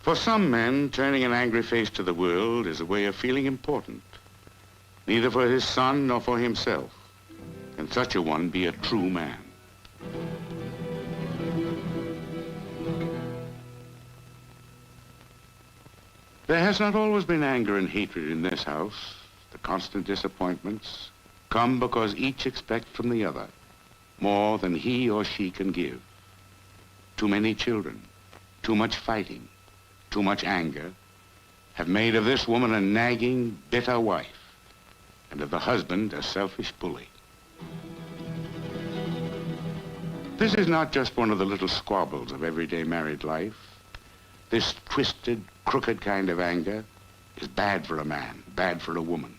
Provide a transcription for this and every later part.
For some men, turning an angry face to the world is a way of feeling important. Neither for his son nor for himself can such a one be a true man. There has not always been anger and hatred in this house. The constant disappointments come because each expects from the other more than he or she can give. Too many children, too much fighting, too much anger have made of this woman a nagging, bitter wife, and of the husband a selfish bully. This is not just one of the little squabbles of everyday married life. This twisted, crooked kind of anger is bad for a man, bad for a woman,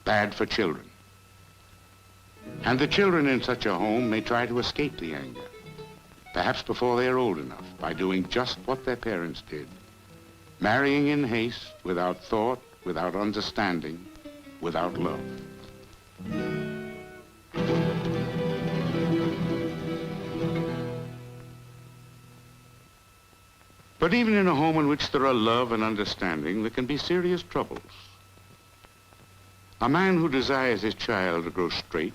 bad for children. And the children in such a home may try to escape the anger, perhaps before they are old enough, by doing just what their parents did, marrying in haste, without thought, without understanding, without love. But even in a home in which there are love and understanding, there can be serious troubles. A man who desires his child to grow straight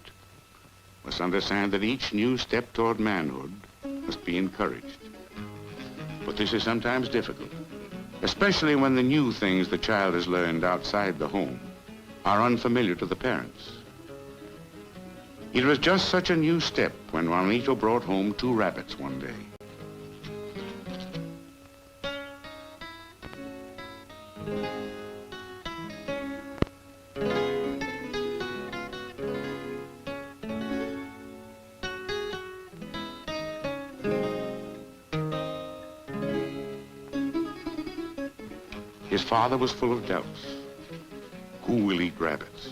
must understand that each new step toward manhood must be encouraged. But this is sometimes difficult, especially when the new things the child has learned outside the home are unfamiliar to the parents. It was just such a new step when Juanito brought home 2 rabbits one day. His father was full of doubts. Who will eat rabbits?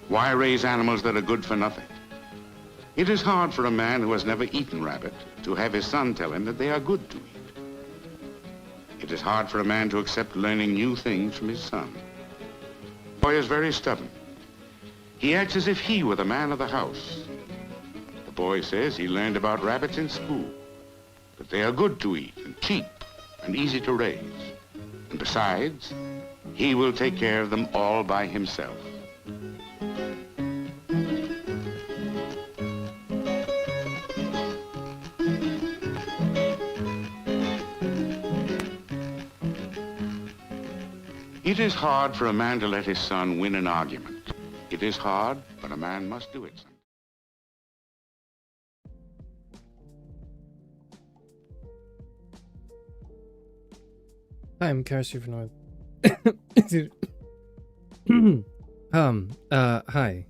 Why raise animals that are good for nothing? It is hard for a man who has never eaten rabbit to have his son tell him that they are good to eat. It is hard for a man to accept learning new things from his son. The boy is very stubborn. He acts as if he were the man of the house. The boy says he learned about rabbits in school, that they are good to eat and cheap and easy to raise. And besides, he will take care of them all by himself. It is hard for a man to let his son win an argument. It is hard, but a man must do it sometimes. Hi, I'm Charis Euphranor. Hi.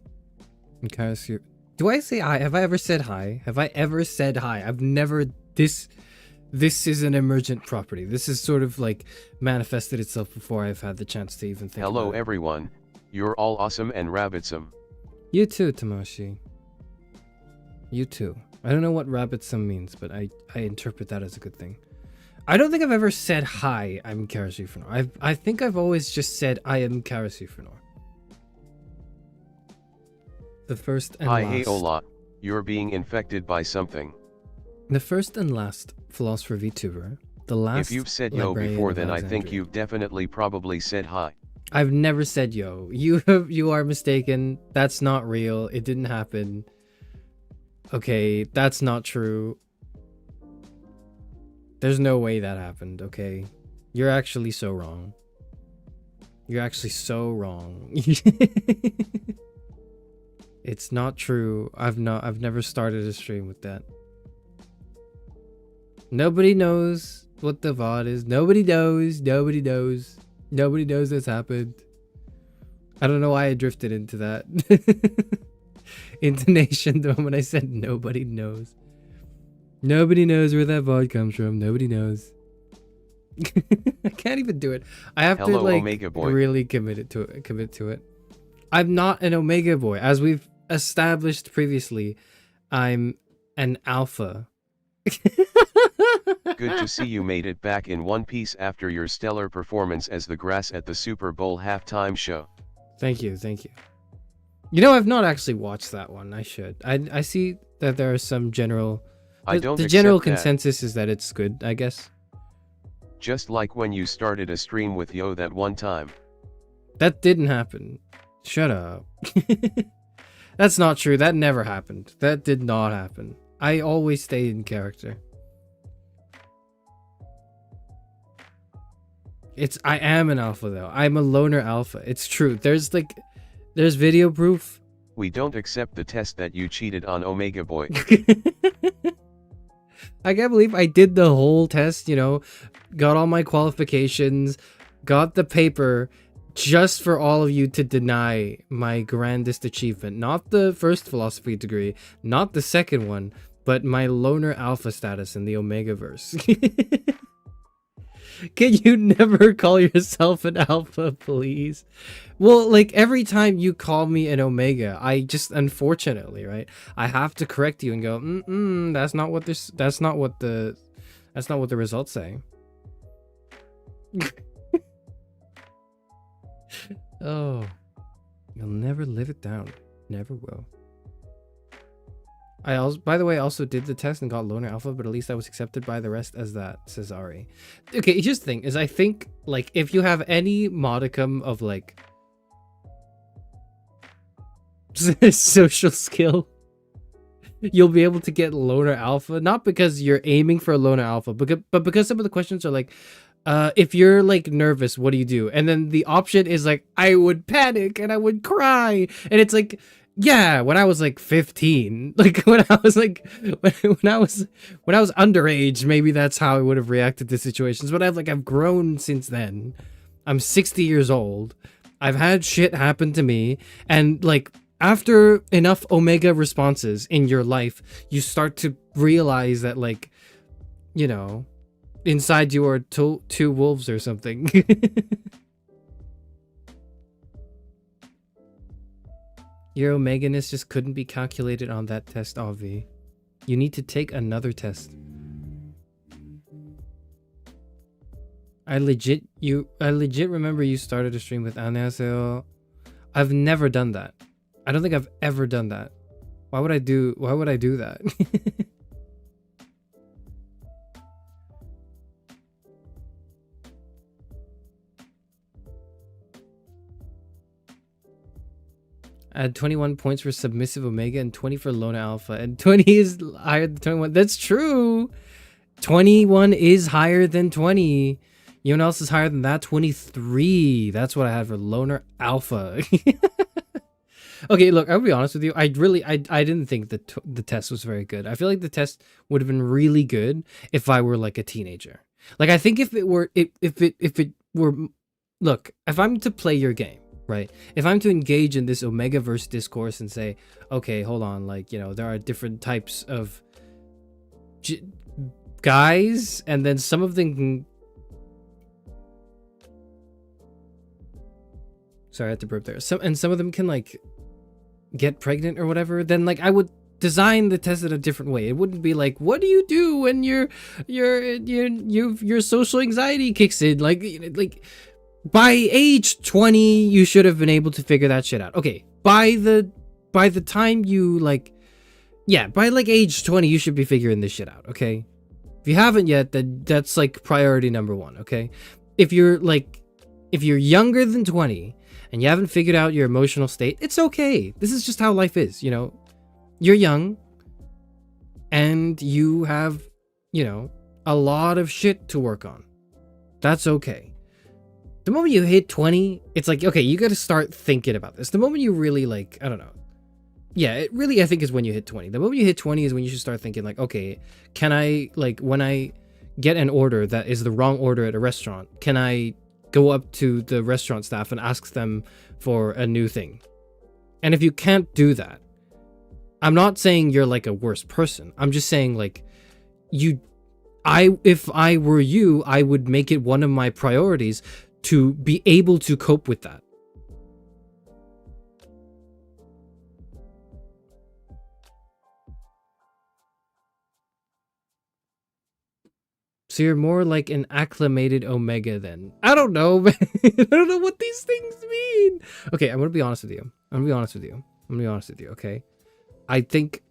I'm Charis Euphranor. Do I say hi? Have I ever said hi? Have I ever said hi? I've never... This is an emergent property. This is sort of like manifested itself before I've had the chance to even think Hello about it. everyone. You're all awesome and rabbitsome. You too, Tamashi. You too. I don't know what rabbitsome means, but I interpret that as a good thing. I don't think I've ever said, hi, I'm Charis Euphranor. I think I've always just said, I am Charis Euphranor. The first and Hi, last... hey Ola. You're being infected by something. The first and last philosopher VTuber. The last If you've said yo librarian before, of then I think Alexandria. you've definitely probably said hi. I've never said yo. You are mistaken. That's not real. It didn't happen. Okay, that's not true. There's no way that happened, okay? You're actually so wrong. You're actually so wrong. It's not true. I've never started a stream with that. Nobody knows what the VOD is. Nobody knows. Nobody knows. Nobody knows this happened. I don't know why I drifted into that intonation the moment I said nobody knows. Nobody knows where that VOD comes from. Nobody knows. I can't even do it. I have to like Omega boy. really commit to it. I'm not an Omega boy. As we've established previously, I'm an alpha. Good to see you made it back in one piece after your stellar performance as the grass at the Super Bowl halftime show. Thank you, thank you. You know, I've not actually watched that one. I should. I see that there are some general... I don't the general accept that. consensus is that it's good, I guess. Just like when you started a stream with Yo that one time. That didn't happen. Shut up. That's not true. That never happened. That did not happen. I always stayed in character. I am an alpha though. I'm a loner alpha. It's true. There's video proof. We don't accept the test that you cheated on Omega Boy. I can't believe I did the whole test, you know, got all my qualifications, got the paper, just for all of you to deny my grandest achievement. Not the first philosophy degree, not the second one, but my loner alpha status in the Omegaverse. Can you never call yourself an alpha, please? Well, like every time you call me an omega, I just, unfortunately, right, I have to correct you and go, that's not what the results say. Oh, you'll never live it down. Never will. I also, by the way, also did the test and got loner alpha, but at least I was accepted by the rest as that, says Ari. Okay, just the thing is, I think, like, if you have any modicum of, like, social skill, you'll be able to get loner alpha, not because you're aiming for a loner alpha, but because some of the questions are like, if you're like nervous, what do you do? And then the option is like, I would panic and I would cry, and it's like, yeah, when I was like 15, like when I was underage, maybe that's how I would have reacted to situations. But I've grown since then. I'm 60 years old. I've had shit happen to me, and like after enough omega responses in your life, you start to realize that, like, you know, inside you are two wolves or something. Your omeganess just couldn't be calculated on that test, Avi. You need to take another test. I legit remember you started a stream with 안녕하세요. I've never done that. I don't think I've ever done that. Why would I do that? I had 21 points for submissive omega and 20 for loner alpha, and 20 is higher than 21. That's true. 21 is higher than 20. You know what else is higher than that? 23. That's what I had for loner alpha. Okay, look, I'll be honest with you. I didn't think the test was very good. I feel like the test would have been really good if I were like a teenager. Like, I think if it were, look, if I'm to play your game, right? If I'm to engage in this Omegaverse discourse and say, okay, hold on, like, you know, there are different types of guys, and then some of them can... Sorry, I had to burp there. Some of them can, like, get pregnant or whatever, then, like, I would design the test in a different way. It wouldn't be like, what do you do when your social anxiety kicks in? Like, by age 20, you should have been able to figure that shit out. Okay, by the time you, like, yeah, by like age 20, you should be figuring this shit out, okay? If you haven't yet, then that's like priority number 1, okay? If you're younger than 20 and you haven't figured out your emotional state, it's okay. This is just how life is, you know? You're young and you have, you know, a lot of shit to work on. That's okay. The moment you hit 20, it's like, okay, you got to start thinking about this. The moment you really, like, I don't know. Yeah, it really, I think, is when you hit 20. The moment you hit 20 is when you should start thinking, like, okay, can I, like, when I get an order that is the wrong order at a restaurant, can I go up to the restaurant staff and ask them for a new thing? And if you can't do that, I'm not saying you're, like, a worse person. I'm just saying, like, if I were you, I would make it one of my priorities to be able to cope with that. So you're more like an acclimated omega then. I don't know, man. I don't know what these things mean. Okay, I'm gonna be honest with you. Okay? I think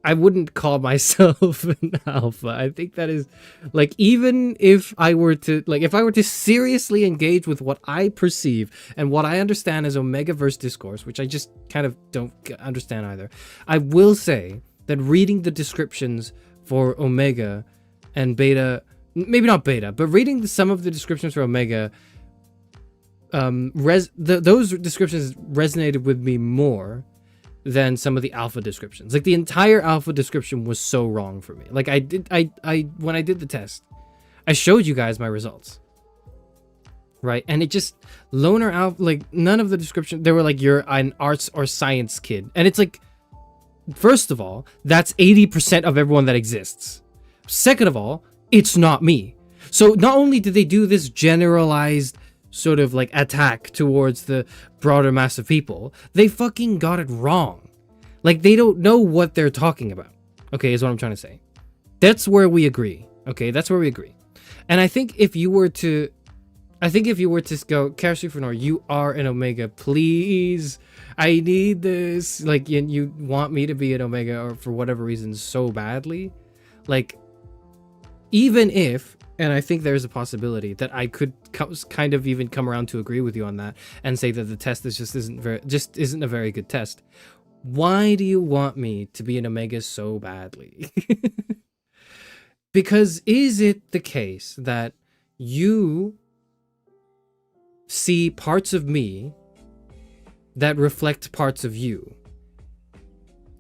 I wouldn't call myself an alpha. I think that is like, even if I were to seriously engage with what I perceive and what I understand as Omegaverse discourse, which I just kind of don't understand either, I will say that reading the descriptions for Omega and Beta, maybe not Beta, but reading some of the descriptions for Omega, those descriptions resonated with me more than some of the alpha descriptions. Like, the entire alpha description was so wrong for me. Like, when I did the test, I showed you guys my results, right? And it just, loner alpha, like, none of the description, they were like, you're an arts or science kid. And it's like, first of all, that's 80% of everyone that exists. Second of all, it's not me. So not only did they do this generalized sort of like attack towards the broader mass of people, they fucking got it wrong. Like, they don't know what they're talking about. Okay, is what I'm trying to say. That's where we agree. Okay, that's where we agree. And I think if you were to go, Charis Euphranor, you are an Omega, please. I need this. Like, you want me to be an Omega, or for whatever reason, so badly. Like, even if, and I think there's a possibility that I could kind of even come around to agree with you on that and say that the test is isn't a very good test. Why do you want me to be an Omega so badly? Because is it the case that you see parts of me that reflect parts of you,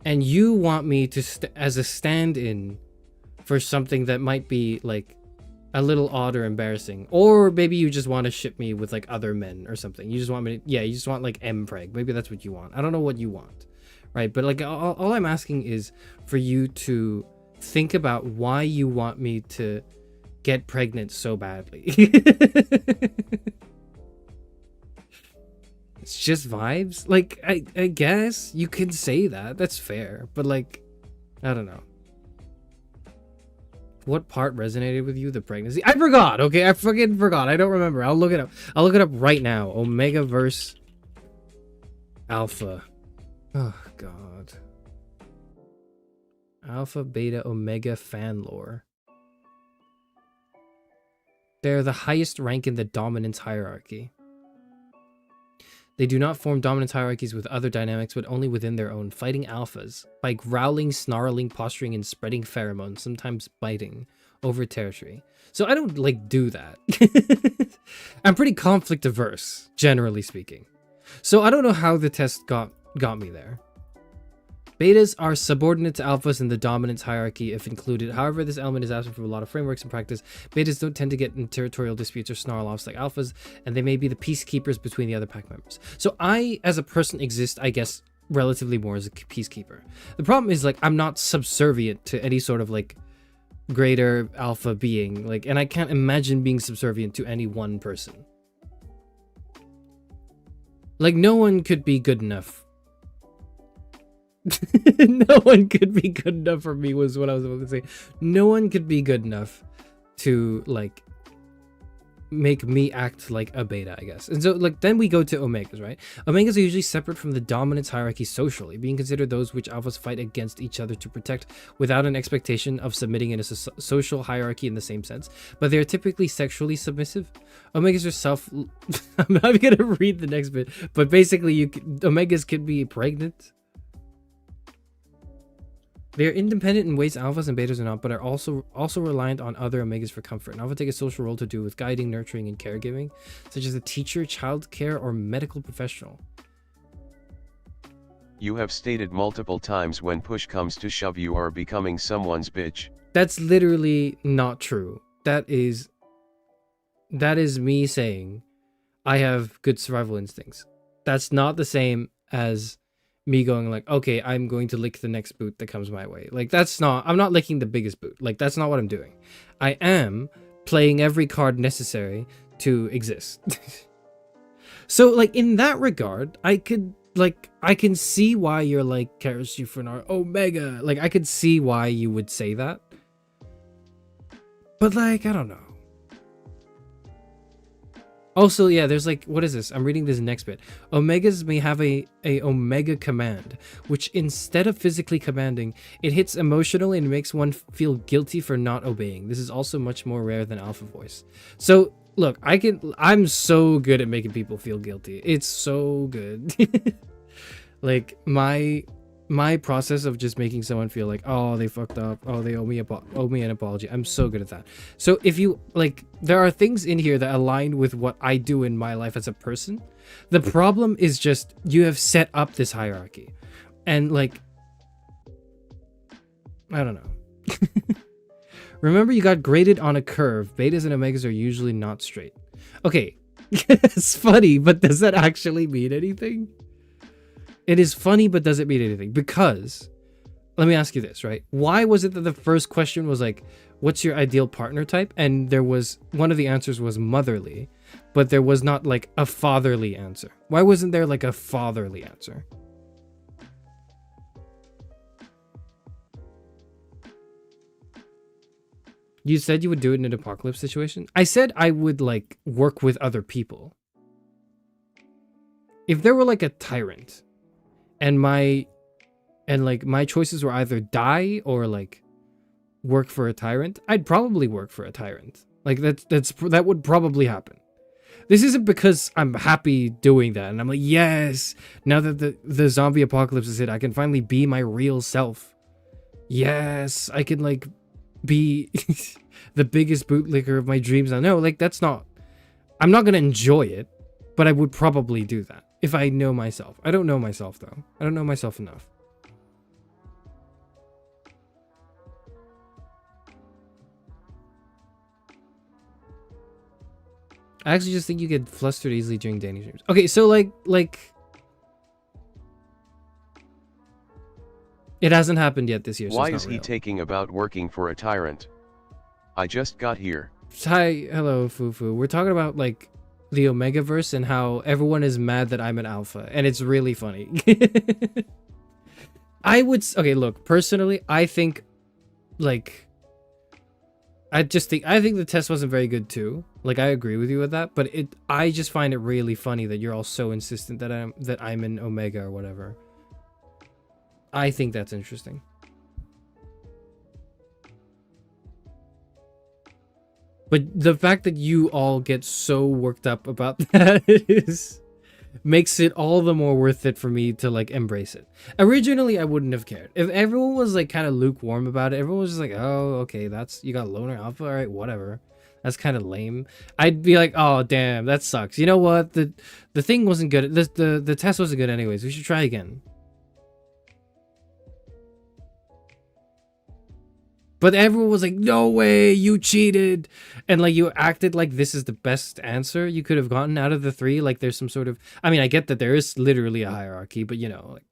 and you want me to as a stand-in for something that might be like a little odd or embarrassing? Or maybe you just want to ship me with like other men or something. You just want me to, you just want like M-preg. Maybe that's what you want. I don't know what you want, right? But like, all I'm asking is for you to think about why you want me to get pregnant so badly. It's just vibes. Like, I guess you can say that. That's fair. But like, I don't know. What part resonated with you? The pregnancy? I forgot. Okay, I fucking forgot. I don't remember. I'll look it up. I'll look it up right now. Omegaverse Alpha. Oh god. Alpha, Beta, Omega fan lore. They're the highest rank in the dominance hierarchy. They do not form dominance hierarchies with other dynamics, but only within their own, fighting alphas by growling, snarling, posturing, and spreading pheromones, sometimes biting over territory. So I don't like do that. I'm pretty conflict averse, generally speaking. So I don't know how the test got me there. Betas are subordinate to alphas in the dominance hierarchy if included. However, this element is absent from a lot of frameworks and practice. Betas don't tend to get in territorial disputes or snarl-offs like alphas, and they may be the peacekeepers between the other pack members. So I, as a person, exist, I guess, relatively more as a peacekeeper. The problem is, like, I'm not subservient to any sort of, like, greater alpha being. Like, and I can't imagine being subservient to any one person. Like, no one could be good enough. No one could be good enough for me was what I was about to say. No one could be good enough to like make me act like a beta, I guess. And so like then we go to omegas, right? Omegas are usually separate from the dominance hierarchy socially, being considered those which alphas fight against each other to protect without an expectation of submitting in a social hierarchy in the same sense, but they're typically sexually submissive. Omegas are I'm not gonna read the next bit, but basically omegas can be pregnant. They are independent in ways alphas and betas are not, but are also reliant on other omegas for comfort. And alpha take a social role to do with guiding, nurturing, and caregiving, such as a teacher, child care, or medical professional. You have stated multiple times when push comes to shove you are becoming someone's bitch. That's literally not true. That is me saying I have good survival instincts. That's not the same as me going like, okay, I'm going to lick the next boot that comes my way. Like, I'm not licking the biggest boot. Like, that's not what I'm doing. I am playing every card necessary to exist. So, like, in that regard, I can see why you're like, Charis Euphranor, Omega. Like, I could see why you would say that. But, like, I don't know. Also, yeah, there's like, what is this? I'm reading this next bit. Omegas may have a omega command, which instead of physically commanding, it hits emotionally and makes one feel guilty for not obeying. This is also much more rare than alpha voice. So look, I'm so good at making people feel guilty. It's so good. Like my process of just making someone feel like, oh, they fucked up, oh, they owe me an apology. I'm so good at that. So if you like, there are things in here that align with what I do in my life as a person. The problem is just you have set up this hierarchy, and like, I don't know. Remember, you got graded on a curve. Betas and omegas are usually not straight. Okay, it's funny, but does that actually mean anything? It is funny, but does it mean anything? Because, let me ask you this, right? Why was it that the first question was like, what's your ideal partner type? And there was, one of the answers was motherly, but there was not like a fatherly answer. Why wasn't there like a fatherly answer? You said you would do it in an apocalypse situation. I said I would like work with other people. If there were like a tyrant, and my choices were either die or like work for a tyrant, I'd probably work for a tyrant. Like that would probably happen. This isn't because I'm happy doing that and I'm like, yes, now that the zombie apocalypse is hit, I can finally be my real self. Yes, I can like be the biggest bootlicker of my dreams. I know, like, that's not, I'm not gonna enjoy it, but I would probably do that if I know myself. I don't know myself though. I don't know myself enough. I actually just think you get flustered easily during dating streams. Okay, so like it hasn't happened yet this year. So why it's is not he real. taking about working for a tyrant? I just got here. Hi, hello, Fufu. We're talking about like the Omegaverse and how everyone is mad that I'm an alpha, and it's really funny. Okay, look, personally, I think like I think the test wasn't very good too. Like, I agree with you with that, but I just find it really funny that you're all so insistent that I'm an Omega or whatever. I think that's interesting. But the fact that you all get so worked up about that makes it all the more worth it for me to like embrace it. Originally, I wouldn't have cared. If everyone was like kind of lukewarm about it, everyone was just like, oh, okay, you got loner alpha, all right, whatever. That's kind of lame. I'd be like, oh, damn, that sucks. You know what? The thing wasn't good. The test wasn't good anyways. We should try again. But everyone was like, no way, you cheated. And like, you acted like this is the best answer you could have gotten out of the three. Like, there's some sort of, I mean, I get that there is literally a hierarchy, but you know, like,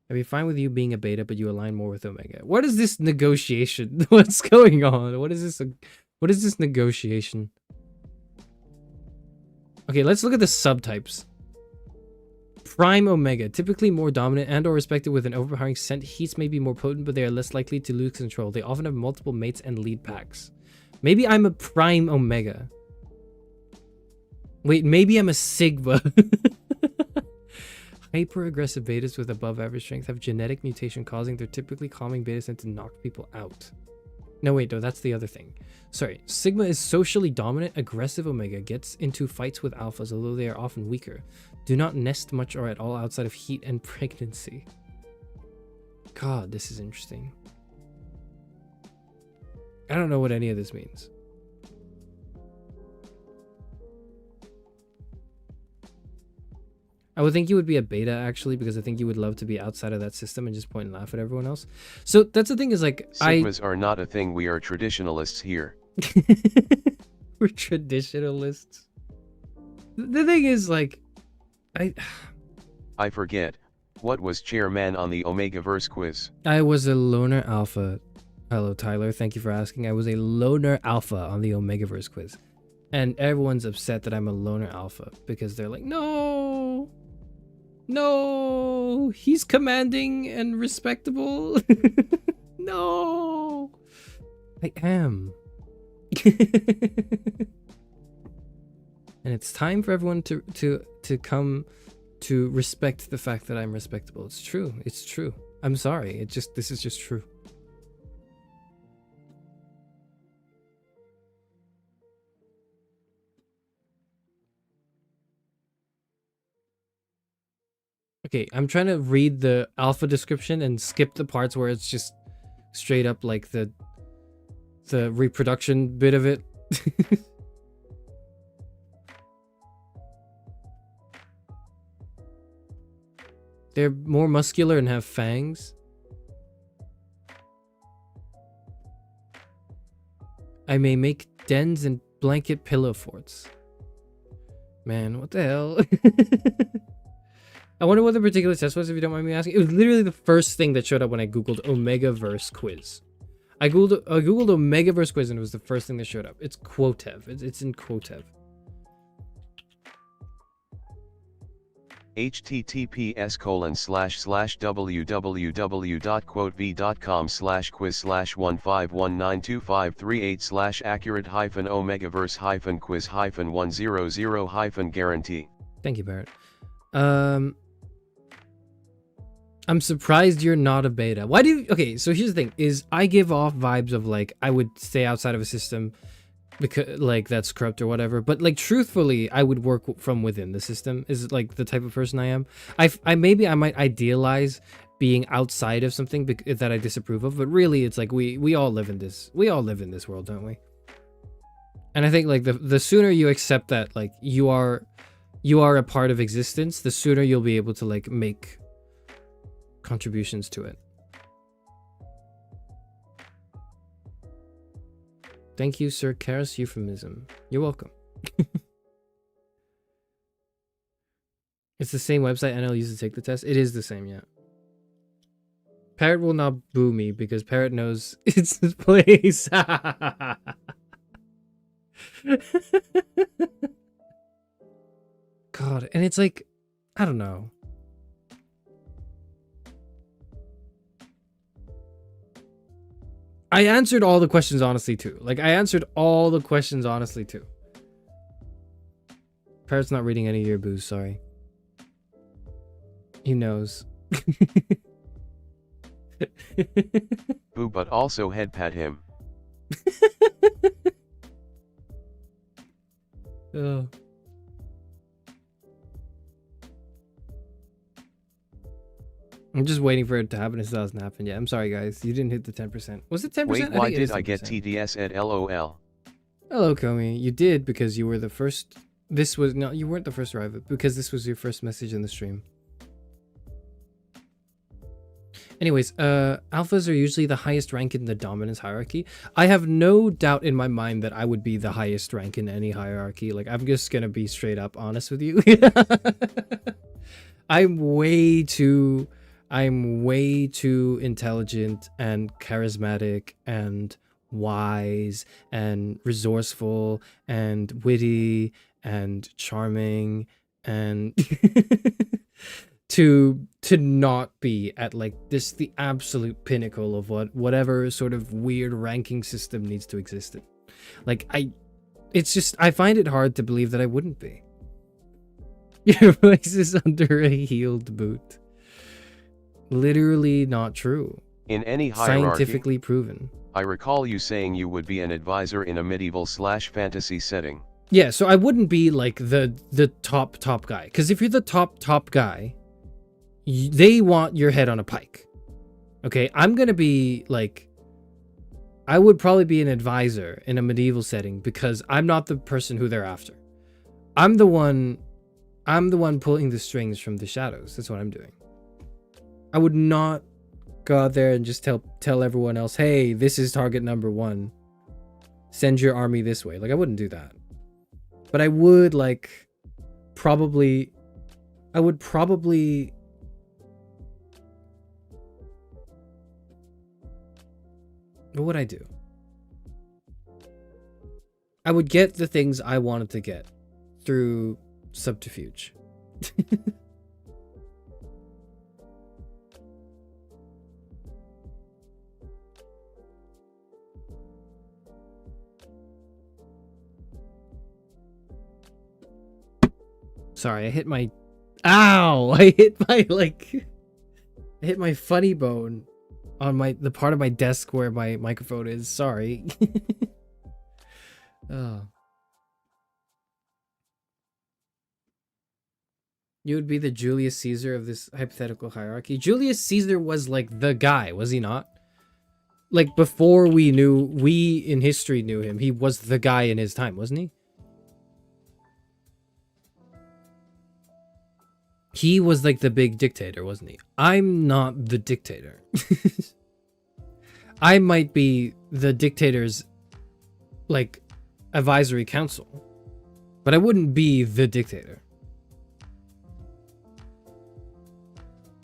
I'd be fine with you being a beta, but you align more with Omega. What is this negotiation? What's going on? What is this negotiation? Okay, let's look at the subtypes. Prime Omega, typically more dominant and or respected with an overpowering scent. Heats may be more potent, but they are less likely to lose control. They often have multiple mates and lead packs. Maybe I'm a Prime Omega. Wait, maybe I'm a Sigma. Hyper-aggressive betas with above average strength have genetic mutation causing their typically calming beta scent to knock people out. No, wait, no, that's the other thing. Sorry, Sigma is socially dominant. Aggressive Omega gets into fights with alphas, although they are often weaker. Do not nest much or at all outside of heat and pregnancy. God, this is interesting. I don't know what any of this means. I would think you would be a beta, actually, because I think you would love to be outside of that system and just point and laugh at everyone else. So that's the thing is, like, Sigmas are not a thing. We are traditionalists here. We're traditionalists. The thing is, like, I forget. What was chairman on the Omegaverse quiz? I was a loner alpha. Hello, Tyler. Thank you for asking. I was a loner alpha on the Omegaverse quiz. And everyone's upset that I'm a loner alpha because they're like, no, he's commanding and respectable. No, I am. And it's time for everyone to come to respect the fact that I'm respectable. It's true. It's true. I'm sorry. This is just true. Okay, I'm trying to read the alpha description and skip the parts where it's just straight up like the reproduction bit of it. They're more muscular and have fangs. I may make dens and blanket pillow forts. Man, what the hell? I wonder what the particular test was, if you don't mind me asking. It was literally the first thing that showed up when I googled Omegaverse quiz. I googled Omegaverse quiz and it was the first thing that showed up. It's Quotev. It's in Quotev. https://www.quotev.com/quiz/1519253/accurate-omega-verse-quiz-100-guarantee. Thank you, Barrett. I'm surprised you're not a beta. Why do you... Okay, so here's the thing. Is I give off vibes of like I would stay outside of a system because like that's corrupt or whatever, but like truthfully I would work from within the system is like the type of person I am. I maybe I might idealize being outside of something that I disapprove of, but really it's like we all live in this world, don't we? And I think like the sooner you accept that like you are a part of existence, the sooner you'll be able to like make contributions to it. Thank you, Sir Charis Euphemism. You're welcome. It's the same website NL used to take the test. It is the same, yeah. Parrot will not boo me because Parrot knows it's his place. God, and it's like, I don't know. I answered all the questions honestly too. Like, I answered all the questions honestly too. Parrot's not reading any of your boos, sorry. He knows. Boo, but also head pat him. Oh. I'm just waiting for it to happen. It still hasn't happened yet. I'm sorry, guys. You didn't hit the 10%. Was it 10%? Wait, why did I get TDS at LOL? Hello, Komi. You did because you were the first. This was no, you weren't the first to arrive because this was your first message in the stream. Anyways, alphas are usually the highest rank in the dominance hierarchy. I have no doubt in my mind that I would be the highest rank in any hierarchy. Like, I'm just gonna be straight up honest with you. I'm way too intelligent and charismatic and wise and resourceful and witty and charming and to not be at like this the absolute pinnacle of whatever sort of weird ranking system needs to exist in. Like it's just I find it hard to believe that I wouldn't be. Your voice is under a healed boot. Literally not true. In any hierarchy, scientifically proven. I recall you saying you would be an advisor in a medieval/fantasy setting. Yeah, so I wouldn't be like the top guy. Because if you're the top guy, they want your head on a pike. Okay, I'm gonna be like, I would probably be an advisor in a medieval setting because I'm not the person who they're after. I'm the one pulling the strings from the shadows. That's what I'm doing. I would not go out there and just tell everyone else, hey, this is target number 1. Send your army this way. Like, I wouldn't do that. But I would, like, probably... What would I do? I would get the things I wanted to get through subterfuge. Sorry, I hit my... Ow! I hit my, like... I hit my funny bone on the part of my desk where my microphone is. Sorry. Oh. You would be the Julius Caesar of this hypothetical hierarchy. Julius Caesar was like the guy, was he not? Like before we in history knew him, he was the guy in his time, wasn't he? He was like the big dictator, wasn't he? I'm not the dictator. I might be the dictator's like advisory council, but I wouldn't be the dictator.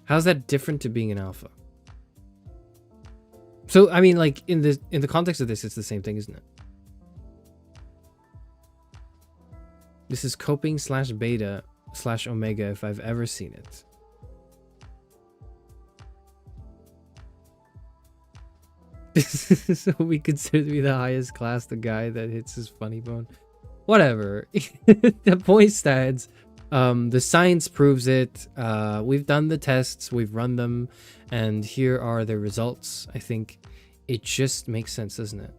How's that different to being an alpha? So I mean, like in the context of this, it's the same thing, isn't it? This is coping / beta / omega if I've ever seen it. So we consider to be the highest class the guy that hits his funny bone. Whatever. The point stands. The science proves it. We've done the tests, we've run them, and here are the results. I think it just makes sense, doesn't it?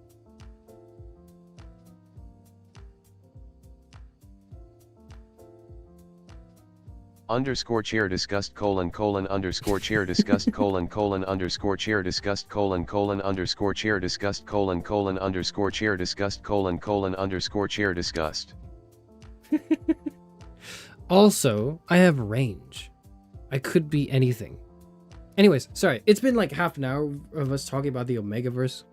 Underscore chair discussed : underscore chair discussed : underscore chair discussed : underscore chair discussed : underscore chair discussed : underscore chair discussed. Also, I have range. I could be anything. Anyways, sorry. It's been like half an hour of us talking about the Omegaverse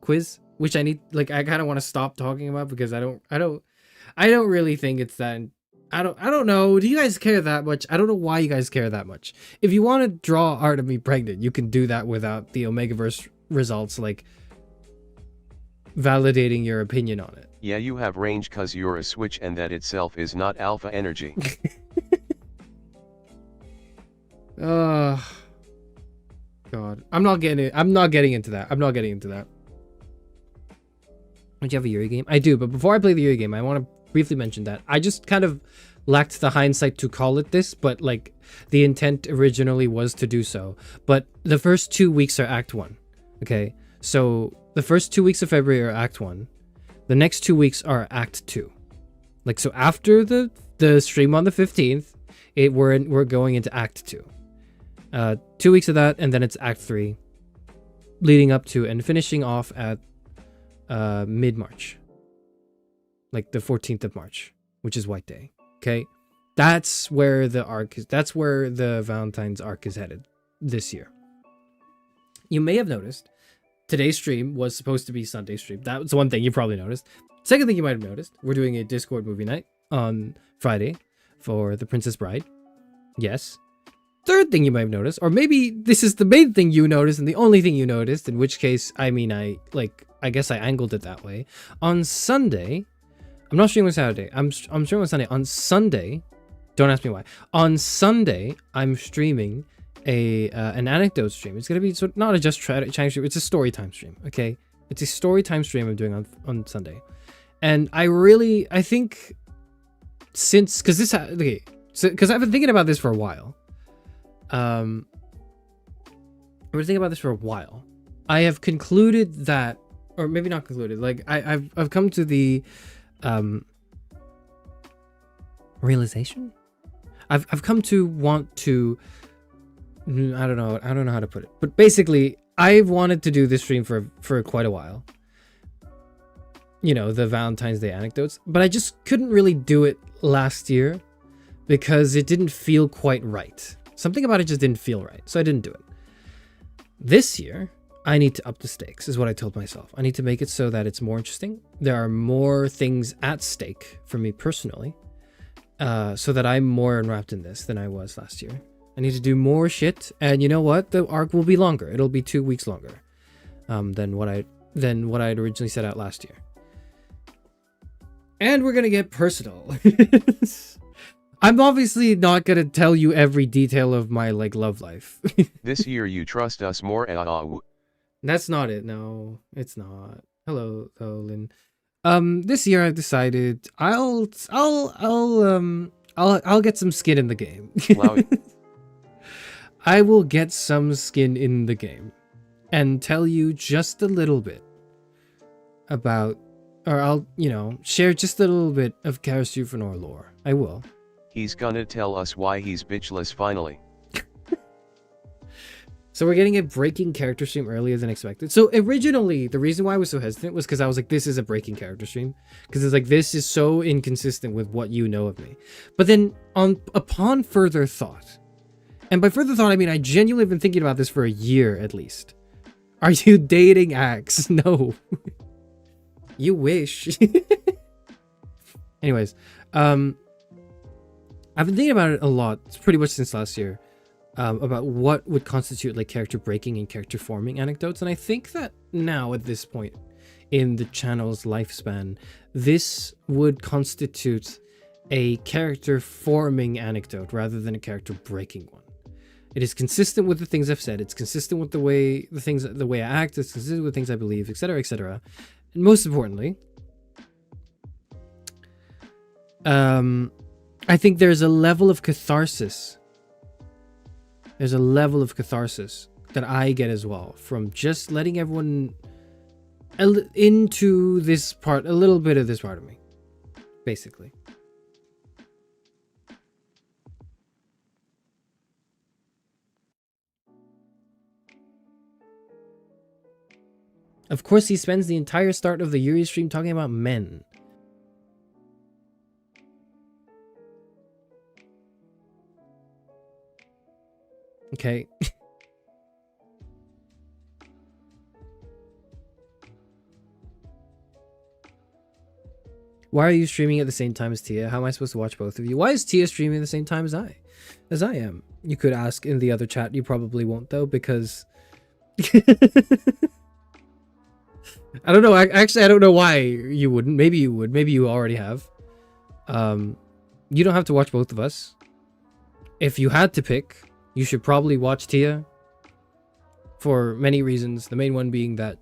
quiz, which I kind of want to stop talking about because I don't really think it's that. I don't know. Do you guys care that much? I don't know why you guys care that much. If you want to draw Art of Me Pregnant, you can do that without the Omegaverse results, like validating your opinion on it. Yeah, you have range cause you're a switch and that itself is not alpha energy. God. I'm not getting into that. Don't you have a Yuri game? I do, but before I play the Yuri game, I want to briefly mention that I just kind of lacked the hindsight to call it this, but like the intent originally was to do so. But the first 2 weeks are Act 1. Okay? So the first 2 weeks of February are Act 1. The next 2 weeks are Act 2. Like, so after the stream on the 15th, we're going into Act 2. 2 weeks of that, and then it's Act 3, leading up to and finishing off at mid-March. Like the 14th of March, which is White Day. Okay? That's where the Valentine's arc is headed this year. You may have noticed today's stream was supposed to be Sunday stream. That was one thing you probably noticed. Second thing you might have noticed, we're doing a Discord movie night on Friday for The Princess Bride. Yes. Third thing you might have noticed, or maybe this is the main thing you noticed and the only thing you noticed, in which case, I mean, I guess I angled it that way. On Sunday, I'm not streaming on Saturday. I'm streaming on Sunday. On Sunday, don't ask me why. On Sunday, I'm streaming an anecdote stream. It's gonna be not a just time stream. It's a story time stream. Okay, it's a story time stream I'm doing on Sunday, and I think because I've been thinking about this for a while. I've been thinking about this for a while. I have concluded that, or maybe not concluded. Like I've come to the realization. I've come to want to. I don't know how to put it, but basically, I've wanted to do this stream for quite a while. You know, the Valentine's Day anecdotes, but I just couldn't really do it last year because it didn't feel quite right. Something about it just didn't feel right, so I didn't do it. This year, I need to up the stakes, is what I told myself. I need to make it so that it's more interesting. There are more things at stake for me personally, so that I'm more enwrapped in this than I was last year. I need to do more shit, and you know what? The arc will be longer. It'll be 2 weeks longer than what I'd originally set out last year. And we're gonna get personal. I'm obviously not gonna tell you every detail of my love life. This year you trust us more. That's not it. No, it's not. Hello, Lynn. This year I've decided I'll I'll get some skin in the game. Lowy. I will get some skin in the game and tell you just a little bit about, or I'll, share just a little bit of Charis Euphranor lore. I will. He's gonna tell us why he's bitchless finally. So we're getting a breaking character stream earlier than expected. So originally, the reason why I was so hesitant was because I was like, this is a breaking character stream. Because it's like, this is so inconsistent with what you know of me. But then, upon further thought, and by further thought, I mean, I genuinely have been thinking about this for a year at least. Are you dating Axe? No. You wish. Anyways, I've been thinking about it a lot, pretty much since last year. About what would constitute like character breaking and character forming anecdotes, and I think that now at this point in the channel's lifespan, this would constitute a character forming anecdote rather than a character breaking one. It is consistent with the things I've said. It's consistent with the way I act. It's consistent with things I believe, etc., etc. And most importantly, I think there's a level of catharsis. There's a level of catharsis that I get as well from just letting everyone into this part, a little bit of this part of me, basically. Of course, he spends the entire start of the Yuri stream talking about men. Okay. Why are you streaming at the same time as Tia? How am I supposed to watch both of you? Why is Tia streaming at the same time as I am? You could ask in the other chat. You probably won't though, because I don't know. Actually, I don't know why you wouldn't. Maybe you would. Maybe you already have. You don't have to watch both of us. If you had to pick, you should probably watch Tia for many reasons. The main one being that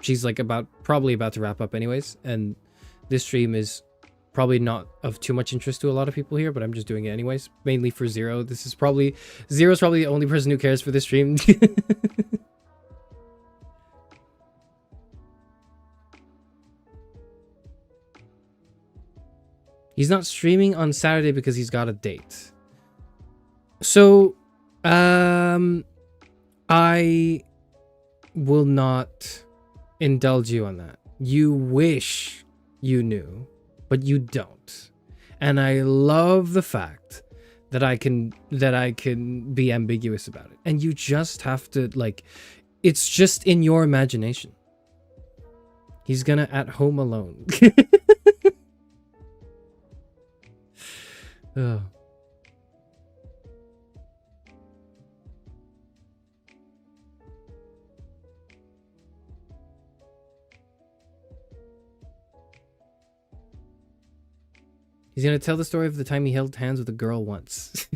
she's like probably about to wrap up anyways, and this stream is probably not of too much interest to a lot of people here, but I'm just doing it anyways, mainly for Zero. Zero's probably the only person who cares for this stream. He's not streaming on Saturday because he's got a date. So, I will not indulge you on that. You wish you knew, but you don't. And I love the fact that I can be ambiguous about it. And you just have to, like, it's just in your imagination. He's gonna at home alone. Oh. He's gonna tell the story of the time he held hands with a girl once.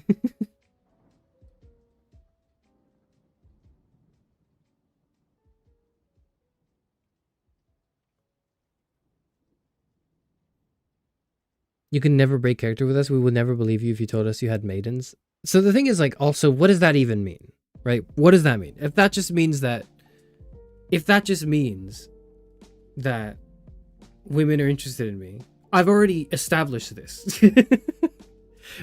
You can never break character with us. We would never believe you if you told us you had maidens. So the thing is, like, also, what does that even mean? Right? What does that mean? If that just means that women are interested in me, I've already established this.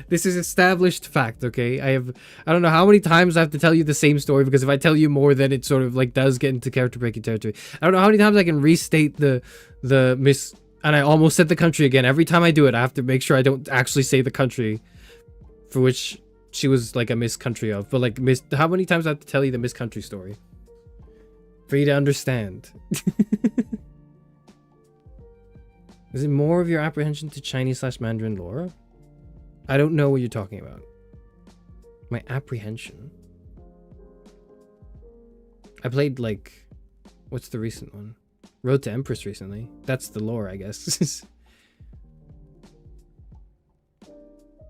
This is established fact, okay? I don't know how many times I have to tell you the same story, because if I tell you more, then it sort of like does get into character breaking territory. I don't know how many times I can restate the miss, and I almost said the country again. Every time I do it, I have to make sure I don't actually say the country for which she was like a Miss Country of. But like, how many times I have to tell you the Miss Country story for you to understand? Is it more of your apprehension to Chinese/Mandarin lore? I don't know what you're talking about. My apprehension? I played, like, what's the recent one? Road to Empress recently. That's the lore, I guess.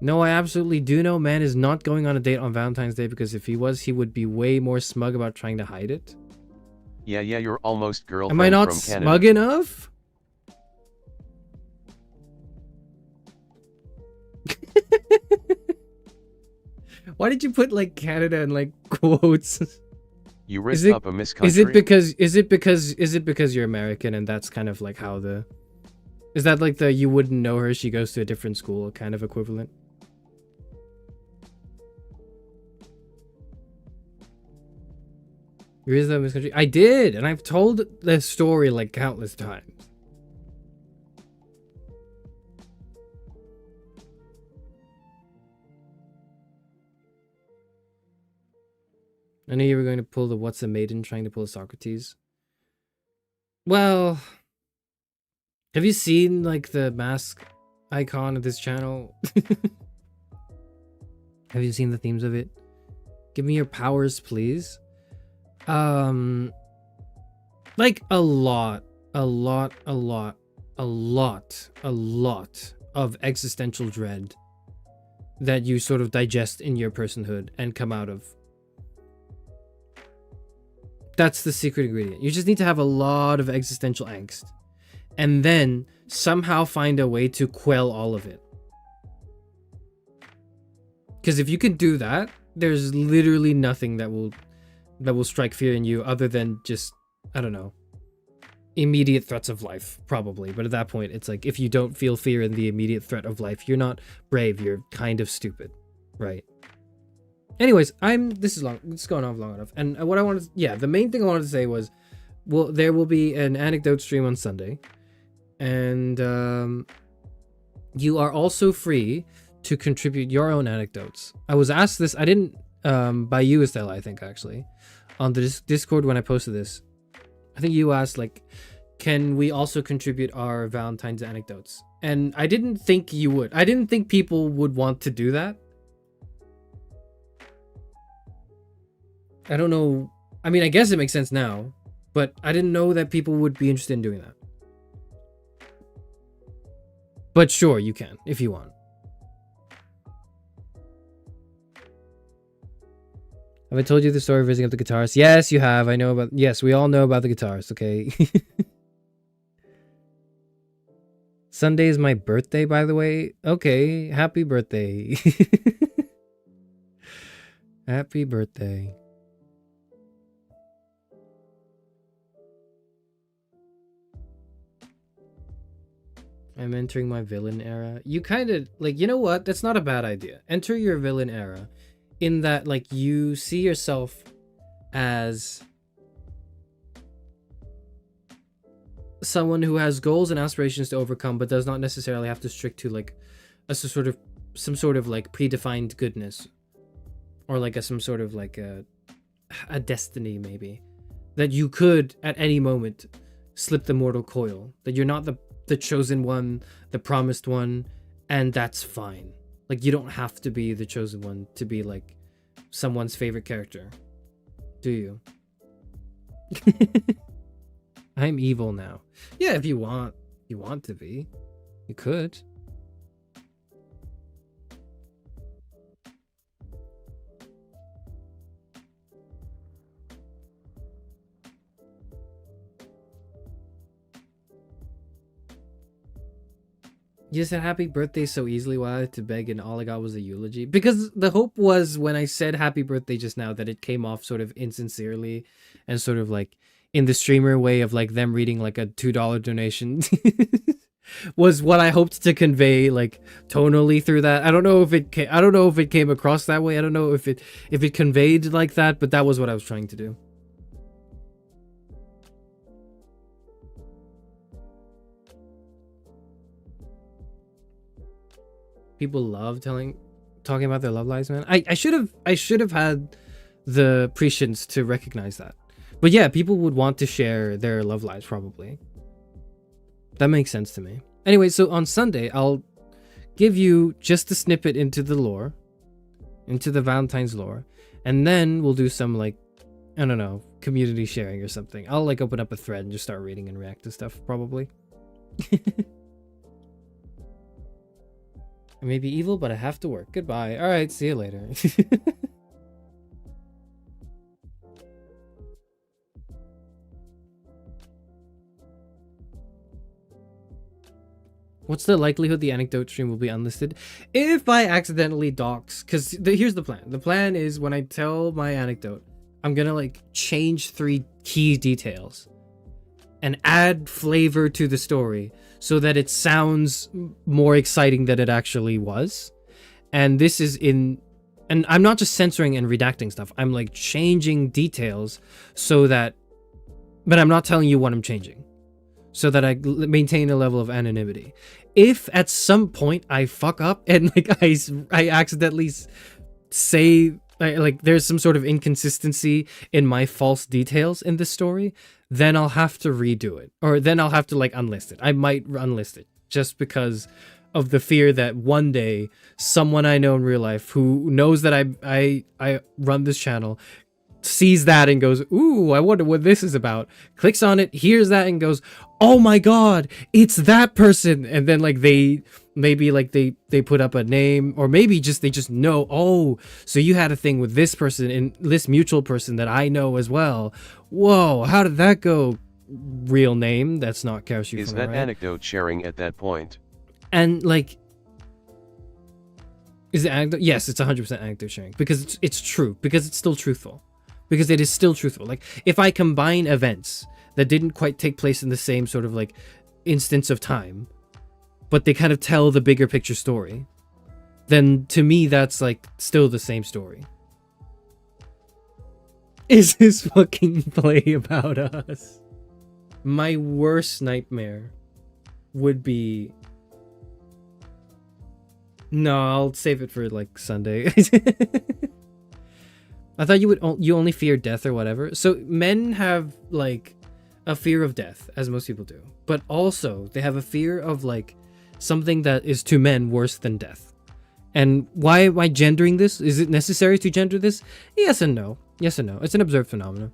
No, I absolutely do know man is not going on a date on Valentine's Day, because if he was, he would be way more smug about trying to hide it. Yeah, you're almost girlfriend Am I not from Canada. smug enough? Why did you put like Canada in like quotes? You Is risk it up a Miss is it Country? because you're American and that's kind of like how the is that like the you wouldn't know her, she goes to a different school kind of equivalent? You risked up a Miss Country? I did, and I've told the story like countless times. I knew you were going to pull the what's a maiden trying to pull a Socrates. Well, have you seen like the mask icon of this channel? Have you seen the themes of it? Give me your powers, please. Like a lot of existential dread that you sort of digest in your personhood and come out of. That's the secret ingredient. You just need to have a lot of existential angst and then somehow find a way to quell all of it. Because if you can do that, there's literally nothing that will strike fear in you other than just, I don't know, immediate threats of life, probably. But at that point, it's like, if you don't feel fear in the immediate threat of life, you're not brave, you're kind of stupid, right? Anyways, this is going on long enough. And what I wanted, the main thing I wanted to say was, well, there will be an anecdote stream on Sunday. And you are also free to contribute your own anecdotes. I was asked this, I didn't, by you, Estella, I think, actually, on the Discord when I posted this. I think you asked, like, can we also contribute our Valentine's anecdotes? And I didn't think you would. I didn't think people would want to do that. I don't know. I mean, I guess it makes sense now, but I didn't know that people would be interested in doing that. But sure, you can, if you want. Have I told you the story of raising up the guitarist? Yes, you have. I know about... Yes, we all know about the guitarist, okay? Sunday is my birthday, by the way. Okay, happy birthday. Happy birthday. I'm entering my villain era. You kind of, like, you know what? That's not a bad idea. Enter your villain era in that, like, you see yourself as someone who has goals and aspirations to overcome, but does not necessarily have to stick to, like, some sort of, like, predefined goodness. Or, like, some sort of, like, a destiny, maybe. That you could, at any moment, slip the mortal coil. That you're not the chosen one, the promised one, and that's fine. Like, you don't have to be the chosen one to be, like, someone's favorite character. Do you? I'm evil now. Yeah, if you want to be. You could. You said happy birthday so easily while I had to beg and all I got was a eulogy. Because the hope was when I said happy birthday just now that it came off sort of insincerely and sort of like in the streamer way of like them reading like a $2 donation was what I hoped to convey like tonally through that. I don't know if it came across that way. I don't know if it conveyed like that, but that was what I was trying to do. People love talking about their love lives, man. I should have had the prescience to recognize that. But yeah, people would want to share their love lives probably. That makes sense to me. Anyway, so on Sunday, I'll give you just a snippet into the lore, into the Valentine's lore, and then we'll do some like, I don't know, community sharing or something. I'll like open up a thread and just start reading and react to stuff probably. I may be evil, but I have to work. Goodbye. All right, see you later. What's the likelihood the anecdote stream will be unlisted? If I accidentally dox, because here's the plan. The plan is when I tell my anecdote, I'm gonna like change 3 key details and add flavor to the story so that it sounds more exciting than it actually was. And this is in, and I'm not just censoring and redacting stuff. I'm like changing details so that, but I'm not telling you what I'm changing, so that I maintain a level of anonymity. If at some point I fuck up and like I accidentally say like there's some sort of inconsistency in my false details in this story, then I'll have to redo it, or then I'll have to like unlist it. I might unlist it just because of the fear that one day someone I know in real life who knows that I run this channel sees that and goes, ooh, I wonder what this is about, clicks on it, hears that and goes, oh my god, it's that person. And then like they put up a name, or maybe they just know, oh, so you had a thing with this person and this mutual person that I know as well. Whoa, how did that go? Real name, that's not Charis Euphranor, Is that right? anecdote sharing at that point? And like, is it anecdote? Yes, it's 100% anecdote sharing because it's true, because it's still truthful, because it is still truthful. Like if I combine events that didn't quite take place in the same sort of like instance of time, but they kind of tell the bigger picture story, then to me that's like still the same story. Is this fucking play about us? My worst nightmare would be, no, I'll save it for like Sunday. I thought you only fear death or whatever. So men have like a fear of death, as most people do, but also they have a fear of like something that is to men worse than death. And why am I gendering this? Is it necessary to gender this? Yes and no. Yes and no. It's an observed phenomenon.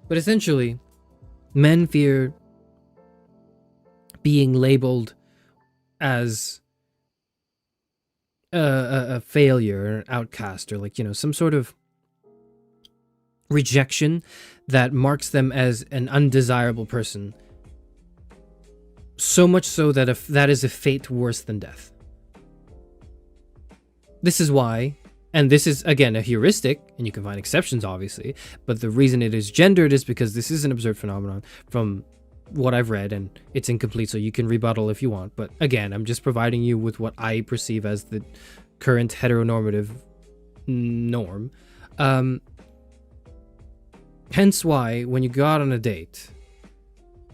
But essentially, men fear being labeled as a failure or an outcast, or like, you know, some sort of rejection that marks them as an undesirable person. So much so that if that is a fate worse than death. This is why, and this is again a heuristic, and you can find exceptions obviously, but the reason it is gendered is because this is an observed phenomenon from what I've read, and it's incomplete, so you can rebuttal if you want. But again, I'm just providing you with what I perceive as the current heteronormative norm. Hence why when you go out on a date,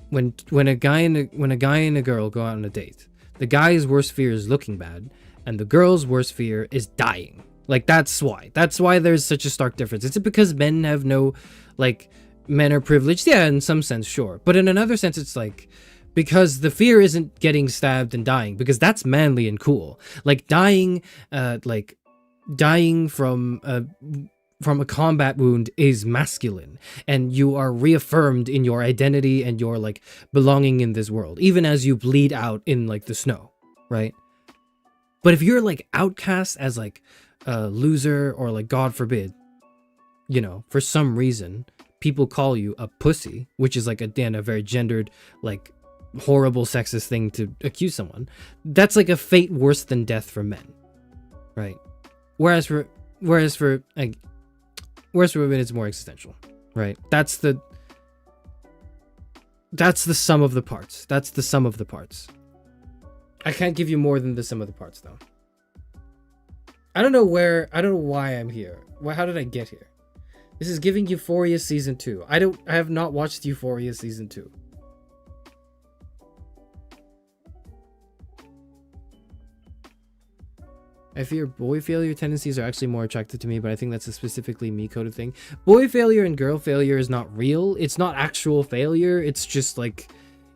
when a guy and a girl go out on a date, the guy's worst fear is looking bad, and the girl's worst fear is dying. Like that's why there's such a stark difference. Is it because men have no, like, men are privileged? Yeah, in some sense, sure. But in another sense, it's like, because the fear isn't getting stabbed and dying, because that's manly and cool. Like dying from a combat wound is masculine, and you are reaffirmed in your identity and your like belonging in this world, even as you bleed out in like the snow, right? But if you're like outcast as like a loser, or like God forbid, you know, for some reason people call you a pussy, which is like a very gendered, like horrible sexist thing to accuse someone, that's like a fate worse than death for men, right? Whereas for women it's more existential, right? That's the sum of the parts. That's the sum of the parts. I can't give you more than the sum of the parts though. I don't know why I'm here. How did I get here? This is giving Euphoria season 2. I have not watched Euphoria season 2. I fear boy failure tendencies are actually more attractive to me, but I think that's a specifically me coded thing. Boy failure and girl failure is not real. It's not actual failure. It's just like,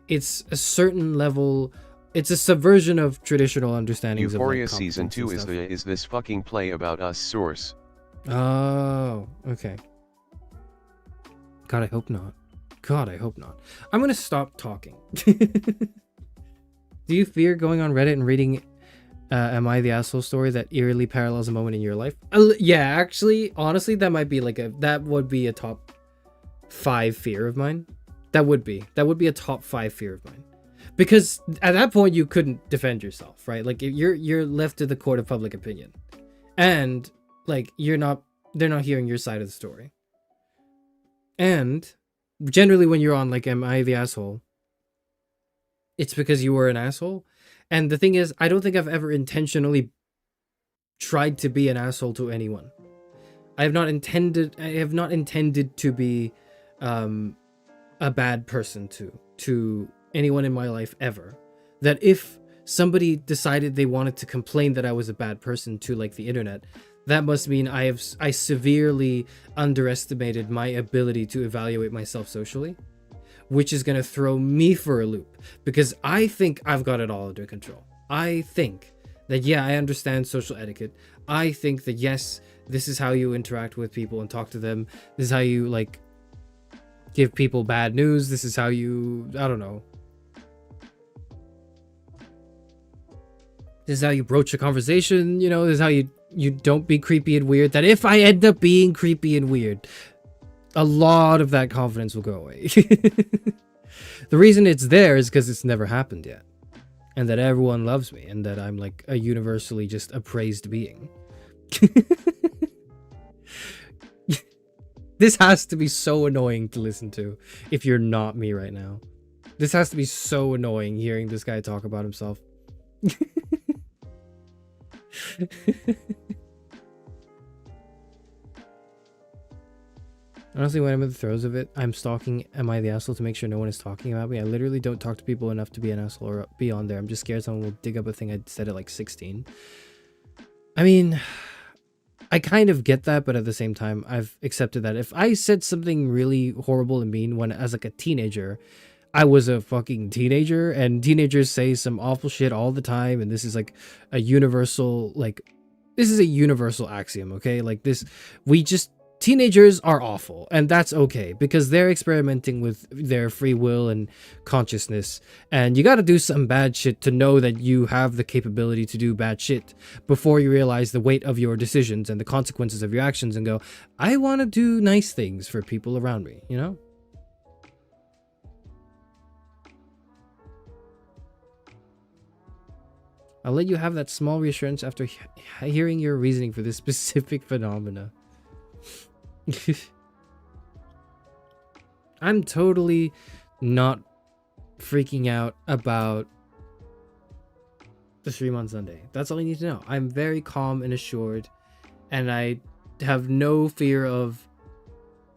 it's a certain level. It's a subversion of traditional understandings Euphoria of like, season 2 is this fucking play about us source. Oh, okay. God, I hope not. God, I hope not. I'm gonna stop talking. Do you fear going on Reddit and reading Am I the Asshole story that eerily parallels a moment in your life? Yeah, actually, honestly, that might be like that would be a top 5 fear of mine. That would be a top 5 fear of mine. Because at that point you couldn't defend yourself, right? Like you're left to the court of public opinion. And like they're not hearing your side of the story. And generally when you're on like, am I the asshole? It's because you were an asshole. And the thing is, I don't think I've ever intentionally tried to be an asshole to anyone. I have not intended to be a bad person to anyone in my life ever. That if somebody decided they wanted to complain that I was a bad person to like the internet, that must mean I severely underestimated my ability to evaluate myself socially, which is going to throw me for a loop because I think I've got it all under control. I think that, yeah, I understand social etiquette. I think that, yes, this is how you interact with people and talk to them. This is how you, like, give people bad news. This is how you, I don't know. This is how you broach a conversation, you know, this is how you don't be creepy and weird. That if I end up being creepy and weird, a lot of that confidence will go away. The reason it's there is because it's never happened yet. And that everyone loves me. And that I'm like a universally just appraised being. This has to be so annoying to listen to if you're not me right now. This has to be so annoying hearing this guy talk about himself. Honestly, when I'm in the throes of it, I'm stalking Am I the Asshole to make sure no one is talking about me. I literally don't talk to people enough to be an asshole or be on there. I'm just scared someone will dig up a thing I said at like 16. I mean, I kind of get that, but at the same time, I've accepted that if I said something really horrible and mean when as like a teenager, I was a fucking teenager, and teenagers say some awful shit all the time, and this is like a universal, like, this is a universal axiom, okay? Like this, teenagers are awful, and that's okay because they're experimenting with their free will and consciousness, and you got to do some bad shit to know that you have the capability to do bad shit before you realize the weight of your decisions and the consequences of your actions and go, I want to do nice things for people around me, you know? I'll let you have that small reassurance after hearing your reasoning for this specific phenomena. I'm totally not freaking out about the stream on Sunday. That's all you need to know. I'm very calm and assured, and I have no fear of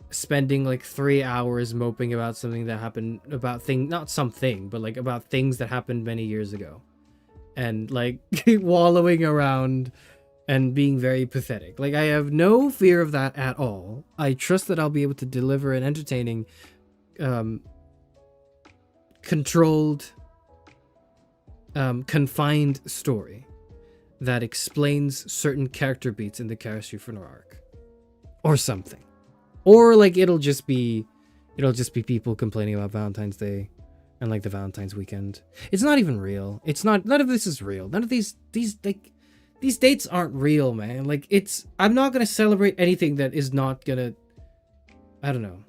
spending like 3 hours moping about something that happened, about not something, but like about things that happened many years ago, and like wallowing around and being very pathetic. Like, I have no fear of that at all. I trust that I'll be able to deliver an entertaining, controlled, confined story that explains certain character beats in the Charis Euphranor arc. Or something. Or, like, it'll just be people complaining about Valentine's Day and, like, the Valentine's weekend. It's not even real. None of this is real. None of these dates aren't real, man. Like, I'm not gonna celebrate anything that is not gonna, I don't know,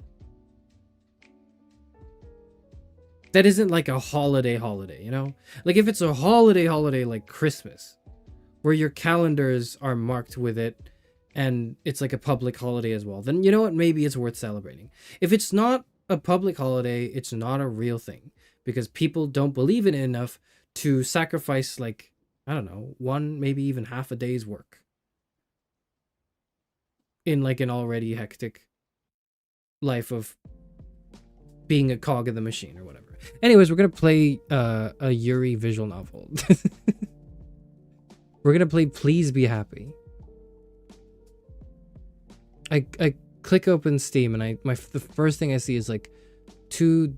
that isn't like a holiday, you know? Like, if it's a holiday like Christmas, where your calendars are marked with it, and it's like a public holiday as well, then you know what, maybe it's worth celebrating. If it's not a public holiday, it's not a real thing, because people don't believe in it enough to sacrifice, like, I don't know, one, maybe even half a day's work in like an already hectic life of being a cog in the machine or whatever. Anyways, we're going to play a Yuri visual novel. We're going to play Please Be Happy. I click open Steam, and the first thing I see is like 2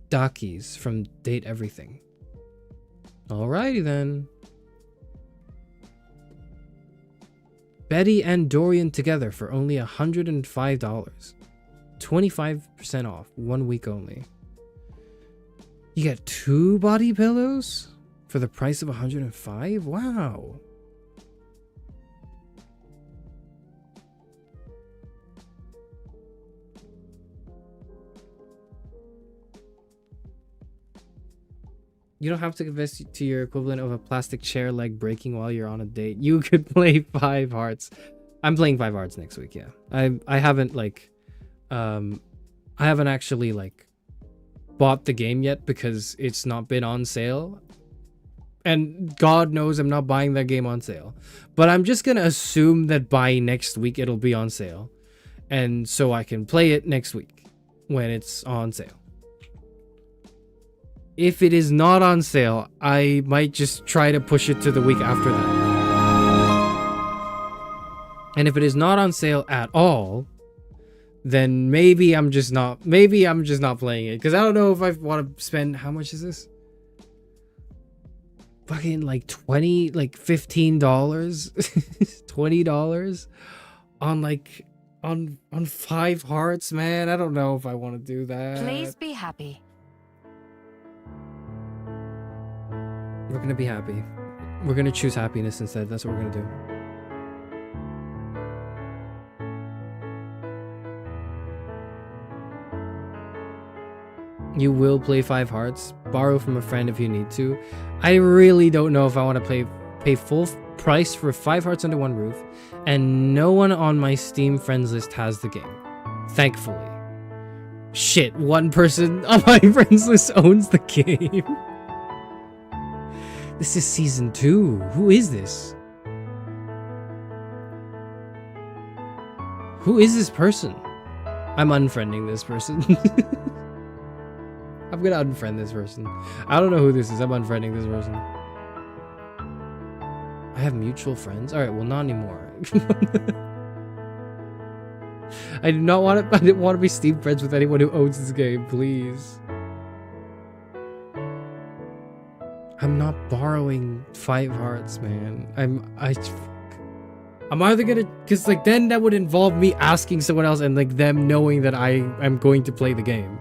Dakis from Date Everything. Alrighty then. Betty and Dorian together for only $105. 25% off, 1 week only. You get 2 body pillows for the price of $105? Wow. You don't have to invest to your equivalent of a plastic chair leg breaking while you're on a date. You could play 5 Hearts. I'm playing 5 Hearts next week, yeah. I haven't like I haven't actually like bought the game yet because it's not been on sale. And God knows I'm not buying that game on sale. But I'm just gonna assume that by next week it'll be on sale. And so I can play it next week when it's on sale. If it is not on sale, I might just try to push it to the week after that. And if it is not on sale at all, then maybe I'm just not playing it. Because I don't know if I want to spend, how much is this? Fucking like $15 $20 on like on 5 Hearts, man. I don't know if I want to do that. Please be happy. We're gonna be happy. We're gonna choose happiness instead. That's what we're gonna do. You will play 5 Hearts. Borrow from a friend if you need to. I really don't know if I want to pay full price for 5 Hearts under one roof, and no one on my Steam friends list has the game. Thankfully. Shit, one person on my friends list owns the game. This is season 2. Who is this? Who is this person? I'm unfriending this person. I'm gonna unfriend this person. I don't know who this is. I'm unfriending this person. I have mutual friends? Alright, well, not anymore. I didn't want to be Steam friends with anyone who owns this game, please. I'm not borrowing 5 Hearts, man. I'm either gonna, cause like then that would involve me asking someone else and like them knowing that I am going to play the game.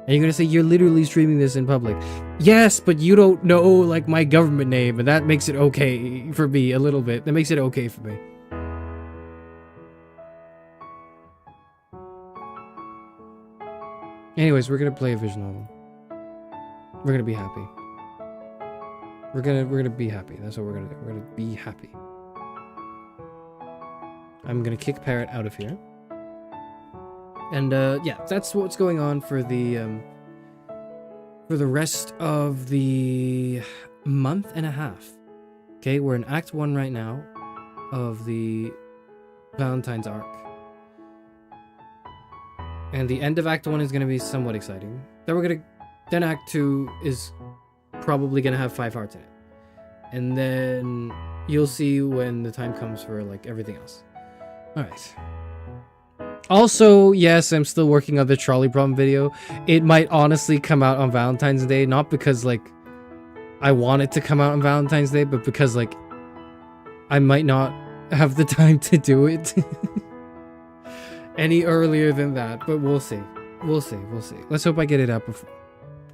And you're gonna say you're literally streaming this in public. Yes, but you don't know like my government name, and that makes it okay for me a little bit. That makes it okay for me. Anyways, we're gonna play a visual novel. We're gonna be happy. We're gonna be happy. That's what we're gonna do. We're gonna be happy. I'm gonna kick Parrot out of here. And yeah, that's what's going on for the rest of the month and a half. Okay, we're in Act 1 right now of the Valentine's arc. And the end of Act 1 is gonna be somewhat exciting. Then Act 2 is probably gonna have 5 Hearts in it. And then you'll see when the time comes for like everything else. Alright. Also, yes, I'm still working on the trolley problem video. It might honestly come out on Valentine's Day, not because like I want it to come out on Valentine's Day, but because like I might not have the time to do it any earlier than that, but we'll see. We'll see. Let's hope I get it out before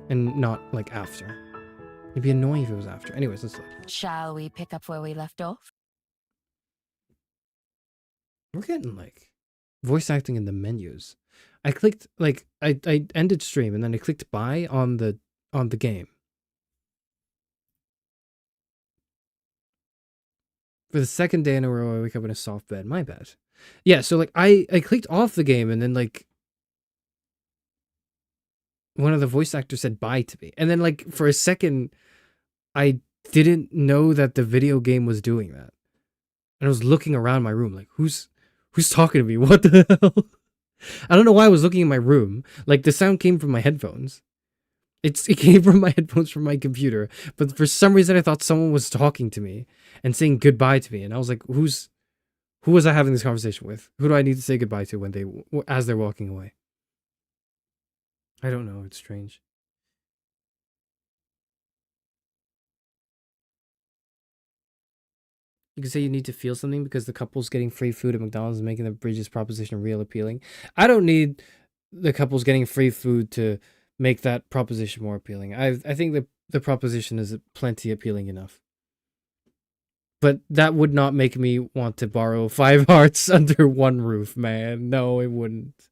and not like after. It'd be annoying if it was after. Anyways, let's look. Shall we pick up where we left off? We're getting like voice acting in the menus. I clicked like I ended stream and then I clicked buy on the game. For the second day in a row, I wake up in a soft bed. My bad. Yeah, so like I clicked off the game and then like one of the voice actors said bye to me. And then like for a second I didn't know that the video game was doing that. And I was looking around my room like who's talking to me? What the hell? I don't know why I was looking in my room. Like the sound came from my headphones. It came from my headphones from my computer, but for some reason I thought someone was talking to me and saying goodbye to me, and I was like, who was I having this conversation with? Who do I need to say goodbye to as they're walking away? I don't know. It's strange. You can say you need to feel something because the couple's getting free food at McDonald's and making the Bridges proposition real appealing. I don't need the couple's getting free food to make that proposition more appealing. I think the proposition is plenty appealing enough. But that would not make me want to borrow 5 Hearts under one roof, man. No, it wouldn't.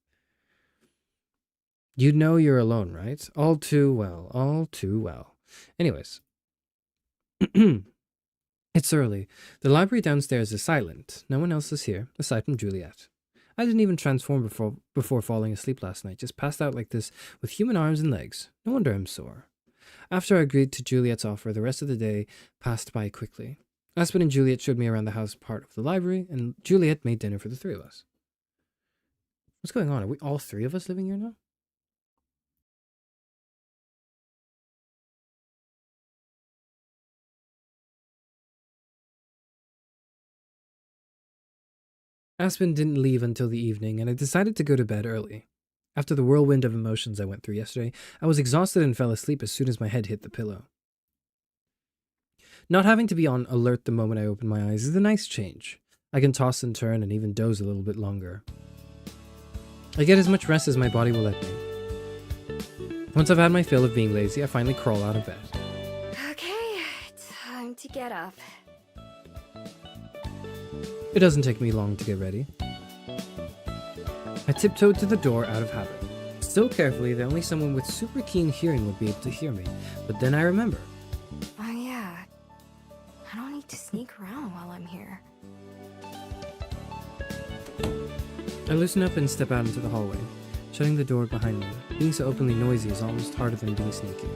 You know you're alone, right? All too well. All too well. Anyways. It's early. The library downstairs is silent. No one else is here, aside from Juliet. I didn't even transform before falling asleep last night, just passed out like this with human arms and legs. No wonder I'm sore. After I agreed to Juliet's offer, the rest of the day passed by quickly. Aspen and Juliet showed me around the house part of the library, and Juliet made dinner for the three of us. What's going on? Are we all three of us living here now? Aspen didn't leave until the evening, and I decided to go to bed early. After the whirlwind of emotions I went through yesterday, I was exhausted and fell asleep as soon as my head hit the pillow. Not having to be on alert the moment I open my eyes is a nice change. I can toss and turn and even doze a little bit longer. I get as much rest as my body will let me. Once I've had my fill of being lazy, I finally crawl out of bed. Okay, time to get up. It doesn't take me long to get ready. I tiptoed to the door out of habit. Still carefully that only someone with super keen hearing would be able to hear me, but then I remember. Oh yeah, I don't need to sneak around while I'm here. I loosen up and step out into the hallway, shutting the door behind me. Being so openly noisy is almost harder than being sneaky.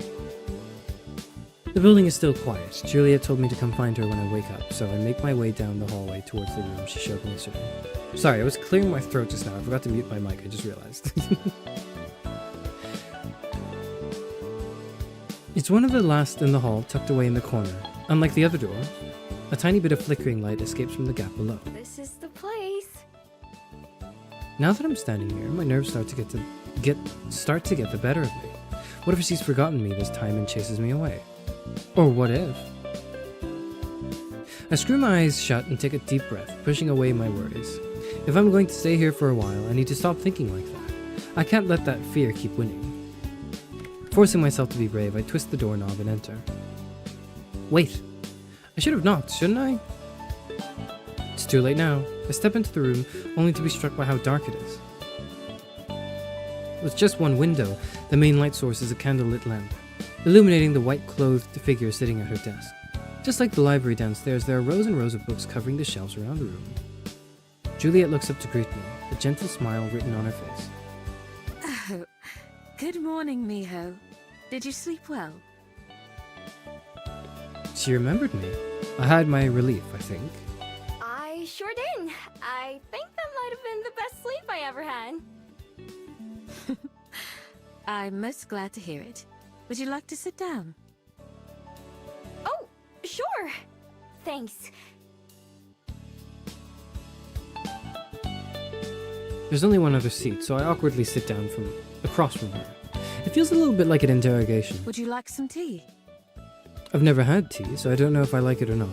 The building is still quiet. Juliet told me to come find her when I wake up, so I make my way down the hallway towards the room she showed me yesterday. Sorry, I was clearing my throat just now. I forgot to mute my mic, I just realized. It's one of the last in the hall, tucked away in the corner. Unlike the other door, a tiny bit of flickering light escapes from the gap below. This is the place. Now that I'm standing here, my nerves start to get the better of me. What if she's forgotten me this time and chases me away? Or what if? I screw my eyes shut and take a deep breath, pushing away my worries. If I'm going to stay here for a while, I need to stop thinking like that. I can't let that fear keep winning. Forcing myself to be brave, I twist the doorknob and enter. Wait, I should have knocked, shouldn't I? It's too late now. I step into the room, only to be struck by how dark it is. With just one window, the main light source is a candlelit lamp, illuminating the white-clothed figure sitting at her desk. Just like the library downstairs, there are rows and rows of books covering the shelves around the room. Juliet looks up to greet me, a gentle smile written on her face. Oh, good morning, Miho. Did you sleep well? She remembered me. I had my relief, I think. I sure did. I think that might have been the best sleep I ever had. I'm most glad to hear it. Would you like to sit down? Oh, sure. Thanks. There's only one other seat, so I awkwardly sit down across from her. It feels a little bit like an interrogation. Would you like some tea? I've never had tea, so I don't know if I like it or not.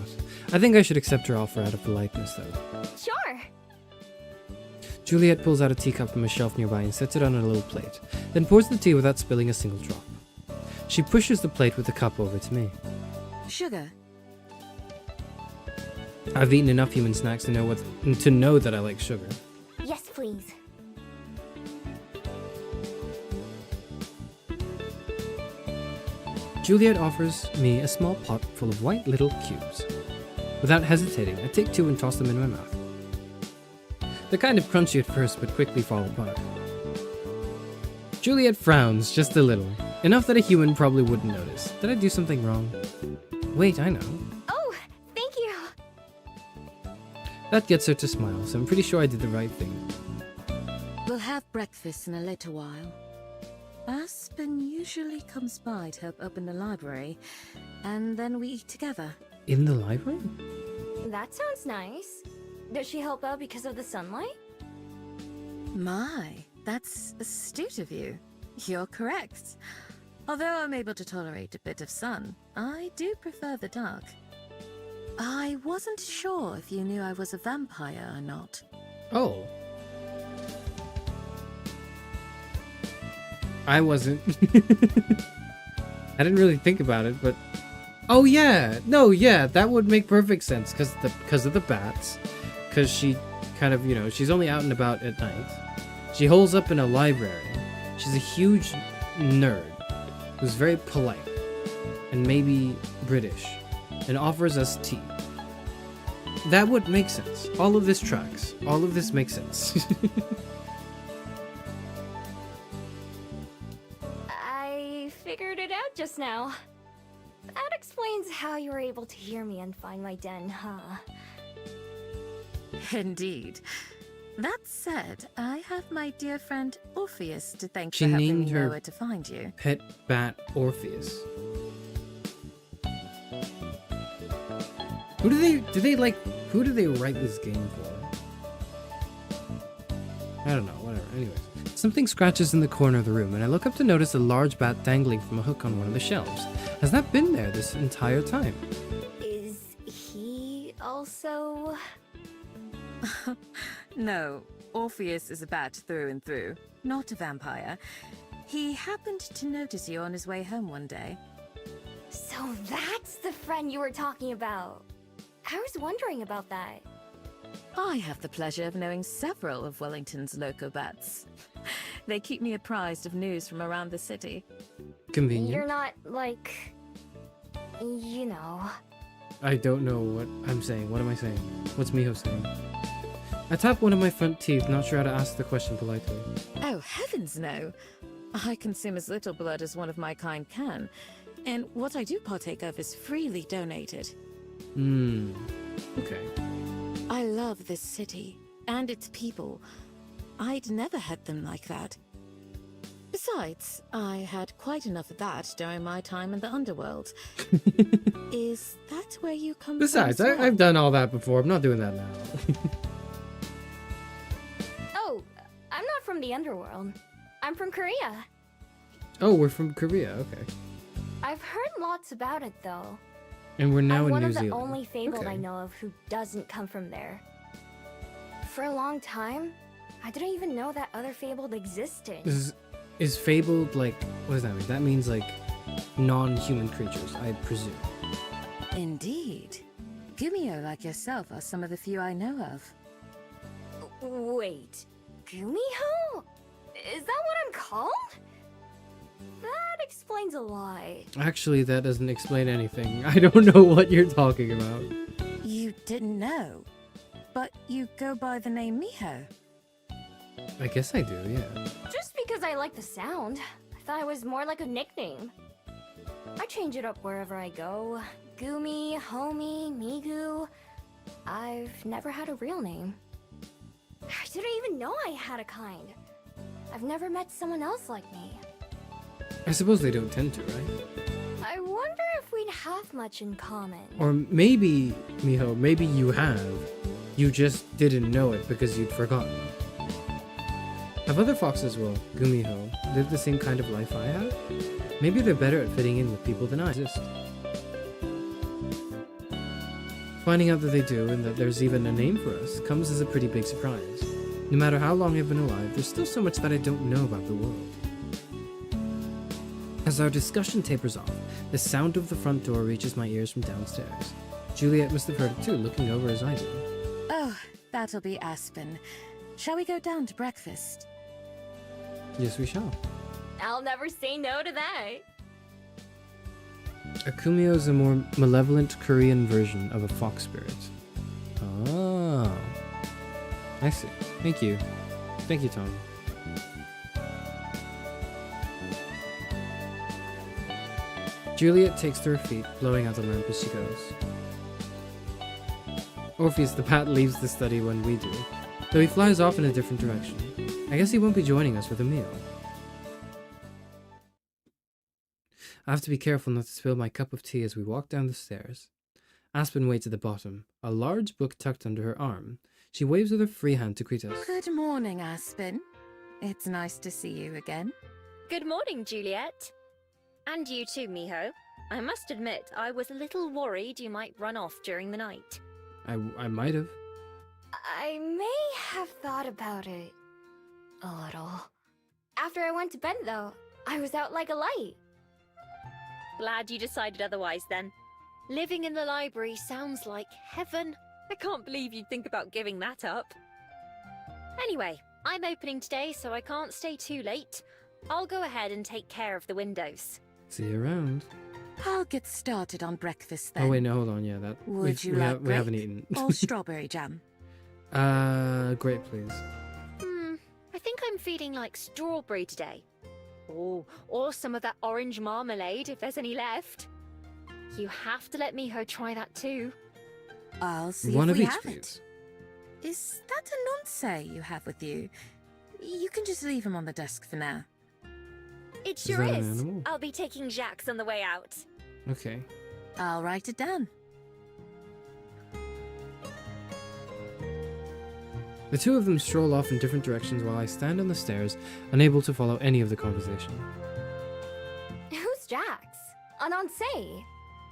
I think I should accept her offer out of politeness, though. Sure. Juliet pulls out a teacup from a shelf nearby and sets it on a little plate, then pours the tea without spilling a single drop. She pushes the plate with the cup over to me. Sugar? I've eaten enough human snacks to know that I like sugar. Yes, please. Juliet offers me a small pot full of white little cubes. Without hesitating, I take two and toss them in my mouth. They're kind of crunchy at first, but quickly fall apart. Juliet frowns just a little, enough that a human probably wouldn't notice. Did I do something wrong? Wait, I know. Oh, thank you. That gets her to smile, so I'm pretty sure I did the right thing. We'll have breakfast in a little while. Aspen usually comes by to help open the library, and then we eat together. In the library? That sounds nice. Does she help out because of the sunlight? My, that's astute of you. You're correct. Although I'm able to tolerate a bit of sun, I do prefer the dark. I wasn't sure if you knew I was a vampire or not. Oh. I wasn't. I didn't really think about it, but... Oh yeah! No, yeah, that would make perfect sense, because of the bats. Because she kind of, you know, she's only out and about at night. She holes up in a library. She's a huge nerd who's very polite. and maybe British, and offers us tea. That would make sense. All of this tracks. All of this makes sense. I figured it out just now. That explains how you were able to hear me and find my den, huh? Indeed. That said, I have my dear friend Orpheus to thank She for helping named me her know where to find you. Pet bat Orpheus. Who do they write this game for? I don't know, whatever. Anyways. Something scratches in the corner of the room, and I look up to notice a large bat dangling from a hook on one of the shelves. Has that been there this entire time? Is he also... No, Orpheus is a bat through and through, not a vampire. He happened to notice you on his way home one day. So that's the friend you were talking about. I was wondering about that. I have the pleasure of knowing several of Wellington's loco bats. They keep me apprised of news from around the city. Convenient. You're not, like... You know... I don't know what I'm saying. What am I saying? What's Miho saying? I tap one of my front teeth, not sure how to ask the question politely. Oh, heavens no! I consume as little blood as one of my kind can, and what I do partake of is freely donated. Okay. I love this city, and its people. I'd never had them like that. Besides, I had quite enough of that during my time in the underworld. Is that where you come Besides, from? I've done all that before. I'm not doing that now. Oh, I'm not from the underworld. I'm from Korea. Oh, we're from Korea. Okay. I've heard lots about it, though. And we're now I'm in one New of the Zealand. only fabled Okay. I know of who doesn't come from there. For a long time, I didn't even know that other fabled existed. Is fabled like, what does that mean? That means like non-human creatures, I presume. Indeed. Gumio like yourself are some of the few I know of. Wait, Gumiho? Is that what I'm called? That explains a lot. Actually, that doesn't explain anything. I don't know what you're talking about. You didn't know, but you go by the name Miho. I guess I do, yeah. Just because I like the sound, I thought it was more like a nickname. I change it up wherever I go. Gumi, Homie, Migu. I've never had a real name. I didn't even know I had a kind. I've never met someone else like me. I suppose they don't tend to, right? I wonder if we'd have much in common. Or maybe, Miho, maybe you have. You just didn't know it because you'd forgotten. Have other foxes, well, Gumiho, lived the same kind of life I have? Maybe they're better at fitting in with people than I exist. Finding out that they do, and that there's even a name for us, comes as a pretty big surprise. No matter how long I've been alive, there's still so much that I don't know about the world. As our discussion tapers off, the sound of the front door reaches my ears from downstairs. Juliet must have heard it too, looking over as I did. Oh, that'll be Aspen. Shall we go down to breakfast? Yes, we shall. I'll never say no to that. A kumio is a more malevolent Korean version of a fox spirit. Oh. I see. Thank you. Thank you, Tom. Juliet takes to her feet, blowing out the lamp as she goes. Orpheus the bat leaves the study when we do, though he flies off in a different direction. I guess he won't be joining us for the meal. I have to be careful not to spill my cup of tea as we walk down the stairs. Aspen waits at the bottom, a large book tucked under her arm. She waves with her free hand to greet us. Good morning, Aspen. It's nice to see you again. Good morning, Juliet. And you too, Miho. I must admit, I was a little worried you might run off during the night. I might have. I may have thought about it a little. After I went to bed, though, I was out like a light. Glad you decided otherwise, then. Living in the library sounds like heaven. I can't believe you'd think about giving that up. Anyway, I'm opening today, so I can't stay too late. I'll go ahead and take care of the windows. See you around. I'll get started on breakfast then. Oh wait, no, hold on. Yeah, that Would you like we haven't grape eaten. or strawberry jam? Grape, please. I think I'm feeling like strawberry today. Oh, or some of that orange marmalade if there's any left. You have to let Miho try that too. I'll see One if of we each, have please. it. Is that a nonce you have with you? You can just leave him on the desk for now. It Is sure that an is. animal? I'll be taking Jax on the way out. Okay. I'll write it down. The two of them stroll off in different directions while I stand on the stairs, unable to follow any of the conversation. Who's Jax? Anonce?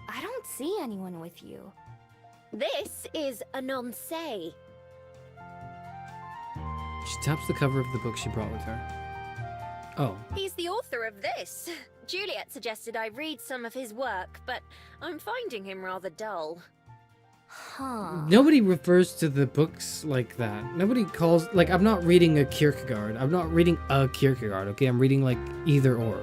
I don't see anyone with you. This is a nonce. She taps the cover of the book she brought with her. Oh. He's the author of this. Juliet suggested I read some of his work, but I'm finding him rather dull. Huh. Nobody refers to the books like that. Nobody calls... Like, I'm not reading a Kierkegaard. I'm not reading a Kierkegaard, okay? I'm reading, like, either or.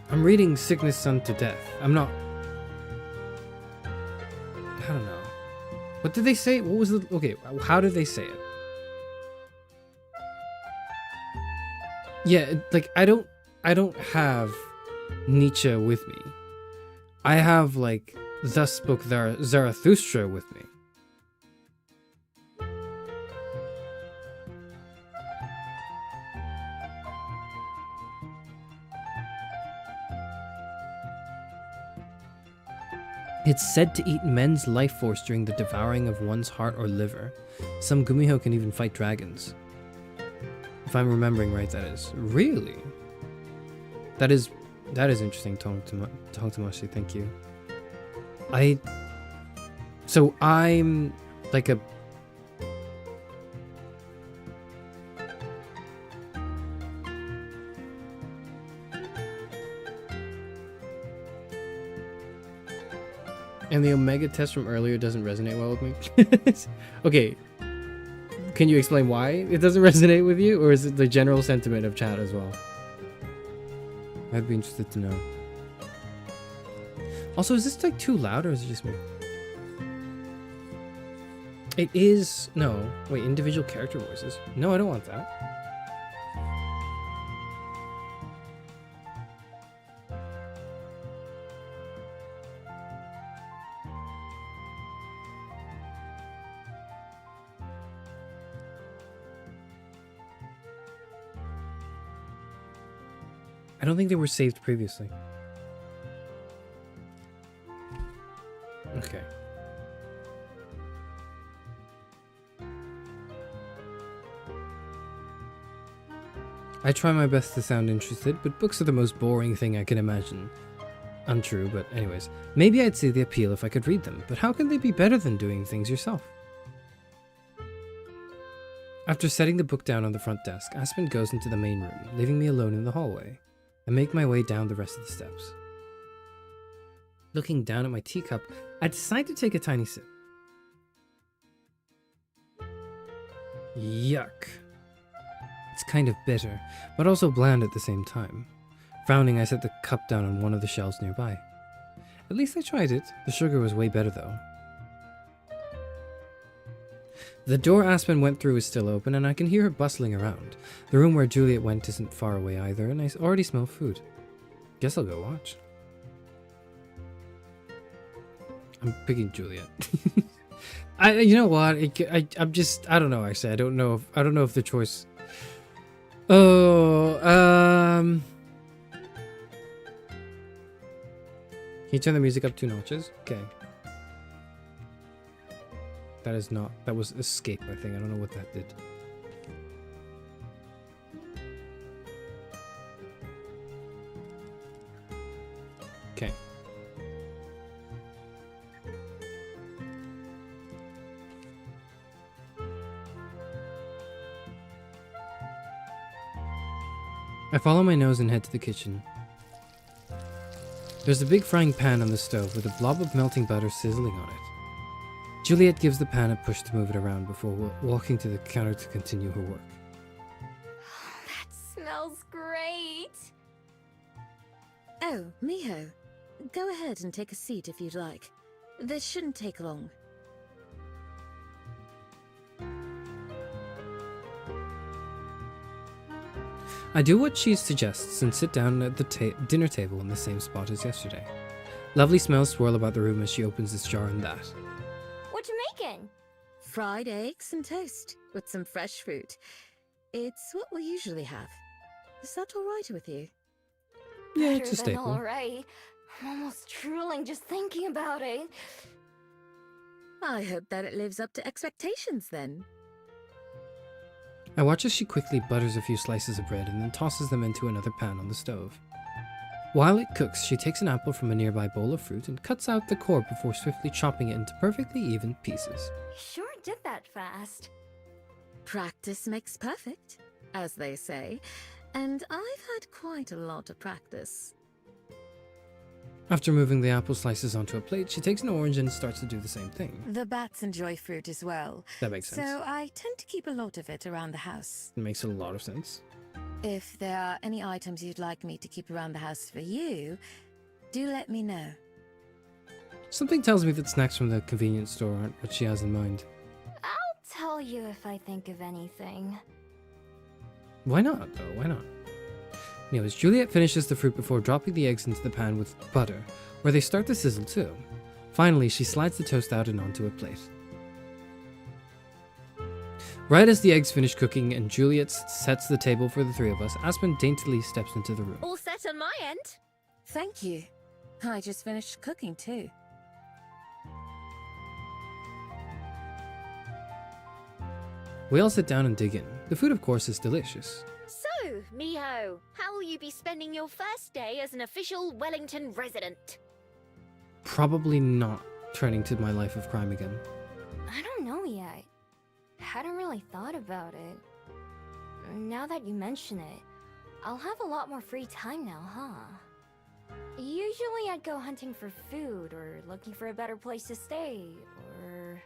I'm reading Sickness Son to Death. I'm not... I don't know. What did they say? What was the... Okay, how did they say it? Yeah, like, I don't have Nietzsche with me. I have, like, Thus Spoke Zarathustra with me. It's said to eat men's life force during the devouring of one's heart or liver. Some Gumiho can even fight dragons. If I'm remembering right, that is. Really? That is interesting, Tongtamashi, thank you. So I'm like a... And the Omega test from earlier doesn't resonate well with me? Okay. Can you explain why it doesn't resonate with you? Or is it the general sentiment of chat as well? I'd be interested to know. Also, is this like too loud or is it just me? It is... No. Wait, individual character voices. No, I don't want that. I don't think they were saved previously. Okay. I try my best to sound interested, but books are the most boring thing I can imagine. Untrue, but anyways. Maybe I'd see the appeal if I could read them, but how can they be better than doing things yourself? After setting the book down on the front desk, Aspen goes into the main room, leaving me alone in the hallway. I make my way down the rest of the steps. Looking down at my teacup, I decide to take a tiny sip. Yuck. It's kind of bitter, but also bland at the same time. Frowning, I set the cup down on one of the shelves nearby. At least I tried it. The sugar was way better though. The door Aspen went through is still open, and I can hear her bustling around. The room where Juliet went isn't far away either, and I already smell food. Guess I'll go watch. I'm picking Juliet. You know what? I'm just, I don't know. Actually, I don't know if the choice. Oh, Can you turn the music up 2 notches? Okay. That is not... That was escape, I think. I don't know what that did. Okay. I follow my nose and head to the kitchen. There's a big frying pan on the stove with a blob of melting butter sizzling on it. Juliet gives the pan a push to move it around before walking to the counter to continue her work. Oh, Miho. Go ahead and take a seat if you'd like. This shouldn't take long. I do what she suggests and sit down at the dinner table in the same spot as yesterday. Lovely smells swirl about the room as she opens this jar and that. What you making? Fried eggs and toast with some fresh fruit. It's what we usually have. Is that all right with you? Yeah, Better it's a than staple. all right. I'm almost drooling just thinking about it. I hope that it lives up to expectations then. I watch as she quickly butters a few slices of bread and then tosses them into another pan on the stove. While it cooks, she takes an apple from a nearby bowl of fruit and cuts out the core before swiftly chopping it into perfectly even pieces. Sure did that fast. Practice makes perfect, as they say, and I've had quite a lot of practice. After moving the apple slices onto a plate, she takes an orange and starts to do the same thing. The bats enjoy fruit as well. That makes sense. So I tend to keep a lot of it around the house. It makes a lot of sense. If there are any items you'd like me to keep around the house for you, do let me know. Something tells me that snacks from the convenience store aren't what she has in mind. I'll tell you if I think of anything. Why not, though? Why not? Anyways, Juliet finishes the fruit before dropping the eggs into the pan with butter, where they start to sizzle too. Finally, she slides the toast out and onto a plate. Right as the eggs finish cooking and Juliet sets the table for the three of us, Aspen daintily steps into the room. All set on my end. Thank you. I just finished cooking too. We all sit down and dig in. The food, of course, is delicious. So, Miho, how will you be spending your first day as an official Wellington resident? Probably not turning to my life of crime again. I don't know yet. Hadn't really thought about it. Now that you mention it, I'll have a lot more free time now, huh? Usually I'd go hunting for food or looking for a better place to stay or...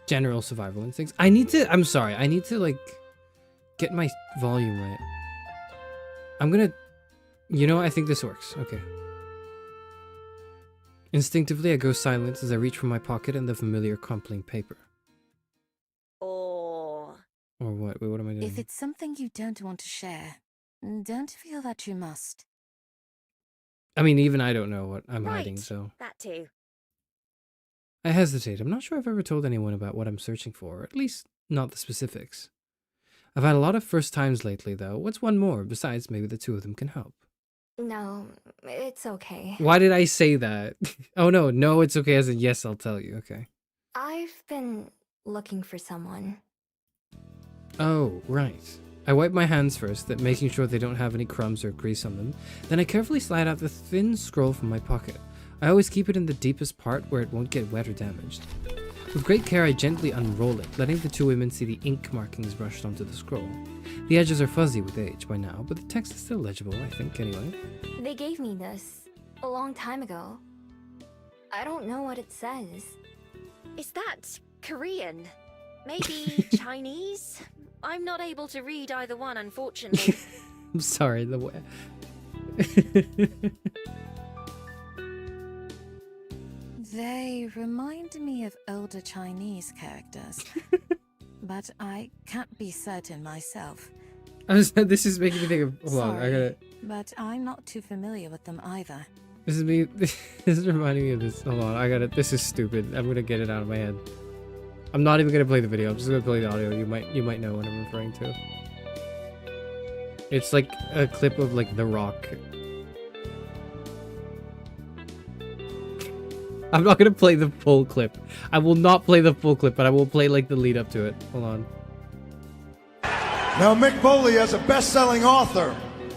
General survival instincts. I need to, like, get my volume right. I'm gonna... You know, I think this works. Okay. Instinctively, I go silent as I reach for my pocket and the familiar crumpling paper. Or what? Wait, what am I doing? If it's something you don't want to share, don't feel that you must. I mean, even I don't know what I'm Right, hiding, so... that too. I hesitate. I'm not sure I've ever told anyone about what I'm searching for, or at least not the specifics. I've had a lot of first times lately, though. What's one more? Besides, maybe the two of them can help. No, it's okay. Why did I say that? Oh, no, it's okay as in yes, I'll tell you. Okay. I've been looking for someone. Oh, right. I wipe my hands first, making sure they don't have any crumbs or grease on them. Then I carefully slide out the thin scroll from my pocket. I always keep it in the deepest part where it won't get wet or damaged. With great care, I gently unroll it, letting the two women see the ink markings brushed onto the scroll. The edges are fuzzy with age by now, but the text is still legible, I think, anyway. They gave me this a long time ago. I don't know what it says. Is that Korean? Maybe Chinese? I'm not able to read either one, unfortunately. I'm sorry, the way... They remind me of older Chinese characters, but I can't be certain myself. This is making me think of... Hold on, I Sorry, gotta... but I'm not too familiar with them either. This is reminding me of this. Hold on, this is stupid. I'm gonna get it out of my head. I'm not even gonna play the video, I'm just gonna play the audio. You might know what I'm referring to. It's like a clip of like The Rock. I'm not gonna play the full clip. I will not play the full clip, but I will play like the lead up to it. Hold on. Now, Mick Foley, as a best-selling author,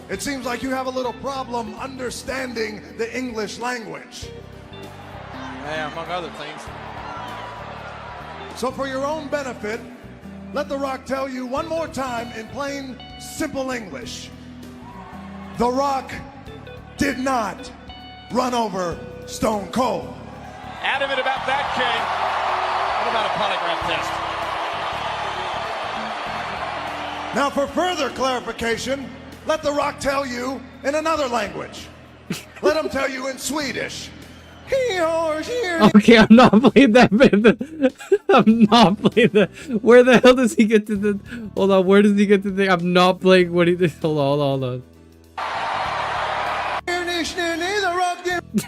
it seems like you have a little problem understanding the English language. Yeah, among other things. So for your own benefit, let The Rock tell you one more time in plain, simple English. The Rock did not run over Stone Cold. Adamant about that, Kane. What about a polygraph test? Now, for further clarification, let The Rock tell you in another language. Let him tell you in Swedish. Here. Okay, I'm not playing that bit. I'm not playing that. Where the hell does he get to the... Hold on, where does he get to the... I'm not playing what he did. Hold on.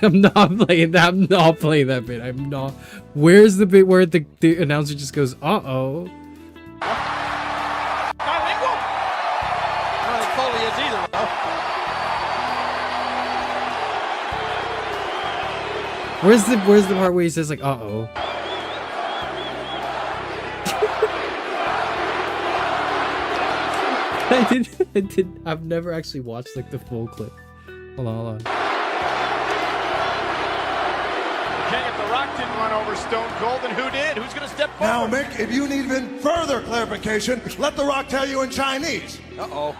I'm not playing that. I'm not playing that bit. I'm not. Where's the bit where the announcer just goes, uh-oh? Bilingual? I don't think Foley is either, though. Where's the part where he says like, uh-oh? I've never actually watched like the full clip. Hold on. King, if The Rock didn't run over Stone Cold, then who did? Who's going to step Now, forward? Mick, if you need even further clarification, let The Rock tell you in Chinese. Uh-oh.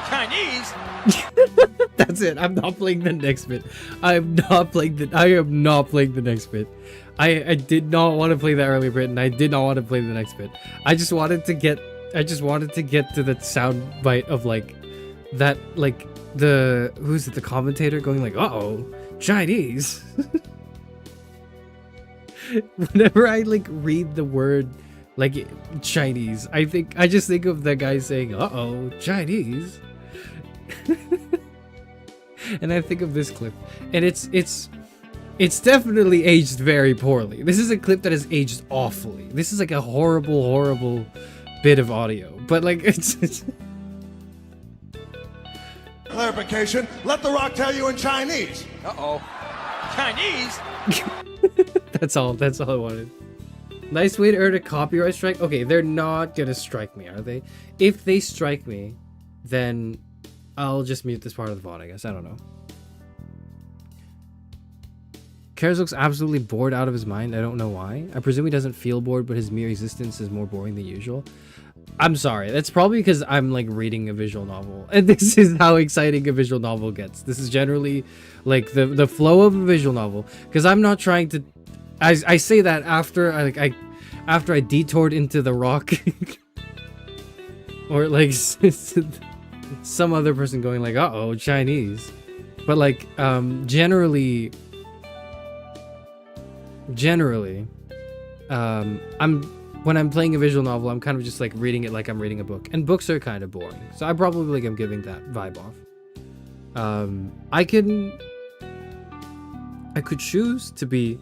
Chinese? That's it. I'm not playing the next bit. I am not playing the next bit. I did not want to play that earlier bit, and I did not want to play the next bit. I just wanted to get to the sound bite of like that, like the commentator going like, uh-oh, Chinese. Whenever I like read the word like Chinese, I just think of the guy saying, uh-oh, Chinese. And I think of this clip, and it's definitely aged very poorly. This is a clip that has aged awfully. This is like a horrible bit of audio, but like it's Clarification, let The Rock tell you in Chinese. Uh-oh. Chinese? that's all I wanted. Nice way to earn a copyright strike. Okay, they're not gonna strike me, are they? If they strike me, then I'll just mute this part of the VOD, I guess. I don't know. Charis looks absolutely bored out of his mind. I don't know why. I presume he doesn't feel bored, but his mere existence is more boring than usual. I'm sorry. That's probably because I'm like reading a visual novel, and this is how exciting a visual novel gets. This is generally like the flow of a visual novel, because I'm not trying to. I say that after I detoured into The Rock, or like some other person going like, uh-oh, Chinese. But like generally when I'm playing a visual novel, I'm kind of just like reading it like I'm reading a book, and books are kind of boring, so I probably like I'm giving that vibe off. I could choose to be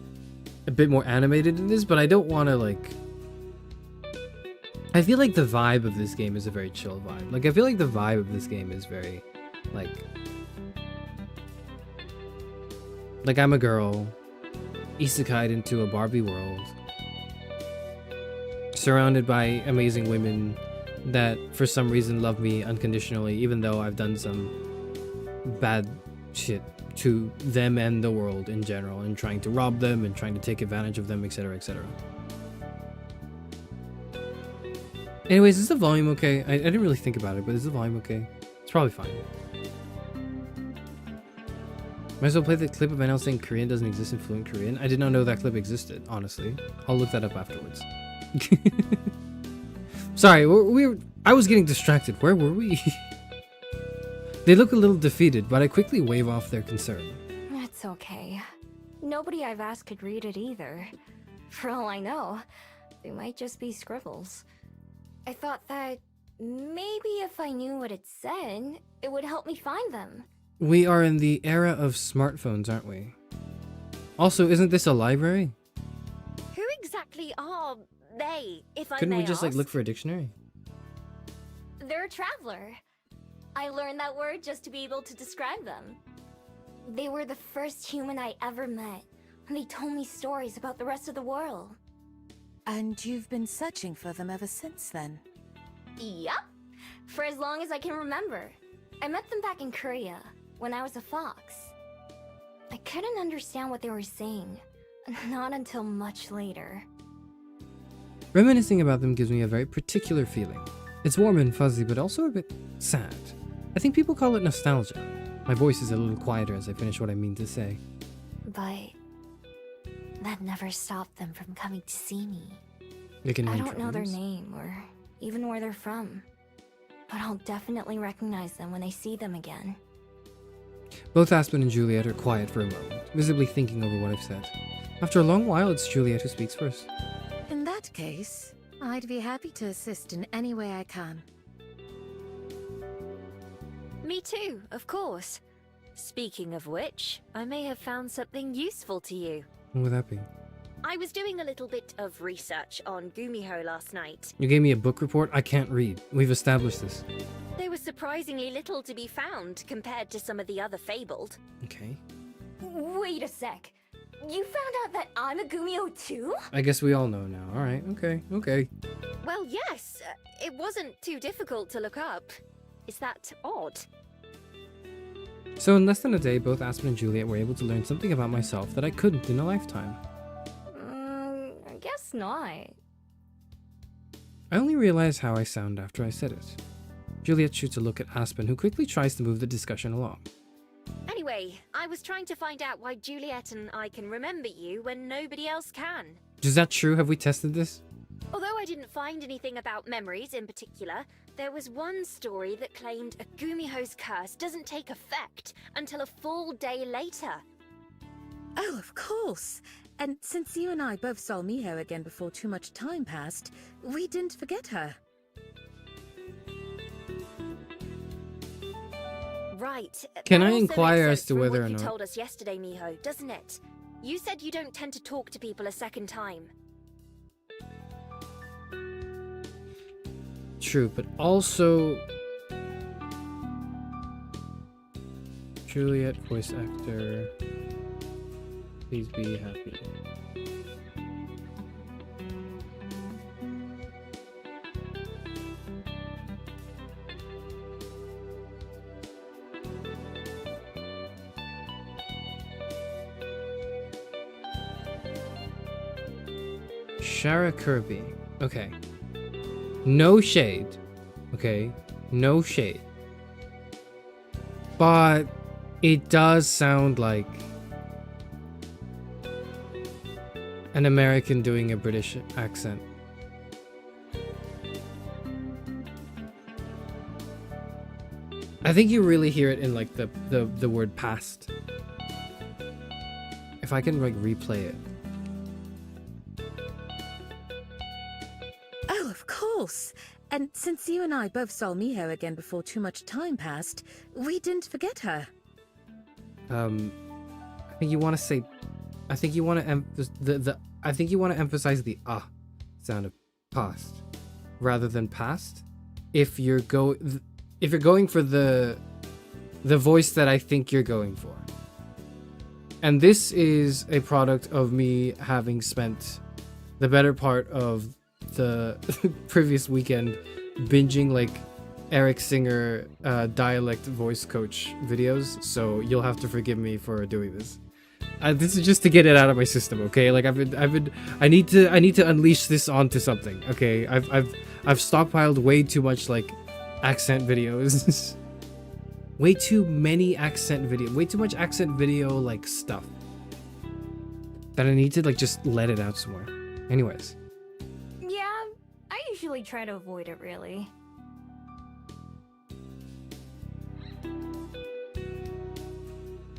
a bit more animated in this, but I don't want to like. I feel like the vibe of this game is a very chill vibe. Like I feel like the vibe of this game is very like I'm a girl isekai'd into a Barbie world, surrounded by amazing women that for some reason love me unconditionally, even though I've done some bad shit to them and the world in general, and trying to rob them and trying to take advantage of them, etc, etc. Anyways, is the volume okay? I didn't really think about it, but is the volume okay? It's probably fine. Might as well play the clip of announcing Korean doesn't exist in fluent Korean. I did not know that clip existed, honestly. I'll look that up afterwards. Sorry, I was getting distracted. Where were we? They look a little defeated, but I quickly wave off their concern. It's okay. Nobody I've asked could read it either. For all I know, they might just be scribbles. I thought that maybe if I knew what it said, it would help me find them. We are in the era of smartphones, aren't we? Also, isn't this a library? Who exactly are they, if I Couldn't may we just like ask? look for a dictionary? They're a traveler. I learned that word just to be able to describe them. They were the first human I ever met, and they told me stories about the rest of the world. And you've been searching for them ever since then? Yup. For as long as I can remember. I met them back in Korea, when I was a fox. I couldn't understand what they were saying, not until much later. Reminiscing about them gives me a very particular feeling. It's warm and fuzzy, but also a bit sad. I think people call it nostalgia. My voice is a little quieter as I finish what I mean to say. But that never stopped them from coming to see me. They can I name don't know their tribes. name or even where they're from, but I'll definitely recognize them when I see them again. Both Aspen and Juliet are quiet for a moment, visibly thinking over what I've said. After a long while, it's Juliet who speaks first. In that case, I'd be happy to assist in any way I can. Me too, of course. Speaking of which, I may have found something useful to you. What would that be? I was doing a little bit of research on Gumiho last night. You gave me a book report? I can't read. We've established this. There was surprisingly little to be found compared to some of the other fabled. Okay. Wait a sec. You found out that I'm a Gumio too? I guess we all know now. Alright, okay. Well, yes. It wasn't too difficult to look up. Is that odd? So in less than a day, both Aspen and Juliet were able to learn something about myself that I couldn't in a lifetime. I guess not. I only realized how I sound after I said it. Juliet shoots a look at Aspen, who quickly tries to move the discussion along. Anyway, I was trying to find out why Juliet and I can remember you when nobody else can. Is that true? Have we tested this? Although I didn't find anything about memories in particular, there was one story that claimed a Gumiho's curse doesn't take effect until a full day later. Oh, of course. And since you and I both saw Miho again before too much time passed, we didn't forget her. Right. Can that I also inquire makes as to sense from whether what or you not- told us yesterday, Miho, doesn't it? You said you don't tend to talk to people a second time. True, but also... Juliet, voice actor... Please be happy. Shara Kirby. Okay. No shade. Okay. No shade. But it does sound like an American doing a British accent. I think you really hear it in like the word past. If I can like replay it. Oh, of course. And since you and I both saw Miho again before too much time passed, we didn't forget her. I think you want to say, I think you want to I think you want to emphasize the sound of past rather than past. If you're going for the voice that I think you're going for. And this is a product of me having spent the better part of the previous weekend binging like Eric Singer dialect voice coach videos, so you'll have to forgive me for doing this. This is just to get it out of my system, okay? Like I need to unleash this onto something, okay? I've stockpiled way too much like accent videos. Way too many accent video, way too much accent video like stuff that I need to like just let it out somewhere. Anyways. Yeah, I usually try to avoid it, really.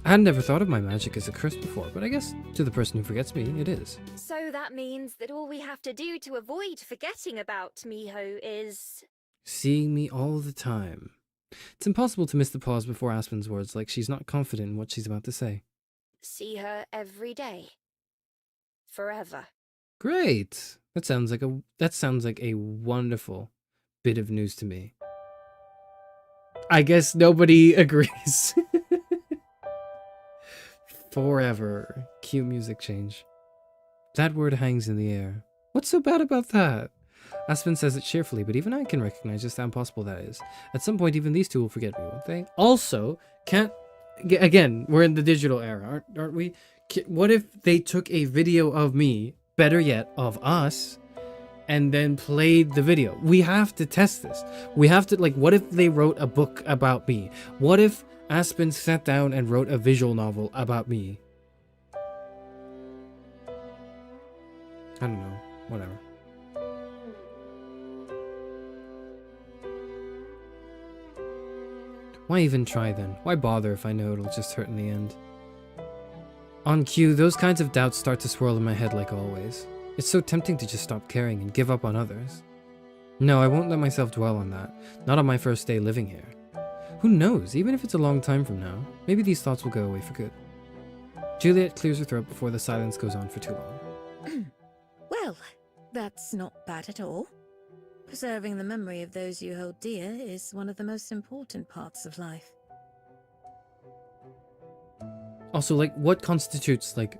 I had never thought of my magic as a curse before, but I guess to the person who forgets me, it is. So that means that all we have to do to avoid forgetting about Miho is... Seeing me all the time. It's impossible to miss the pause before Aspen's words, like she's not confident in what she's about to say. see her every day. Forever. Great. That sounds like a wonderful bit of news to me. I guess nobody agrees. Forever. Cue music change. That word hangs in the air. What's so bad about that? Aspen says it cheerfully, but even I can recognize just how impossible that is. At some point, even these two will forget me, won't they? Also, again, we're in the digital era, aren't we? What if they took a video of me, better yet, of us, and then played the video? We have to test this. We have to, what if they wrote a book about me? What if Aspen sat down and wrote a visual novel about me? I don't know. Whatever. Why even try then? Why bother if I know it'll just hurt in the end? On cue, those kinds of doubts start to swirl in my head like always. It's so tempting to just stop caring and give up on others. No, I won't let myself dwell on that. Not on my first day living here. Who knows, even if it's a long time from now, maybe these thoughts will go away for good. Juliet clears her throat before the silence goes on for too long. Well, that's not bad at all. Preserving the memory of those you hold dear is one of the most important parts of life. Also, like, what constitutes, like,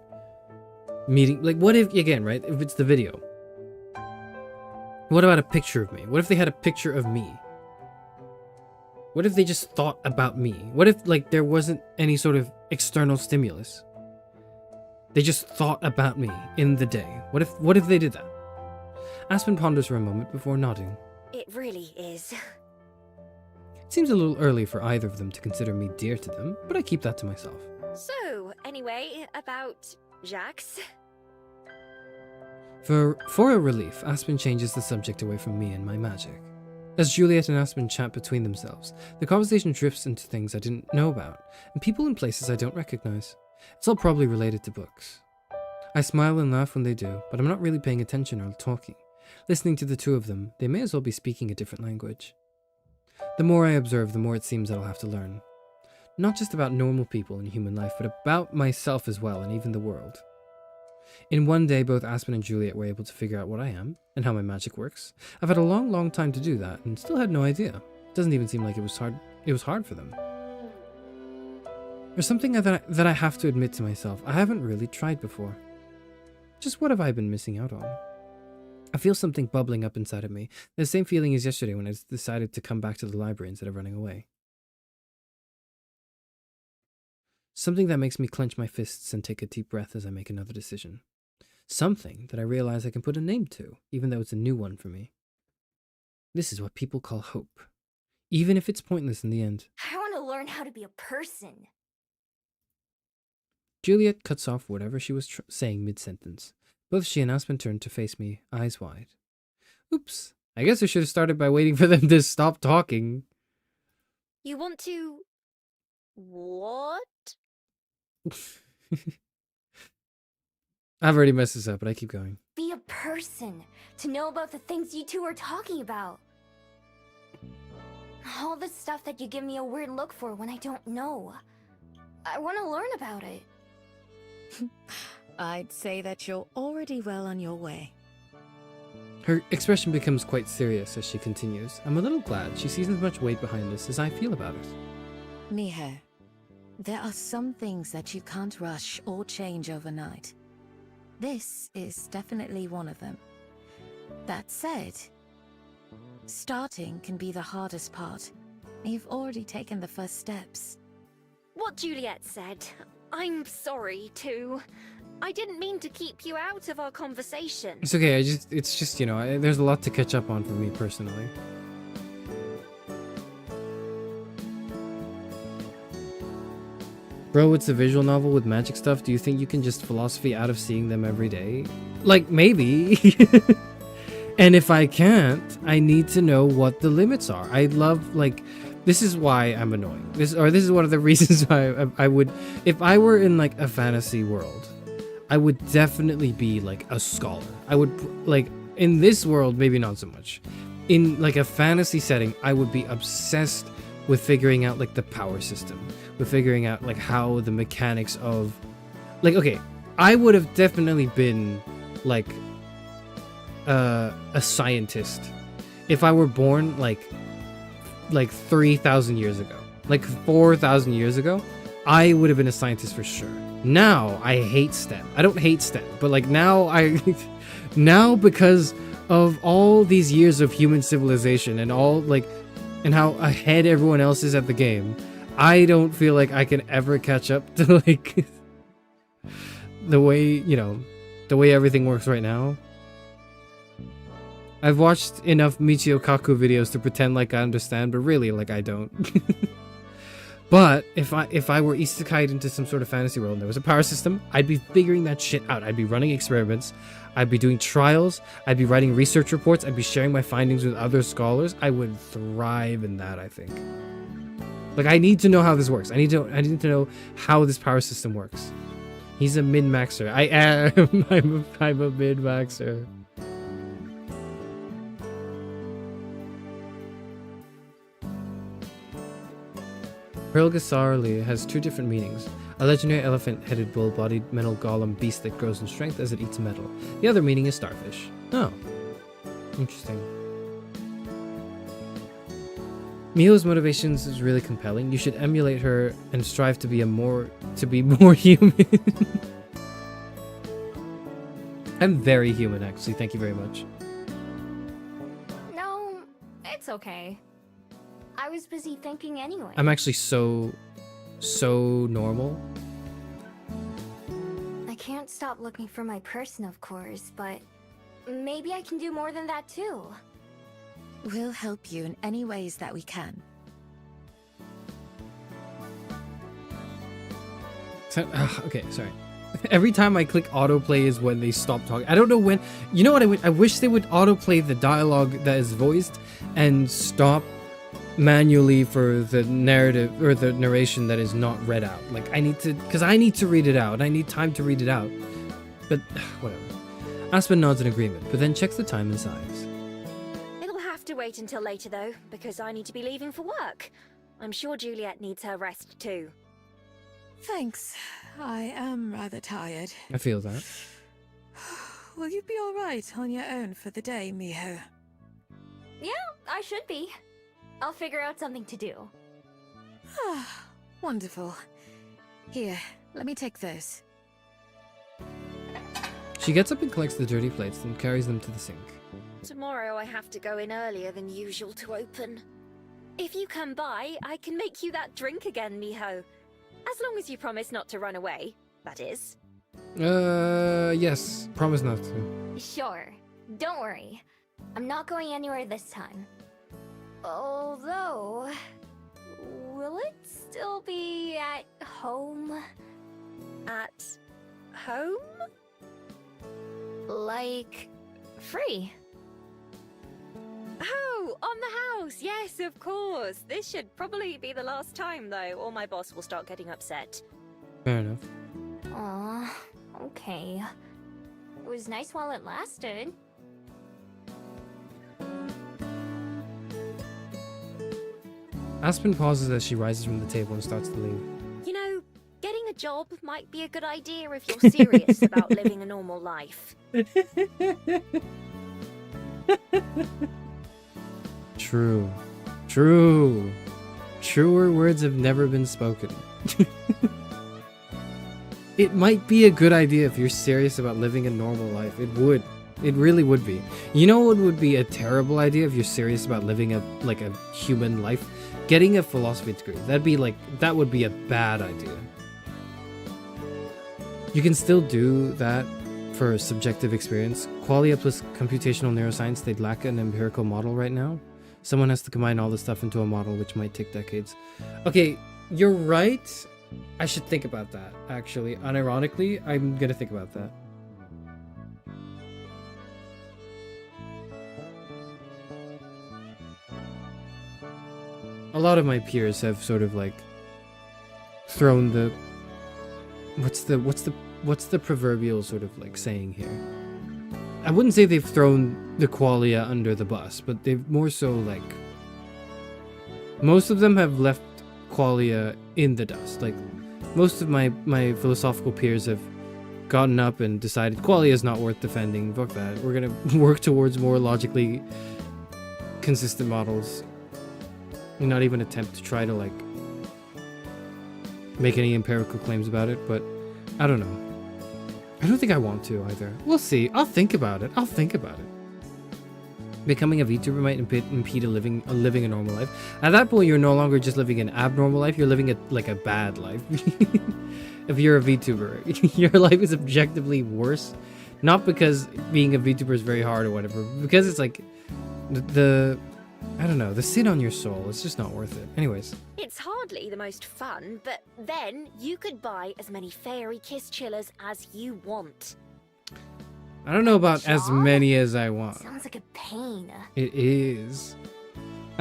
meeting? Like, what if, again, right, if it's the video? What about a picture of me? What if they had a picture of me? What if they just thought about me? What if, like, there wasn't any sort of external stimulus? They just thought about me in the day. What if they did that? Aspen ponders for a moment before nodding. It really is. It seems a little early for either of them to consider me dear to them, but I keep that to myself. So, anyway, about Jacques. For a relief, Aspen changes the subject away from me and my magic. As Juliet and Aspen chat between themselves, the conversation drifts into things I didn't know about, and people and places I don't recognize. It's all probably related to books. I smile and laugh when they do, but I'm not really paying attention or talking. Listening to the two of them, they may as well be speaking a different language. The more I observe, the more it seems that I'll have to learn. Not just about normal people in human life, but about myself as well, and even the world. In one day, both Aspen and Juliet were able to figure out what I am, and how my magic works. I've had a long time to do that, and still had no idea. It doesn't even seem like it was hard for them. There's something that I have to admit to myself. I haven't really tried before. Just what have I been missing out on? I feel something bubbling up inside of me. The same feeling as yesterday when I decided to come back to the library instead of running away. Something that makes me clench my fists and take a deep breath as I make another decision. Something that I realize I can put a name to, even though it's a new one for me. This is what people call hope, even if it's pointless in the end. I want to learn how to be a person. Juliet cuts off whatever she was saying mid-sentence. Both she and Aspen turned to face me, eyes wide. Oops, I guess I should have started by waiting for them to stop talking. You want to... what? I've already messed this up, but I keep going. Be a person. To know about the things you two are talking about. All the stuff that you give me a weird look for when I don't know. I want to learn about it. I'd say that you're already well on your way. Her expression becomes quite serious as she continues. I'm a little glad she sees as much weight behind this as I feel about it. Miho, there are some things that you can't rush or change overnight. This is definitely one of them. That said, starting can be the hardest part. You've already taken the first steps. What Juliet said. I'm sorry, too. I didn't mean to keep you out of our conversation. It's okay, it's just, you know, there's a lot to catch up on for me personally. Bro, it's a visual novel with magic stuff. Do you think you can just philosophy out of seeing them every day? Like, maybe. And if I can't, I need to know what the limits are. I love, like, this is why I'm annoying. This is one of the reasons why I would, if I were in, like, a fantasy world, I would definitely be, like, a scholar. I would, like, in this world, maybe not so much. In, like, a fantasy setting, I would be obsessed with figuring out, like, the power system. With figuring out, like, how the mechanics of... Like, okay, I would have definitely been, like, a scientist if I were born, like 3,000 years ago. Like, 4,000 years ago, I would have been a scientist for sure. Now, I hate STEM. I don't hate STEM, but, like, now now, because of all these years of human civilization and all, like, and how ahead everyone else is at the game, I don't feel like I can ever catch up to, like, the way, you know, the way everything works right now. I've watched enough Michio Kaku videos to pretend like I understand, but really, like, I don't. But if I were isekai'd into some sort of fantasy world and there was a power system, I'd be figuring that shit out. I'd be running experiments. I'd be doing trials. I'd be writing research reports. I'd be sharing my findings with other scholars. I would thrive in that, I think. Like, I need to know how this works. I need to know how this power system works. He's a min-maxer. I am. I'm a min-maxer. Pearl has 2 different meanings. A legendary elephant-headed bull-bodied metal golem beast that grows in strength as it eats metal. The other meaning is starfish. Oh. Interesting. Miho's motivations is really compelling. You should emulate her and strive to be more human. I'm very human, actually. Thank you very much. No, it's okay. I was busy thinking anyway. I'm actually so normal. I can't stop looking for my person, of course, but maybe I can do more than that too. We'll help you in any ways that we can. So, okay, sorry. Every time I click autoplay is when they stop talking. I don't know when. You know what? I wish they would autoplay the dialogue that is voiced and stop manually for the narrative or the narration that is not read out. Like, I need to read it out. I need time to read it out. But whatever. Aspen nods in agreement, but then checks the time and sighs. It'll have to wait until later though, because I need to be leaving for work. I'm sure Juliet needs her rest too. Thanks. I am rather tired. I feel that. Will you be alright on your own for the day, Miho? Yeah, I should be. I'll figure out something to do. Wonderful. Here, let me take those. She gets up and collects the dirty plates and carries them to the sink. Tomorrow I have to go in earlier than usual to open. If you come by, I can make you that drink again, Miho. As long as you promise not to run away, that is. Yes. Promise not to. Sure. Don't worry. I'm not going anywhere this time. Although, will it still be at home? At home? Like, free. Oh, on the house! Yes, of course. This should probably be the last time, though, or my boss will start getting upset. Fair enough. Aw, okay. It was nice while it lasted. Aspen pauses as she rises from the table and starts to leave. You know, getting a job might be a good idea if you're serious about living a normal life. True. True. Truer words have never been spoken. It might be a good idea if you're serious about living a normal life. It would. It really would be. You know what would be a terrible idea if you're serious about living a human life? Getting a philosophy degree. That would be a bad idea. You can still do that for subjective experience. Qualia plus computational neuroscience, they'd lack an empirical model right now. Someone has to combine all this stuff into a model, which might take decades. Okay, you're right. I should think about that, actually. Unironically, I'm gonna think about that. A lot of my peers have sort of thrown the what's the proverbial sort of saying here? I wouldn't say they've thrown the qualia under the bus, but they've more so most of them have left qualia in the dust. Most of my philosophical peers have gotten up and decided qualia is not worth defending. Fuck that. We're gonna work towards more logically consistent models. Not even attempt to try to make any empirical claims about it, but I don't know. I don't think I want to either. We'll see. I'll think about it. Becoming a VTuber might impede living a normal life. At that point, you're no longer just living an abnormal life. You're living a bad life. If you're a VTuber, your life is objectively worse. Not because being a VTuber is very hard or whatever, because it's I don't know, the sin on your soul, it's just not worth it. Anyways. It's hardly the most fun, but then you could buy as many fairy kiss chillers as you want. I don't know about as many as I want. Sounds like a pain. It is.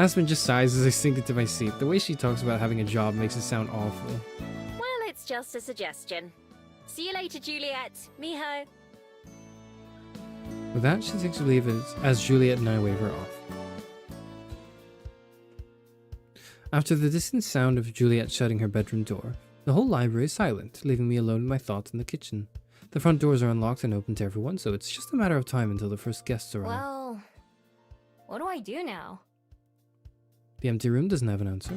Aspen just sighs as I sink into my seat. The way she talks about having a job makes it sound awful. Well, it's just a suggestion. See you later, Juliet. Miho. With that, she takes her leave as Juliet and I wave her off. After the distant sound of Juliet shutting her bedroom door, the whole library is silent, leaving me alone with my thoughts in the kitchen. The front doors are unlocked and open to everyone, so it's just a matter of time until the first guests arrive. Well, what do I do now? The empty room doesn't have an answer.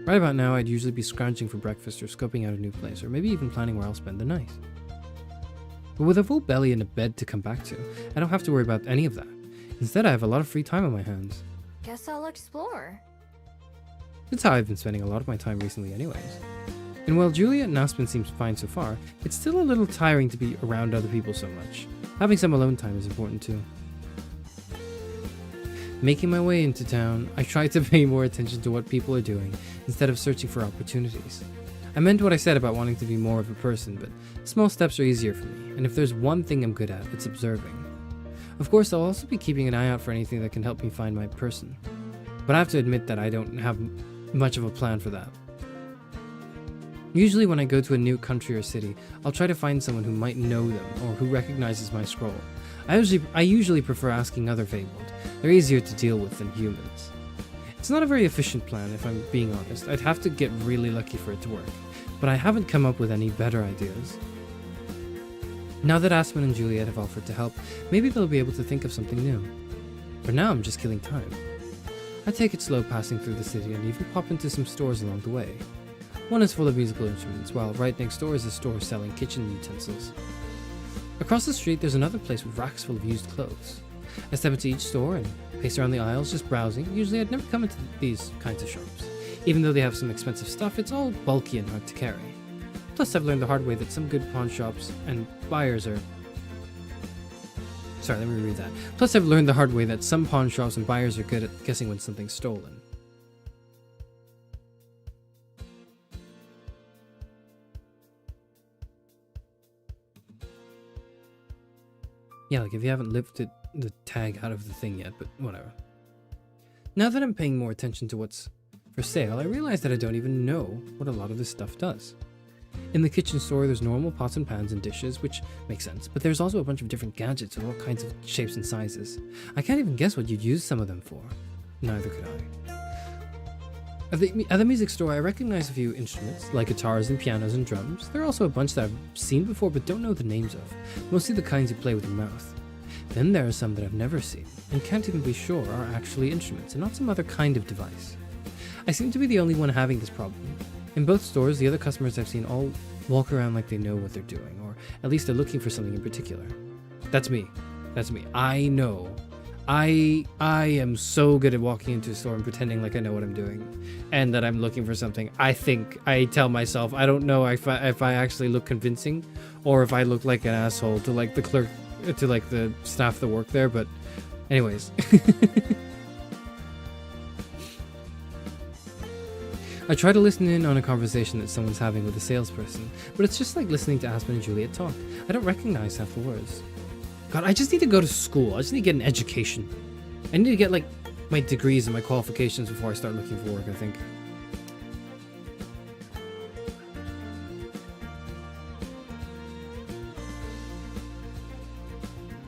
Right about now, I'd usually be scrounging for breakfast or scoping out a new place, or maybe even planning where I'll spend the night. But with a full belly and a bed to come back to, I don't have to worry about any of that. Instead, I have a lot of free time on my hands. Guess I'll explore. That's how I've been spending a lot of my time recently anyways. And while Juliet and Aspen seems fine so far, it's still a little tiring to be around other people so much. Having some alone time is important too. Making my way into town, I try to pay more attention to what people are doing instead of searching for opportunities. I meant what I said about wanting to be more of a person, but small steps are easier for me, and if there's one thing I'm good at, it's observing. Of course, I'll also be keeping an eye out for anything that can help me find my person. But I have to admit that I don't have much of a plan for that. Usually when I go to a new country or city, I'll try to find someone who might know them or who recognizes my scroll. I usually prefer asking other Fabled. They're easier to deal with than humans. It's not a very efficient plan, if I'm being honest. I'd have to get really lucky for it to work, but I haven't come up with any better ideas. Now that Aspen and Juliet have offered to help, maybe they'll be able to think of something new. For now, I'm just killing time. I take it slow passing through the city and even pop into some stores along the way. One is full of musical instruments, while right next door is a store selling kitchen utensils. Across the street, there's another place with racks full of used clothes. I step into each store and pace around the aisles just browsing. Usually I'd never come into these kinds of shops. Even though they have some expensive stuff, it's all bulky and hard to carry. Plus, I've learned the hard way that some good pawn shops and buyers are... Sorry, let me reread that. Plus, I've learned the hard way that some pawn shops and buyers are good at guessing when something's stolen. Yeah, like if you haven't lifted the tag out of the thing yet, but whatever. Now that I'm paying more attention to what's for sale, I realize that I don't even know what a lot of this stuff does. In the kitchen store, there's normal pots and pans and dishes, which makes sense, but there's also a bunch of different gadgets of all kinds of shapes and sizes. I can't even guess what you'd use some of them for. Neither could I. At the music store, I recognize a few instruments, like guitars and pianos and drums. There are also a bunch that I've seen before but don't know the names of, mostly the kinds you play with your mouth. Then there are some that I've never seen, and can't even be sure are actually instruments and not some other kind of device. I seem to be the only one having this problem. In both stores, the other customers I've seen all walk around like they know what they're doing, or at least they're looking for something in particular. That's me. I know. I am so good at walking into a store and pretending like I know what I'm doing, and that I'm looking for something. I tell myself, I don't know if I actually look convincing, or if I look like an asshole to like the clerk, to like the staff that work there, but anyways. I try to listen in on a conversation that someone's having with a salesperson, but it's just like listening to Aspen and Juliet talk. I don't recognize half the words. God, I just need to go to school. I just need to get an education. I need to get like my degrees and my qualifications before I start looking for work, I think.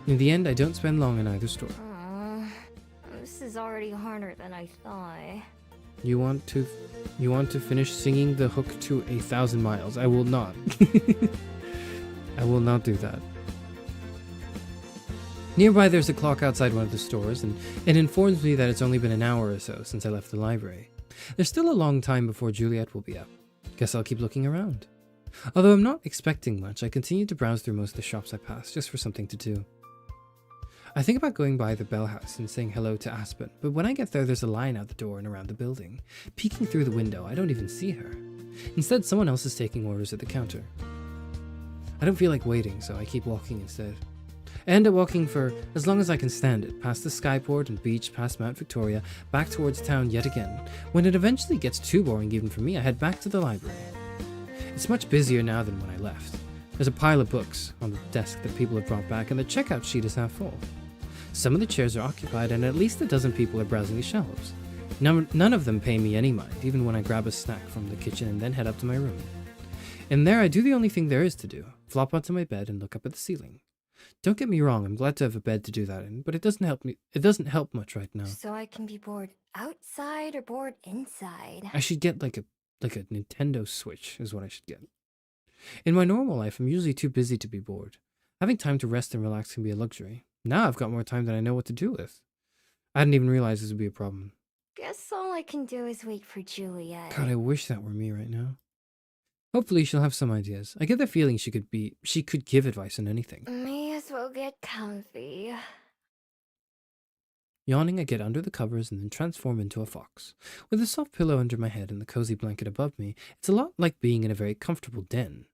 In the end, I don't spend long in either store. This is already harder than I thought. You want to finish singing the hook to 1,000 miles. I will not. I will not do that. Nearby there's a clock outside one of the stores, and it informs me that it's only been an hour or so since I left the library. There's still a long time before Juliet will be up. Guess I'll keep looking around. Although I'm not expecting much, I continue to browse through most of the shops I pass, just for something to do. I think about going by the bell house and saying hello to Aspen, but when I get there's a line out the door and around the building. Peeking through the window, I don't even see her. Instead, someone else is taking orders at the counter. I don't feel like waiting, so I keep walking instead. I end up walking for as long as I can stand it, past the skyport and beach, past Mount Victoria, back towards town yet again. When it eventually gets too boring even for me, I head back to the library. It's much busier now than when I left. There's a pile of books on the desk that people have brought back, and the checkout sheet is half full. Some of the chairs are occupied, and at least a dozen people are browsing the shelves. None of them pay me any mind, even when I grab a snack from the kitchen and then head up to my room. In there, I do the only thing there is to do, flop onto my bed and look up at the ceiling. Don't get me wrong, I'm glad to have a bed to do that in, but it doesn't help much right now. So I can be bored outside or bored inside. I should get like a Nintendo Switch is what I should get. In my normal life, I'm usually too busy to be bored. Having time to rest and relax can be a luxury. Now I've got more time than I know what to do with. I hadn't even realized this would be a problem. Guess all I can do is wait for Juliet. God, I wish that were me right now. Hopefully she'll have some ideas. I get the feeling she could give advice on anything. May as well get comfy. Yawning, I get under the covers and then transform into a fox. With a soft pillow under my head and the cozy blanket above me, it's a lot like being in a very comfortable den.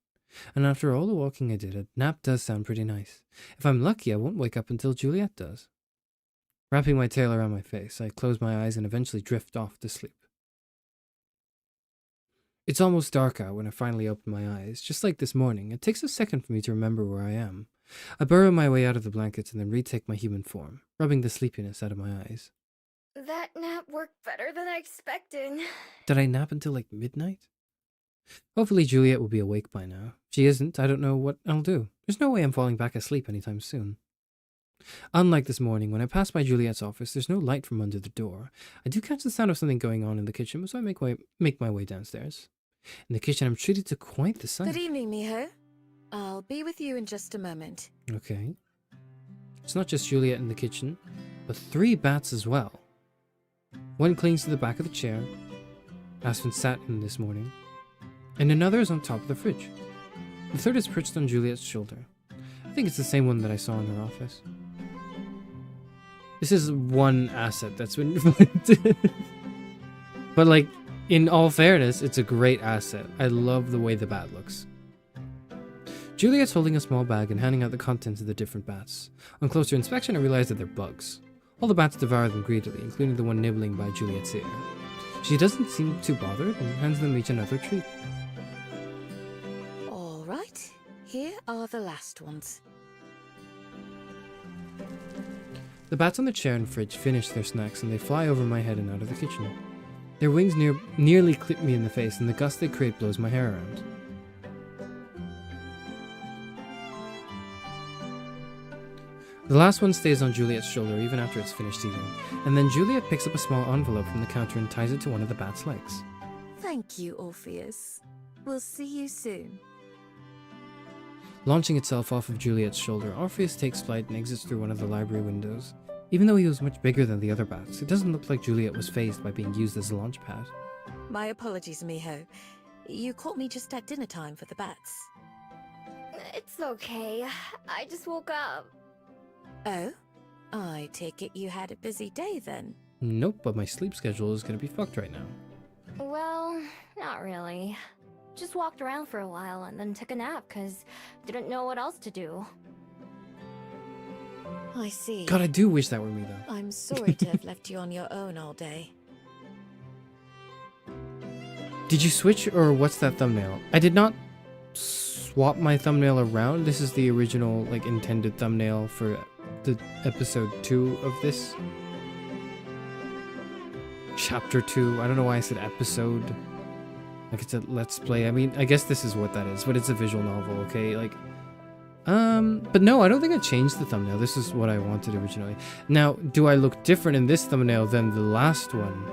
And after all the walking I did, a nap does sound pretty nice. If I'm lucky, I won't wake up until Juliet does. Wrapping my tail around my face, I close my eyes and eventually drift off to sleep. It's almost dark out when I finally open my eyes. Just like this morning, it takes a second for me to remember where I am. I burrow my way out of the blankets and then retake my human form, rubbing the sleepiness out of my eyes. That nap worked better than I expected. Did I nap until like midnight? Hopefully Juliet will be awake by now. If she isn't, I don't know what I'll do. There's no way I'm falling back asleep anytime soon. Unlike this morning, when I pass by Juliet's office, there's no light from under the door. I do catch the sound of something going on in the kitchen, so I make my way downstairs. In the kitchen, I'm treated to quite the sight. Good evening, Miho. I'll be with you in just a moment. Okay. It's not just Juliet in the kitchen, but 3 bats as well. One clings to the back of the chair, Aspen sat in this morning, and another is on top of the fridge. The third is perched on Juliet's shoulder. I think it's the same one that I saw in her office. This is one asset that's been but like, in all fairness, it's a great asset. I love the way the bat looks. Juliet's holding a small bag and handing out the contents of the different bats. On closer inspection, I realize that they're bugs. All the bats devour them greedily, including the one nibbling by Juliet's ear. She doesn't seem too bothered and hands them each another treat. All right, here are the last ones. The bats on the chair and fridge finish their snacks and they fly over my head and out of the kitchen. Their wings nearly clip me in the face and the gust they create blows my hair around. The last one stays on Juliet's shoulder even after it's finished eating, and then Juliet picks up a small envelope from the counter and ties it to one of the bat's legs. Thank you, Orpheus. We'll see you soon. Launching itself off of Juliet's shoulder, Orpheus takes flight and exits through one of the library windows. Even though he was much bigger than the other bats, it doesn't look like Juliet was fazed by being used as a launch pad. My apologies, Miho. You caught me just at dinner time for the bats. It's okay. I just woke up. Oh? I take it you had a busy day then? Nope, but my sleep schedule is gonna be fucked right now. Well, not really. Just walked around for a while and then took a nap because didn't know what else to do. I see. God, I do wish that were me though. I'm sorry to have left you on your own all day. Did you switch or what's that thumbnail? I did not swap my thumbnail around. This is the original, like, intended thumbnail for the episode 2 of this. Chapter 2. I don't know why I said episode. Like, it's a let's play. I mean, I guess this is what that is, but it's a visual novel, okay? Like, but no, I don't think I changed the thumbnail. This is what I wanted originally. Now, do I look different in this thumbnail than the last one?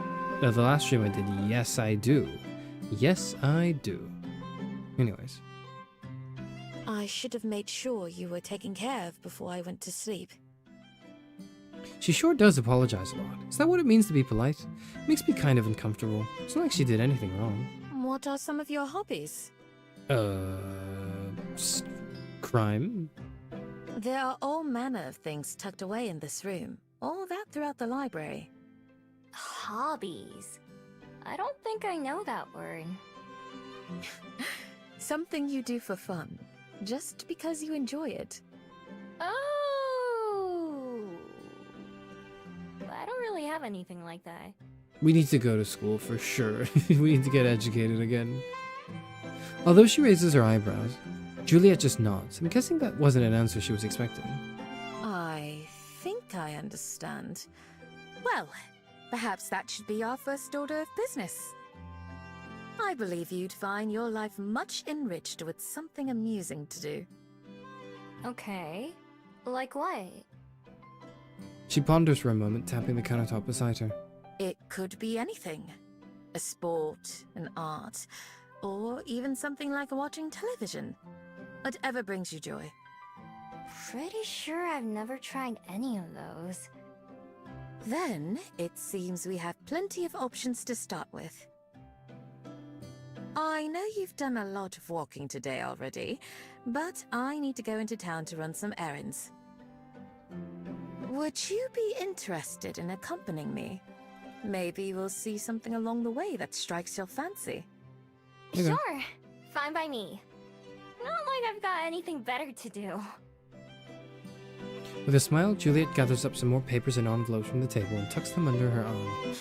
The last stream I did? Yes, I do. Yes, I do. Anyways. I should have made sure you were taken care of before I went to sleep. She sure does apologize a lot. Is that what it means to be polite? Makes me kind of uncomfortable. It's not like she did anything wrong. What are some of your hobbies? Crime? There are all manner of things tucked away in this room. All that throughout the library. Hobbies. I don't think I know that word. Something you do for fun. Just because you enjoy it. Oh! I don't really have anything like that. We need to go to school for sure. We need to get educated again. Although she raises her eyebrows, Juliet just nods. I'm guessing that wasn't an answer she was expecting. I think I understand. Well, Perhaps that should be our first order of business. I believe you'd find your life much enriched with something amusing to do. Okay. Like what? She ponders for a moment, tapping the countertop beside her. It could be anything. A sport, an art, or even something like watching television. Whatever brings you joy. Pretty sure I've never tried any of those. Then, it seems we have plenty of options to start with. I know you've done a lot of walking today already, but I need to go into town to run some errands. Would you be interested in accompanying me? Maybe we'll see something along the way that strikes your fancy. Okay. Sure. Fine by me. Not like I've got anything better to do. With a smile, Juliet gathers up some more papers and envelopes from the table and tucks them under her arm.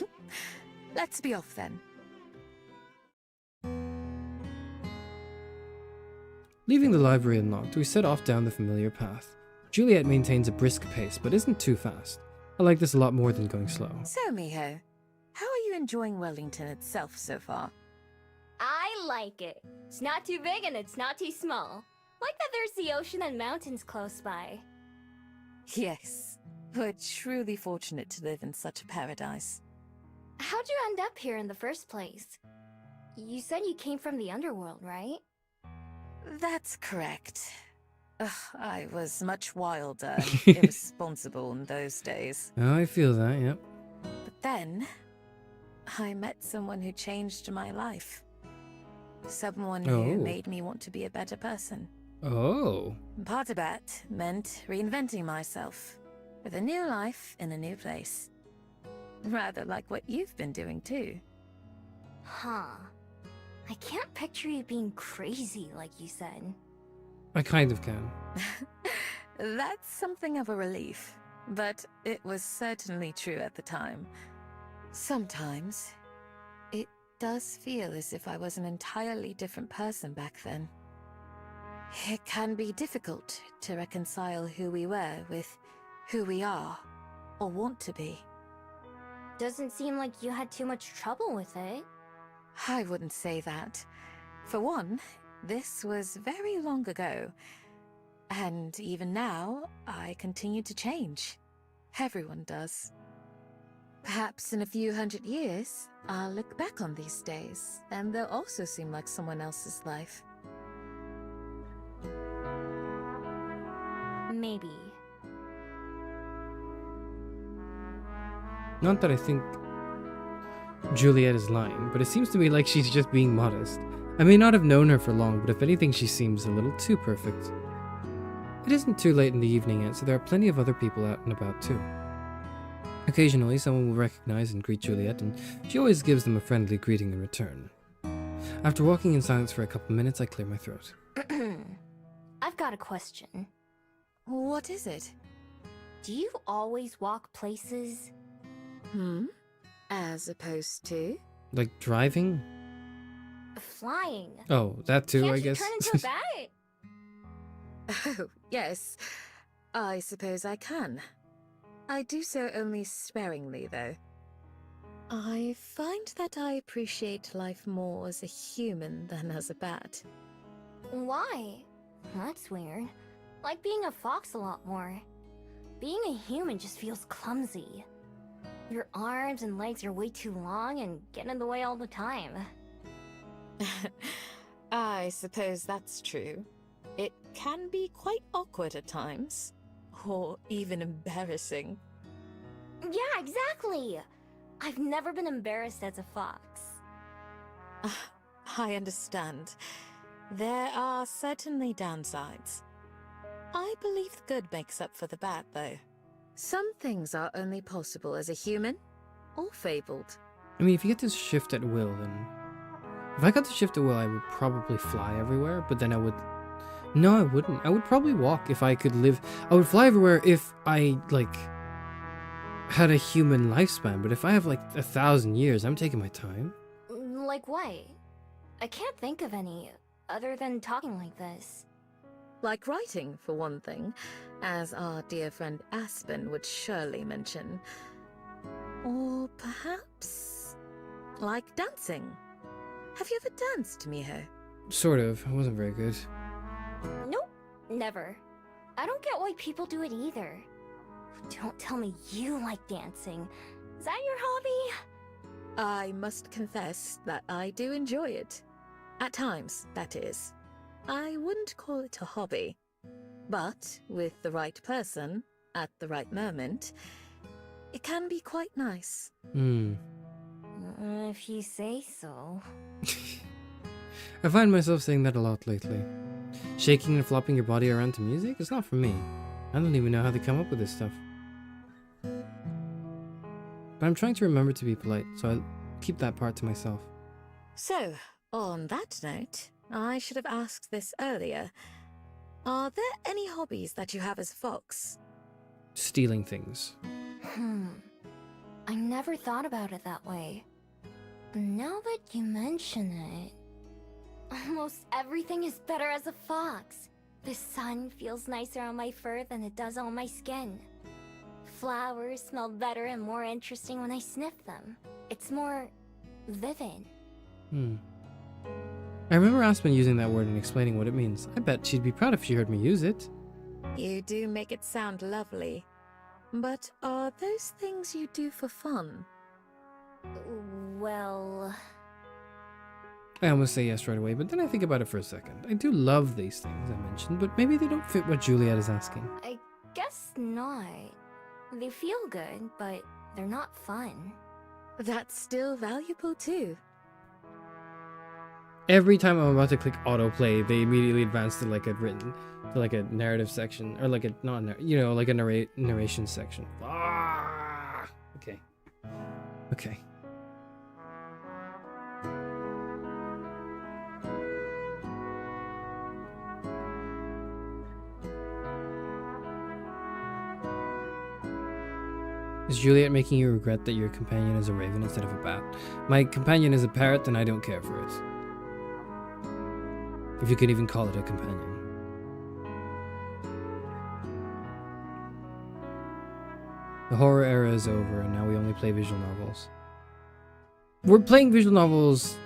Let's be off then. Leaving the library unlocked, we set off down the familiar path. Juliet maintains a brisk pace, but isn't too fast. I like this a lot more than going slow. So, Miho, how are you enjoying Wellington itself so far? I like it. It's not too big and it's not too small. Like that there's the ocean and mountains close by. Yes, we're truly fortunate to live in such a paradise. How'd you end up here in the first place? You said you came from the underworld, right? That's correct. Ugh, I was much wilder and irresponsible in those days. Oh, I feel that, yep. But then, I met someone who changed my life. Someone who made me want to be a better person. Oh. Part of that meant reinventing myself, with a new life in a new place. Rather like what you've been doing too. Huh. I can't picture you being crazy like you said. I kind of can. That's something of a relief, but it was certainly true at the time. Sometimes, it does feel as if I was an entirely different person back then. It can be difficult to reconcile who we were with who we are, or want to be. Doesn't seem like you had too much trouble with it. I wouldn't say that. For one, this was very long ago. And even now, I continue to change. Everyone does. Perhaps in a few hundred years, I'll look back on these days, and they'll also seem like someone else's life. Maybe. Not that I think Juliet is lying, but it seems to me like she's just being modest. I may not have known her for long, but if anything, she seems a little too perfect. It isn't too late in the evening yet, so there are plenty of other people out and about too. Occasionally, someone will recognize and greet Juliet, and she always gives them a friendly greeting in return. After walking in silence for a couple minutes, I clear my throat. I've got a question. What is it? Do you always walk places? As opposed to? Like driving? Flying. Oh, that too, Can't I you guess. turn into a bat? Oh, yes. I suppose I can. I do so only sparingly, though. I find that I appreciate life more as a human than as a bat. Why? That's weird. Like being a fox a lot more. Being a human just feels clumsy. Your arms and legs are way too long and get in the way all the time. I suppose that's true. It can be quite awkward at times. Or even embarrassing. Yeah, exactly! I've never been embarrassed as a fox. I understand. There are certainly downsides. I believe the good makes up for the bad, though. Some things are only possible as a human, or fabled. I mean, if you get to shift at will, then... If I got to shift at will, I would probably fly everywhere, but then I would... No, I wouldn't. I would probably walk if I could live... I would fly everywhere if I, like, had a human lifespan, but if I have, like, 1,000 years, I'm taking my time. Like what? I can't think of any, other than talking like this. Like writing, for one thing, as our dear friend Aspen would surely mention. Or perhaps like dancing. Have you ever danced, Miho? Sort of. It wasn't very good. Nope, never. I don't get why people do it either. Don't tell me you like dancing. Is that your hobby? I must confess that I do enjoy it. At times, that is. I wouldn't call it a hobby. But with the right person, at the right moment, it can be quite nice. If you say so. I find myself saying that a lot lately. Shaking and flopping your body around to music? It's not for me. I don't even know how they come up with this stuff. But I'm trying to remember to be polite, so I'll keep that part to myself. So, on that note, I should have asked this earlier. Are there any hobbies that you have as a fox? Stealing things. I never thought about it that way. Now that you mention it, almost everything is better as a fox. The sun feels nicer on my fur than it does on my skin. Flowers smell better and more interesting when I sniff them. It's more vivid. I remember Aspen using that word and explaining what it means. I bet she'd be proud if she heard me use it. You do make it sound lovely. But are those things you do for fun? Well... I almost say yes right away, but then I think about it for a second. I do love these things I mentioned, but maybe they don't fit what Juliet is asking. I guess not. They feel good, but they're not fun. That's still valuable too. Every time I'm about to click autoplay, they immediately advance to like a narrative section, or like a like a narration section. Okay. Okay. Is Juliet making you regret that your companion is a raven instead of a bat? My companion is a parrot, and I don't care for it. If you could even call it a companion. The horror era is over, and now we only play visual novels. We're playing visual novels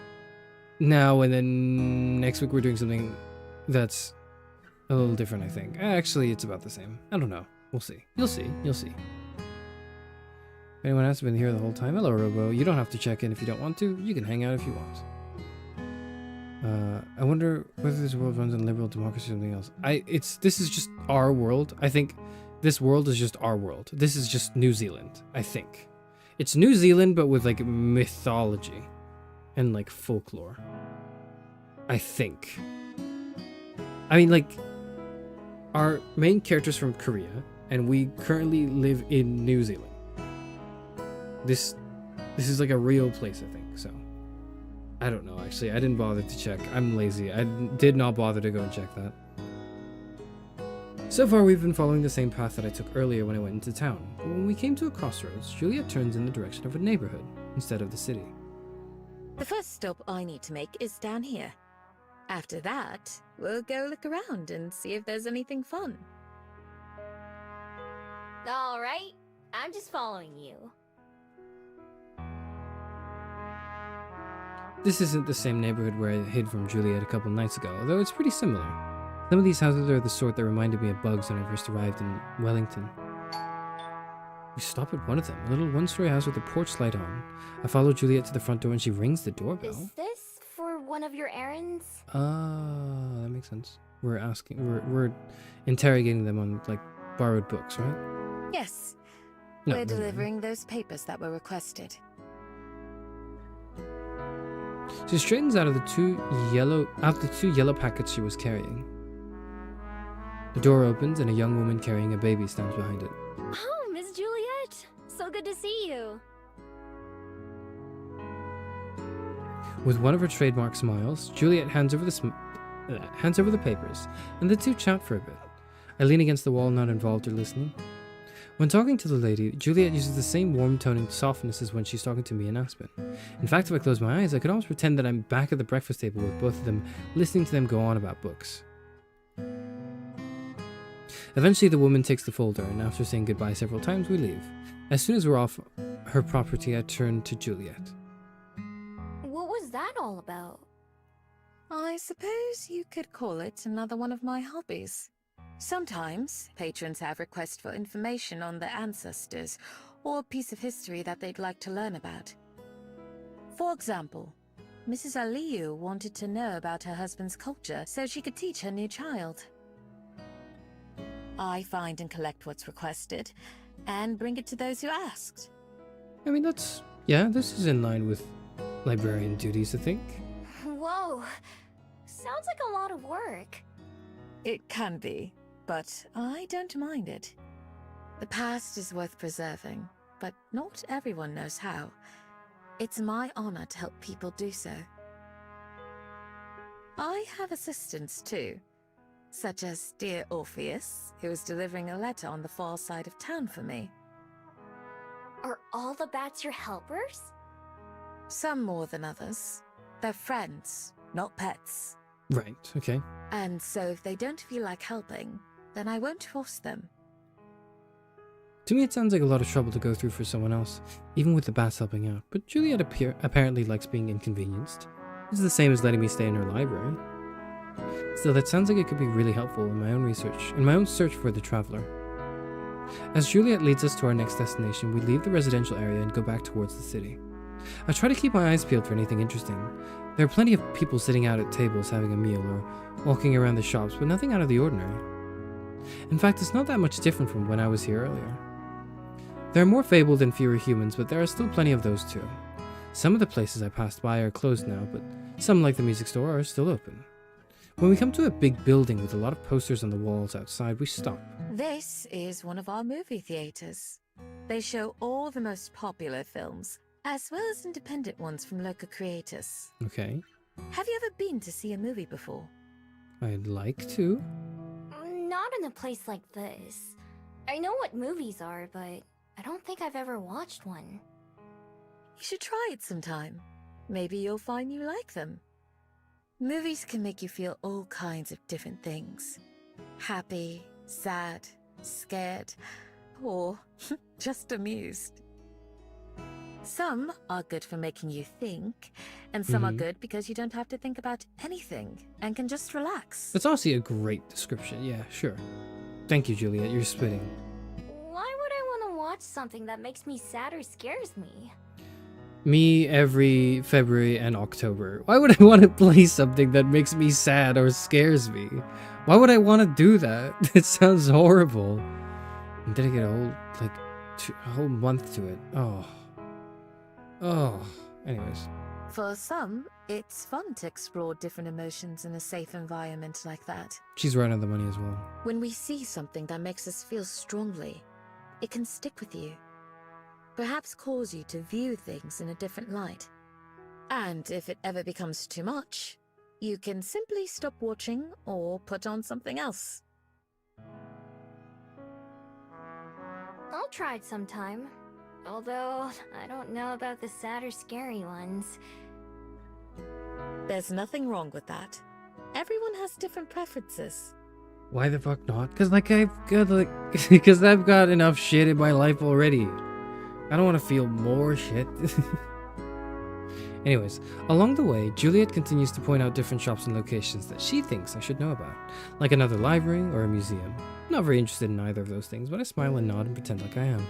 now, and then next week we're doing something that's a little different, I think. Actually, it's about the same. I don't know. We'll see. You'll see. You'll see. Anyone else been here the whole time? Hello, Robo. You don't have to check in if you don't want to. You can hang out if you want. I wonder whether this world runs on liberal democracy or something else. This is just our world. I think this world is just our world. This is just New Zealand, I think. It's New Zealand, but with like mythology and like folklore. I think. I mean, like, our main character's from Korea, and we currently live in New Zealand. This is like a real place, I think, so. I don't know, actually. I didn't bother to check. I'm lazy. I did not bother to go and check that. So far, we've been following the same path that I took earlier when I went into town. But when we came to a crossroads, Juliet turns in the direction of a neighborhood instead of the city. The first stop I need to make is down here. After that, we'll go look around and see if there's anything fun. Alright, I'm just following you. This isn't the same neighborhood where I hid from Juliet a couple nights ago, although it's pretty similar. Some of these houses are the sort that reminded me of Bugs when I first arrived in Wellington. We stop at one of them, a little one-story house with a porch light on. I follow Juliet to the front door and she rings the doorbell. Is this for one of your errands? That makes sense. We're interrogating them on, like, borrowed books, right? Yes. No, We're never mind. delivering those papers that were requested. She straightens out of the two yellow packets she was carrying. The door opens and a young woman carrying a baby stands behind it. Oh, Miss Juliet! So good to see you! With one of her trademark smiles, Juliet hands over the papers, and the two chat for a bit. I lean against the wall, not involved or listening. When talking to the lady, Juliet uses the same warm tone and softness as when she's talking to me and Aspen. In fact, if I close my eyes, I could almost pretend that I'm back at the breakfast table with both of them, listening to them go on about books. Eventually, the woman takes the folder, and after saying goodbye several times, we leave. As soon as we're off her property, I turned to Juliet. What was that all about? I suppose you could call it another one of my hobbies. Sometimes, patrons have requests for information on their ancestors, or a piece of history that they'd like to learn about. For example, Mrs. Aliyu wanted to know about her husband's culture so she could teach her new child. I find and collect what's requested, and bring it to those who asked. I mean, this is in line with librarian duties, I think. Whoa, sounds like a lot of work. It can be, but I don't mind it. The past is worth preserving, but not everyone knows how. It's my honor to help people do so. I have assistants too, such as dear Orpheus, who is delivering a letter on the far side of town for me. Are all the bats your helpers? Some more than others. They're friends, not pets. Right, okay. And so if they don't feel like helping, then I won't force them. To me, it sounds like a lot of trouble to go through for someone else, even with the bats helping out. But Juliet apparently likes being inconvenienced. This is the same as letting me stay in her library. Still, that sounds like it could be really helpful in my own search for the traveler. As Juliet leads us to our next destination, we leave the residential area and go back towards the city. I try to keep my eyes peeled for anything interesting. There are plenty of people sitting out at tables having a meal or walking around the shops, but nothing out of the ordinary. In fact, it's not that much different from when I was here earlier. There are more fabled and fewer humans, but there are still plenty of those too. Some of the places I passed by are closed now, but some, like the music store, are still open. When we come to a big building with a lot of posters on the walls outside, we stop. This is one of our movie theaters. They show all the most popular films, as well as independent ones from local creators. Okay. Have you ever been to see a movie before? I'd like to. Not in a place like this. I know what movies are, but I don't think I've ever watched one. You should try it sometime. Maybe you'll find you like them. Movies can make you feel all kinds of different things. Happy, sad, scared, or just amused. Some are good for making you think, and some are good because you don't have to think about anything and can just relax. That's honestly a great description. Yeah, sure. Thank you, Juliet. You're spitting. Why would I want to watch something that makes me sad or scares me? Me every February and October. Why would I want to play something that makes me sad or scares me? Why would I want to do that? It sounds horrible. And then I get a whole month to it. Oh. Anyways. For some, it's fun to explore different emotions in a safe environment like that. She's right on the money as well. When we see something that makes us feel strongly, it can stick with you. Perhaps cause you to view things in a different light. And if it ever becomes too much, you can simply stop watching or put on something else. I'll try it sometime. Although, I don't know about the sad or scary ones. There's nothing wrong with that. Everyone has different preferences. Why the fuck not? Because I've got enough shit in my life already. I don't want to feel more shit. Anyways, along the way, Juliet continues to point out different shops and locations that she thinks I should know about, like another library or a museum. I'm not very interested in either of those things, but I smile and nod and pretend like I am.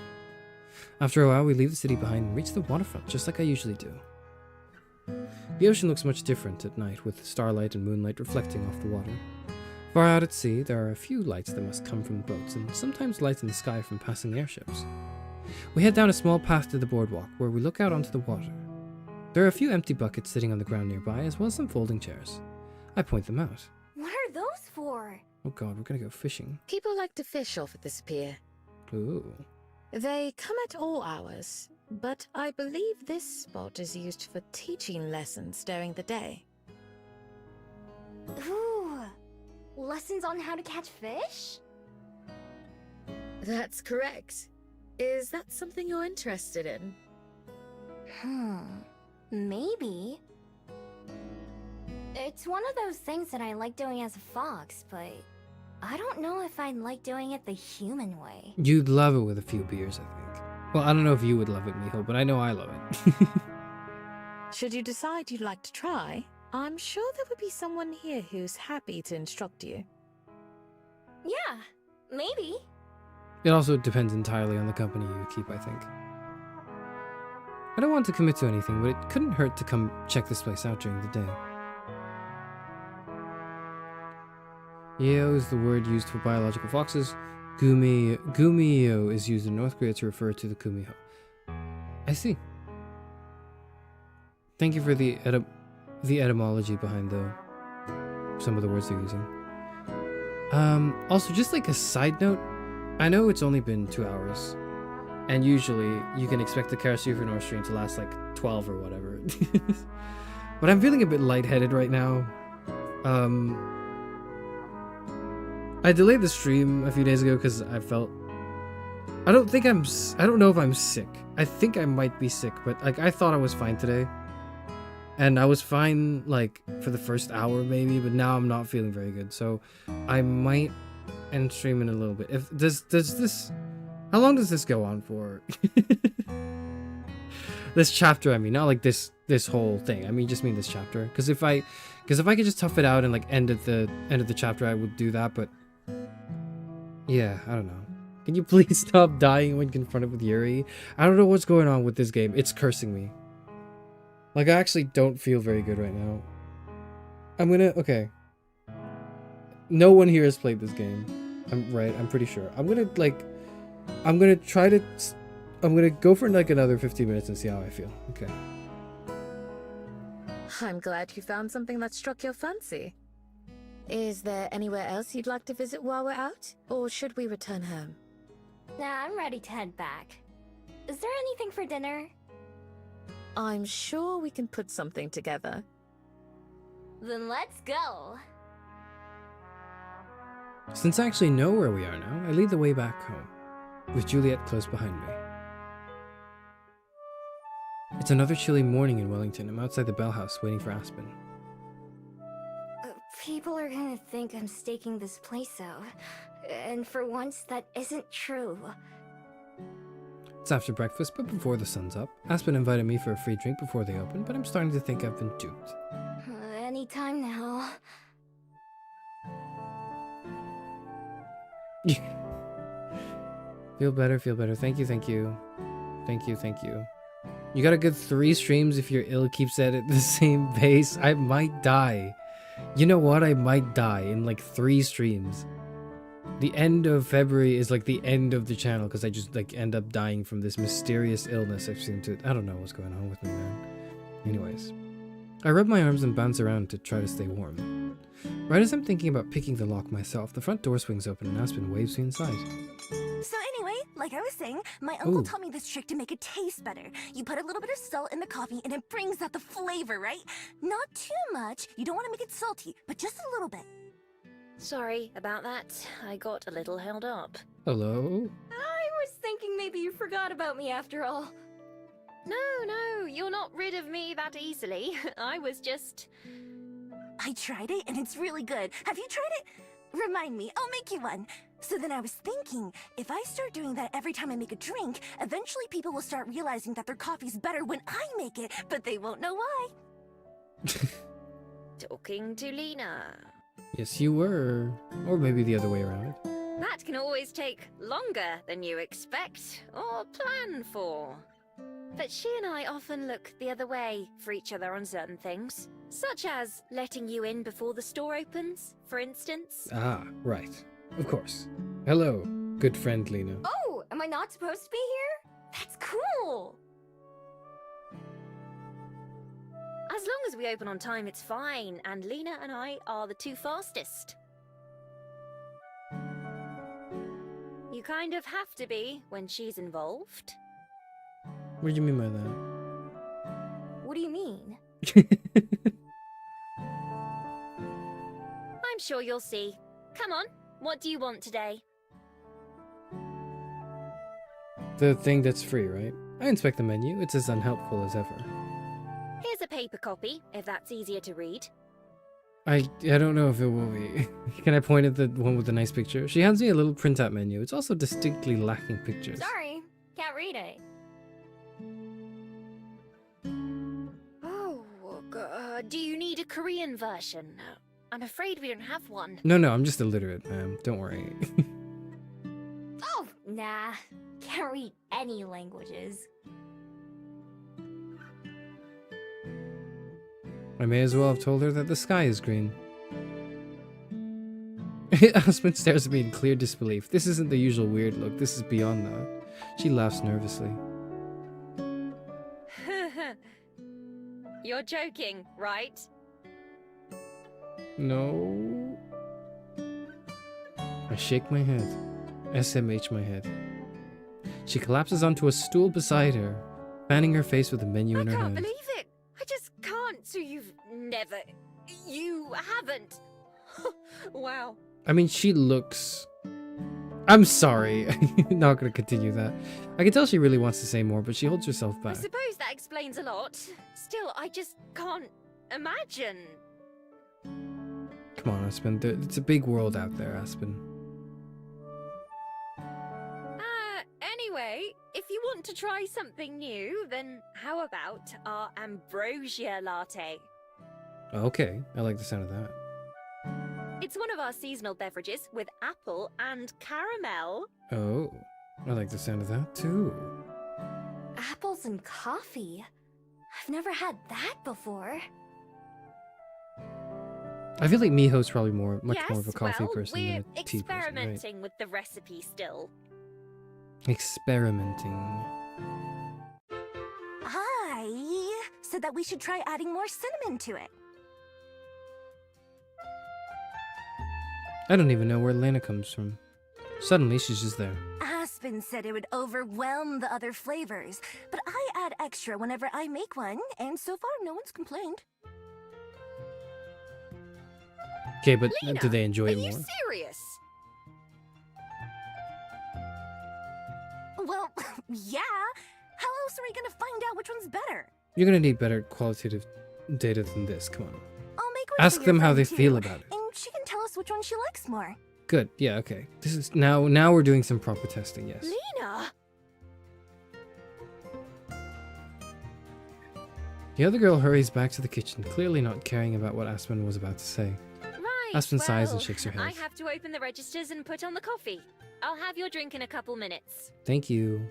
After a while, we leave the city behind and reach the waterfront, just like I usually do. The ocean looks much different at night, with starlight and moonlight reflecting off the water. Far out at sea, there are a few lights that must come from the boats, and sometimes lights in the sky from passing airships. We head down a small path to the boardwalk, where we look out onto the water. There are a few empty buckets sitting on the ground nearby, as well as some folding chairs. I point them out. What are those for? Oh god, we're gonna go fishing. People like to fish off at this pier. Ooh. They come at all hours, but I believe this spot is used for teaching lessons during the day. Ooh, lessons on how to catch fish? That's correct. Is that something you're interested in? Maybe. It's one of those things that I like doing as a fox, but I don't know if I'd like doing it the human way. You'd love it with a few beers, I think. Well, I don't know if you would love it, Miho, but I know I love it. Should you decide you'd like to try, I'm sure there would be someone here who's happy to instruct you. Yeah, maybe. It also depends entirely on the company you keep, I think. I don't want to commit to anything, but it couldn't hurt to come check this place out during the day. Yeo is the word used for biological foxes. Gumio is used in North Korea to refer to the kumiho. I see. Thank you for the etymology behind some of the words they're using. Also, just like a side note, I know it's only been 2 hours, and usually you can expect the Charis Euphranor stream to last like 12 or whatever. But I'm feeling a bit lightheaded right now. I delayed the stream a few days ago because I felt... I don't know if I'm sick. I think I might be sick, but like I thought I was fine today. And I was fine like for the first hour maybe, but now I'm not feeling very good. So I might end stream in a little bit. If does this... How long does this go on for? This chapter, I mean, not like this whole thing. I mean, just mean this chapter. Because if I could just tough it out and like end at the end of the chapter, I would do that. But yeah, I don't know. Can you please stop dying when confronted with Yuri? I don't know what's going on with this game. It's cursing me. Like, I actually don't feel very good right now. Okay. No one here has played this game. I'm pretty sure. I'm gonna go for like another 15 minutes and see how I feel. Okay. I'm glad you found something that struck your fancy. Is there anywhere else you'd like to visit while we're out? Or should we return home? Nah, I'm ready to head back. Is there anything for dinner? I'm sure we can put something together. Then let's go. Since I actually know where we are now, I lead the way back home, with Juliet close behind me. It's another chilly morning in Wellington. I'm outside the Bell House waiting for Aspen. People are gonna think I'm staking this place out. And for once, that isn't true. It's after breakfast, but before the sun's up. Aspen invited me for a free drink before they open, but I'm starting to think I've been duped. Any time now. Feel better. Thank you. You got a good 3 streams if your ill keeps at the same pace. I might die. You know what? I might die in like 3 streams. The end of February is like the end of the channel because I just like end up dying from this mysterious illness I've seemed to... I don't know what's going on with me, man. Anyways. I rub my arms and bounce around to try to stay warm. Right as I'm thinking about picking the lock myself, the front door swings open and Aspen waves me inside. So anyway, like I was saying, my uncle taught me this trick to make it taste better. You put a little bit of salt in the coffee and it brings out the flavor, right? Not too much. You don't want to make it salty, but just a little bit. Sorry about that. I got a little held up. Hello? I was thinking maybe you forgot about me after all. No, you're not rid of me that easily. I was just... I tried it and it's really good. Have you tried it? Remind me, I'll make you one. So then I was thinking, if I start doing that every time I make a drink, eventually people will start realizing that their coffee's better when I make it, but they won't know why. Talking to Lena. Yes, you were. Or maybe the other way around. That can always take longer than you expect or plan for. But she and I often look the other way for each other on certain things. Such as letting you in before the store opens, for instance. Ah, right. Of course. Hello, good friend Lena. Oh, am I not supposed to be here? That's cool. As long as we open on time, it's fine, and Lena and I are the 2 fastest. You kind of have to be when she's involved. What do you mean by that? What do you mean? I'm sure you'll see. Come on, what do you want today? The thing that's free, right? I inspect the menu. It's as unhelpful as ever. Here's a paper copy, if that's easier to read. I don't know if it will be. Can I point at the one with the nice picture? She hands me a little printout menu. It's also distinctly lacking pictures. Sorry, Can't read it. Oh, do you need a Korean version? I'm afraid we don't have one. No, I'm just illiterate, ma'am. Don't worry. Oh, nah. Can't read any languages. I may as well have told her that the sky is green. Aspen stares at me in clear disbelief. This isn't the usual weird look. This is beyond that. She laughs nervously. You're joking, right? No. I shake my head. SMH my head. She collapses onto a stool beside her, fanning her face with the menu in her I hand. can't believe it. I just can't. So you haven't. Wow. I mean, she looks... I'm sorry. Not gonna continue that. I can tell she really wants to say more, but she holds herself I back. suppose that explains a lot. Still, I just can't imagine. Come on, Aspen. It's a big world out there, Aspen. Anyway, if you want to try something new, then how about our ambrosia latte? Okay, I like the sound of that. It's one of our seasonal beverages with apple and caramel. Oh, I like the sound of that too. Apples and coffee? I've never had that before. I feel like Miho's probably much Yes, more of a coffee well, person we're than a tea person, right? experimenting with the recipe still. Experimenting. I said that we should try adding more cinnamon to it. I don't even know where Lena comes from. Suddenly, she's just there. Aspen said it would overwhelm the other flavors, but I add extra whenever I make one, and so far no one's complained. Okay, but Lena, do they enjoy are it more? you serious? Well, yeah. How else are we gonna find out which one's better? You're gonna need better qualitative data than this. Come on. I'll make one Ask for your them how friend, they too, feel about it. and she can tell us which one she likes more. Good. Yeah. Okay. This is now we're doing some proper testing. Yes. Lena! The other girl hurries back to the kitchen, clearly not caring about what Aspen was about to say. Right, Aspen sighs and well, shakes her head. I have to open the registers and put on the coffee. I'll have your drink in a couple minutes. Thank you.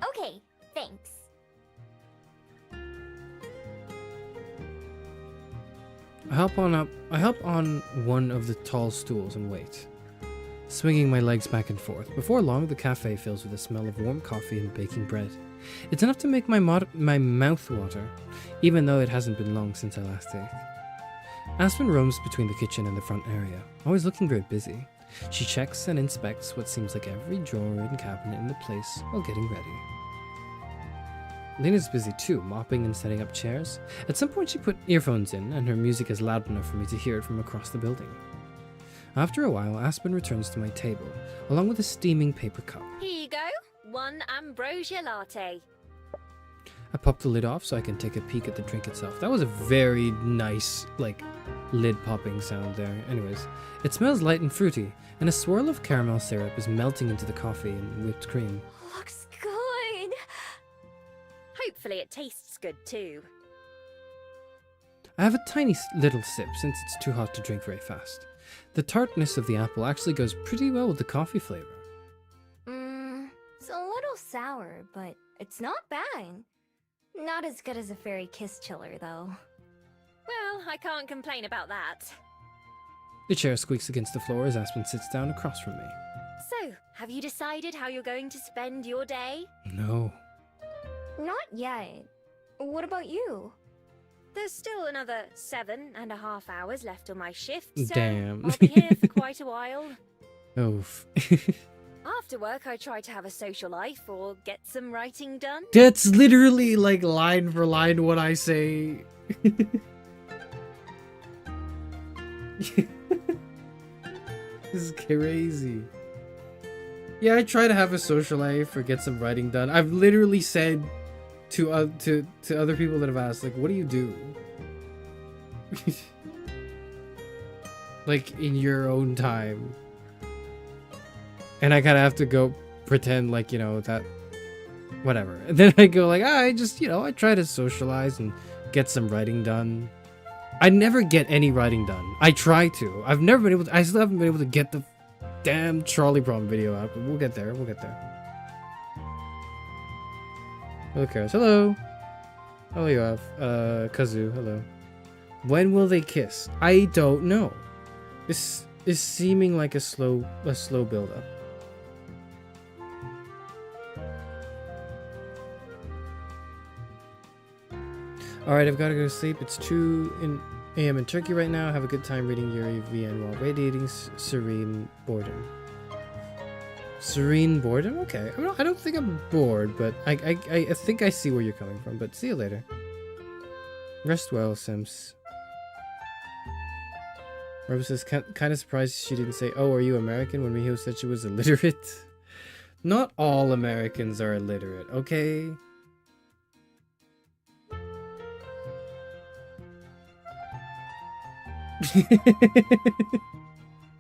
Okay, thanks. I hop on one of the tall stools and wait, swinging my legs back and forth. Before long, the cafe fills with the smell of warm coffee and baking bread. It's enough to make my mouth water, even though it hasn't been long since I last ate. Aspen roams between the kitchen and the front area, always looking very busy. She checks and inspects what seems like every drawer and cabinet in the place while getting ready. Lena's busy too, mopping and setting up chairs. At some point she put earphones in, and her music is loud enough for me to hear it from across the building. After a while, Aspen returns to my table, along with a steaming paper cup. Here you go. One ambrosia latte. I pop the lid off so I can take a peek at the drink itself. That was a very nice, lid popping sound there. Anyways, it smells light and fruity, and a swirl of caramel syrup is melting into the coffee and whipped cream. Looks good. Hopefully it tastes good too. I have a tiny little sip since it's too hot to drink very fast. The tartness of the apple actually goes pretty well with the coffee flavor. It's a little sour, but it's not bad. Not as good as a fairy kiss chiller, though. Well, I can't complain about that. The chair squeaks against the floor as Aspen sits down across from me. So, have you decided how you're going to spend your day? No. Not yet. What about you? There's still another 7.5 hours left on my shift, so Damn. I'll be here for quite a while. Oof. After work, I try to have a social life or get some writing done. That's literally line for line what I say. This is crazy. Yeah, I try to have a social life or get some writing done. I've literally said to other people that have asked, what do you do? In your own time. And I kind of have to go pretend like, you know, that whatever. And then I go like, I just, you know, I try to socialize and get some writing done. I never get any writing done. I try to. I've never been able to. I still haven't been able to get the damn trolley problem video out, but we'll get there. We'll get there. Okay, hello. Hello, you have Kazoo. Hello. When will they kiss? I don't know. This is seeming like a slow build up. Alright, I've got to go to sleep. It's 2 a.m. in Turkey right now. Have a good time reading Yuri VN while radiating serene boredom. Serene boredom? Okay. I don't think I'm bored, but I think I see where you're coming from. But see you later. Rest well, Sims. Rose says, kind of surprised she didn't say, oh, are you American, when Miho said she was illiterate. Not all Americans are illiterate, okay?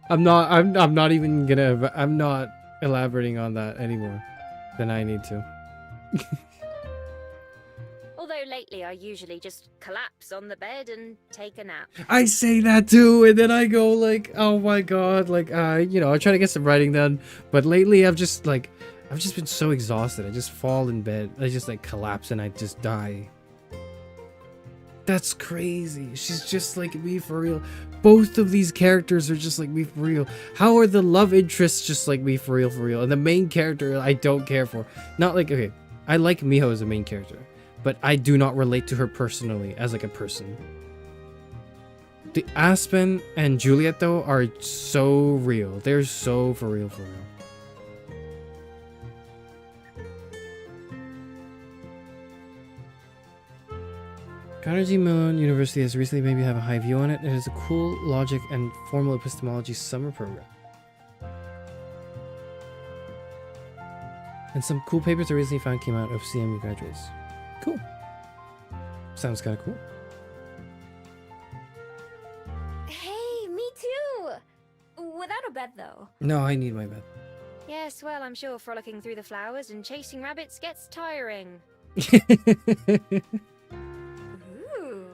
I'm not even gonna, I'm not elaborating on that anymore than I need to. Although lately I usually just collapse on the bed and take a nap. I say that too, and then I go like, oh my god, like, you know, I try to get some writing done, but lately I've just been so exhausted. I just fall in bed, I just like collapse and I just die. That's crazy. She's just like me for real. Both of these characters are just like me for real. How are the love interests just like me for real? And the main character I don't care for. Not like, okay, I like Miho as a main character, but I do not relate to her personally as like a person. The Aspen and Juliet though are so real. They're so for real. Carnegie Mellon University has recently made me have a high view on it. It is a cool logic and formal epistemology summer program. And some cool papers I recently found came out of CMU graduates. Cool. Sounds kind of cool. Hey, me too! Without a bed, though. No, I need my bed. Yes, well, I'm sure frolicking through the flowers and chasing rabbits gets tiring. Ooh,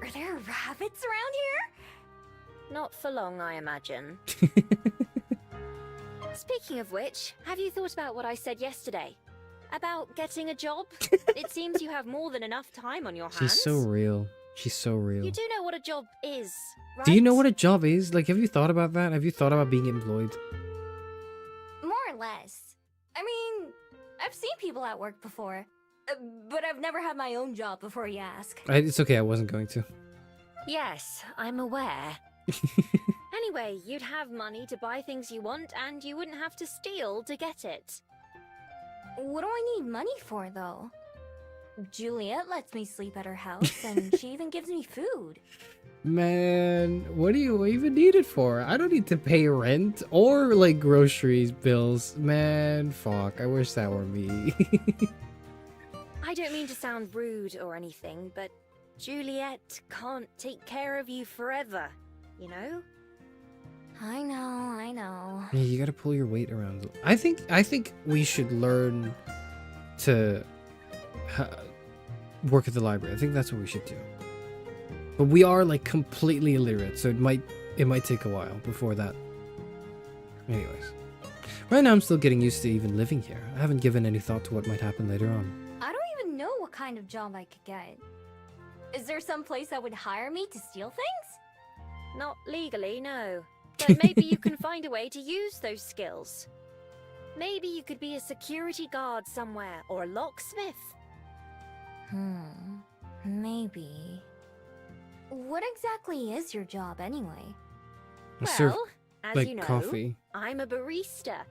are there rabbits around here? Not for long, I imagine. Speaking of which, have you thought about what I said yesterday? About getting a job? It seems you have more than enough time on your hands. She's so real. She's so real. You do know what a job is, right? Do you know what a job is? Like, have you thought about that? Have you thought about being employed? More or less. I mean, I've seen people at work before, but I've never had my own job before you ask. It's okay, I wasn't going to. Yes, I'm aware. Anyway, you'd have money to buy things you want, and you wouldn't have to steal to get it. What do I need money for, though? Juliet lets me sleep at her house, and she even gives me food. Man, what do you even need it for? I don't need to pay rent or, like, groceries bills. Man, fuck, I wish that were me. I don't mean to sound rude or anything, but Juliet can't take care of you forever, you know? I know. Yeah, you gotta pull your weight around. I think we should learn to work at the library. I think that's what we should do. But we are like completely illiterate, so it might take a while before that. Anyways, right now I'm still getting used to even living here. I haven't given any thought to what might happen later on. I don't even know what kind of job I could get. Is there some place that would hire me to steal things? Not legally, no. But maybe you can find a way to use those skills. Maybe you could be a security guard somewhere, or a locksmith. Maybe. What exactly is your job, anyway? Well, as like you know, coffee. I'm a barista.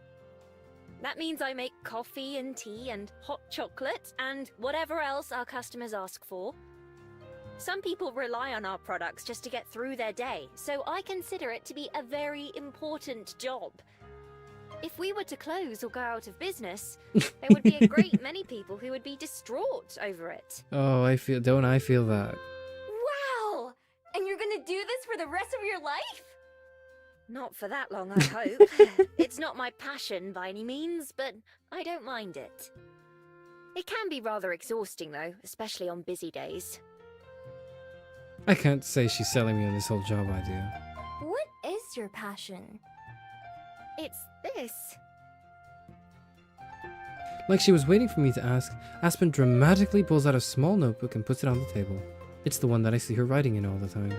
That means I make coffee and tea and hot chocolate and whatever else our customers ask for. Some people rely on our products just to get through their day, so I consider it to be a very important job. If we were to close or go out of business, there would be a great many people who would be distraught over it. Oh, don't I feel that? Wow! And you're gonna do this for the rest of your life? Not for that long, I hope. It's not my passion by any means, but I don't mind it. It can be rather exhausting though, especially on busy days. I can't say she's selling me on this whole job idea. What is your passion? It's this. Like she was waiting for me to ask, Aspen dramatically pulls out a small notebook and puts it on the table. It's the one that I see her writing in all the time.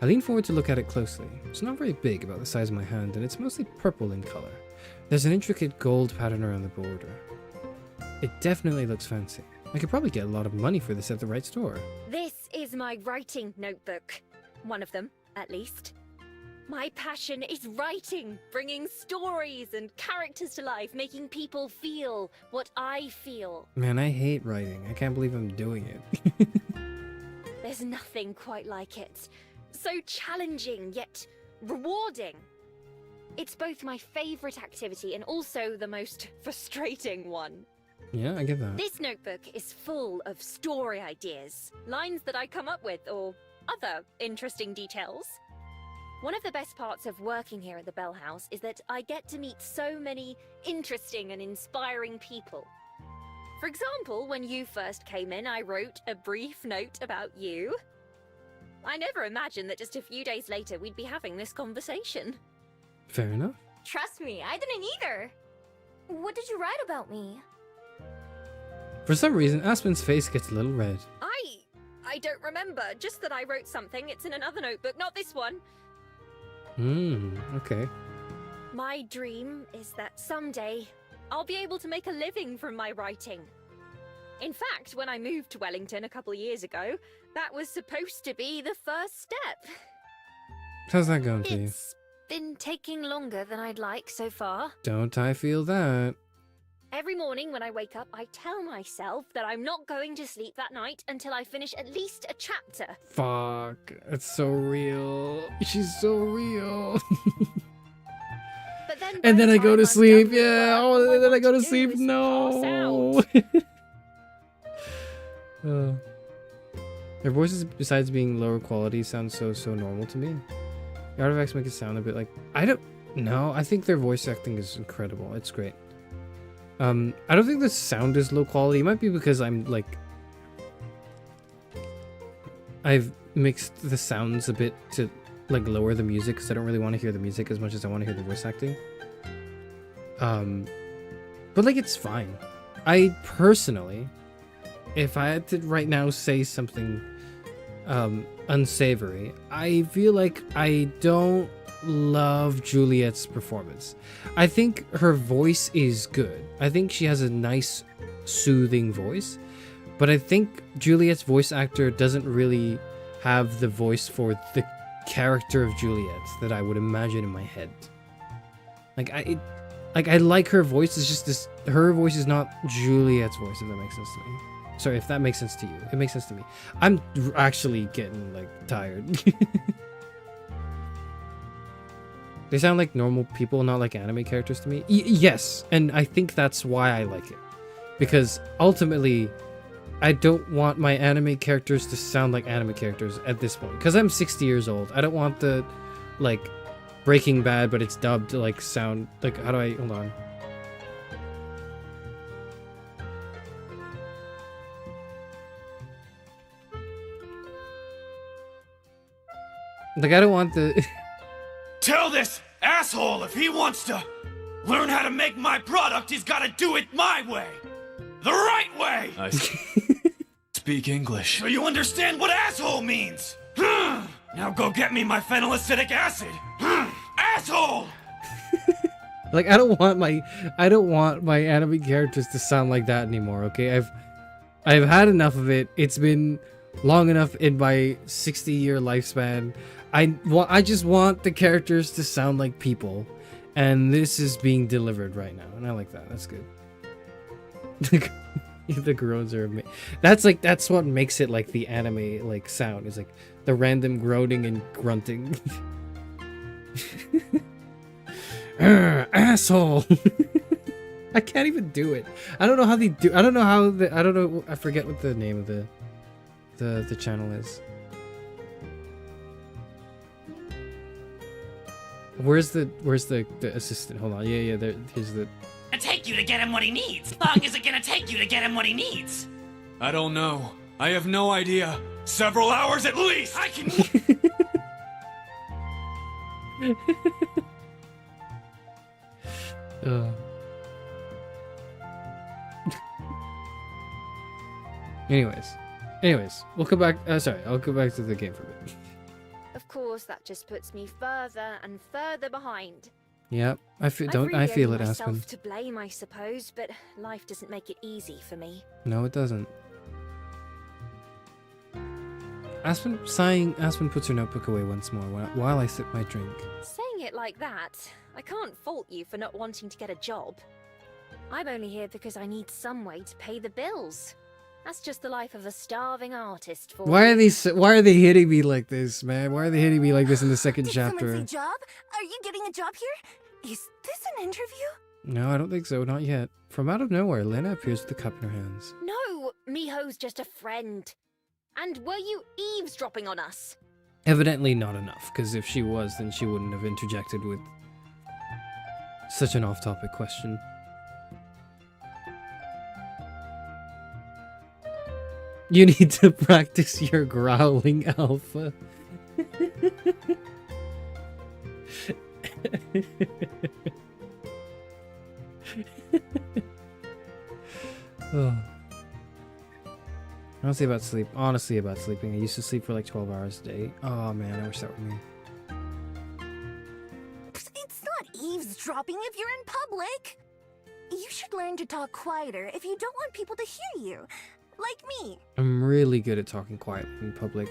I lean forward to look at it closely. It's not very big, about the size of my hand, and it's mostly purple in color. There's an intricate gold pattern around the border. It definitely looks fancy. I could probably get a lot of money for this at the right store. This is my writing notebook. One of them, at least. My passion is writing, bringing stories and characters to life, making people feel what I feel. Man, I hate writing. I can't believe I'm doing it. There's nothing quite like it. So challenging, yet rewarding. It's both my favorite activity and also the most frustrating one. Yeah, I get that. This notebook is full of story ideas, lines that I come up with, or other interesting details. One of the best parts of working here at the Bell House is that I get to meet so many interesting and inspiring people. For example, when you first came in, I wrote a brief note about you. I never imagined that just a few days later we'd be having this conversation. Fair enough. Trust me, I didn't either. What did you write about me? For some reason, Aspen's face gets a little red. I don't remember, just that I wrote something. It's in another notebook, not this one. Okay. My dream is that someday I'll be able to make a living from my writing. In fact, when I moved to Wellington a couple of years ago, that was supposed to be the first step. How's that going for you? It's been taking longer than I'd like so far. Don't I feel that? Every morning when I wake up, I tell myself that I'm not going to sleep that night until I finish at least a chapter. Fuck, it's so real. She's so real. But then And then I go to sleep. Yeah. all Oh, and then I go to sleep. No. Their voices, besides being lower quality, sound so normal to me. The artifacts make it sound a bit like I don't know. I think their voice acting is incredible. It's great. I don't think the sound is low quality. It might be because I'm like I've mixed the sounds a bit to like lower the music because I don't really want to hear the music as much as I want to hear the voice acting. But like it's fine. I personally, if I had to right now say something unsavory, I feel like I don't love Juliet's performance. I think her voice is good. I think she has a nice, soothing voice. But I think Juliet's voice actor doesn't really have the voice for the character of Juliet that I would imagine in my head. I like her voice. It's just this. Her voice is not Juliet's voice. If that makes sense to me. Sorry, if that makes sense to you. It makes sense to me. I'm actually getting like tired. They sound like normal people, not like anime characters to me. Yes, and I think that's why I like it. Because ultimately, I don't want my anime characters to sound like anime characters at this point. Because I'm 60 years old. I don't want the, like, Breaking Bad, but it's dubbed to, like, sound... Like, how do I... Hold on. Like, I don't want the... Tell this asshole if he wants to learn how to make my product, he's gotta do it my way. The right way! I speak English. So you understand what asshole means? Now go get me my phenylacetic acid. Asshole! Like, I don't want my anime characters to sound like that anymore, okay? I've had enough of it. It's been long enough in my 60-year lifespan. I just want the characters to sound like people, and this is being delivered right now, and I like that. That's good. The groans are amazing. That's what makes it like the anime like sound. Is like the random groaning and grunting. Asshole. I can't even do it. I don't know how they do. I don't know. I forget what the name of the channel is. Where's the assistant? Hold on. Yeah, here's the... Take you to get him what he needs. How long is it gonna take you to get him what he needs? I don't know. I have no idea. Several hours at least! I can... Anyways, we'll come back. Sorry, I'll go back to the game for a bit. Of course, that just puts me further and further behind. Yep, I feel I feel it, myself Aspen. to blame, I suppose, but life doesn't make it easy for me. No, it doesn't. Aspen, sighing, Aspen puts her notebook away once more while I sip my drink. Saying it like that, I can't fault you for not wanting to get a job. I'm only here because I need some way to pay the bills. That's just the life of a starving artist for Why me. are they hitting me like this, man? Why are they hitting me like this in the second Did chapter? someone say job? Are you getting a job here? Is this an interview? No, I don't think so. Not yet. From out of nowhere, Lena appears with a cup in her hands. No, Miho's just a friend. And were you eavesdropping on us? Evidently not enough, because if she was, then she wouldn't have interjected with such an off-topic question. You need to practice your growling, Alpha. Oh. Honestly about sleeping. I used to sleep for like 12 hours a day. Oh man, I wish that were me. It's not eavesdropping if you're in public. You should learn to talk quieter if you don't want people to hear you. Like me. I'm really good at talking quietly in public.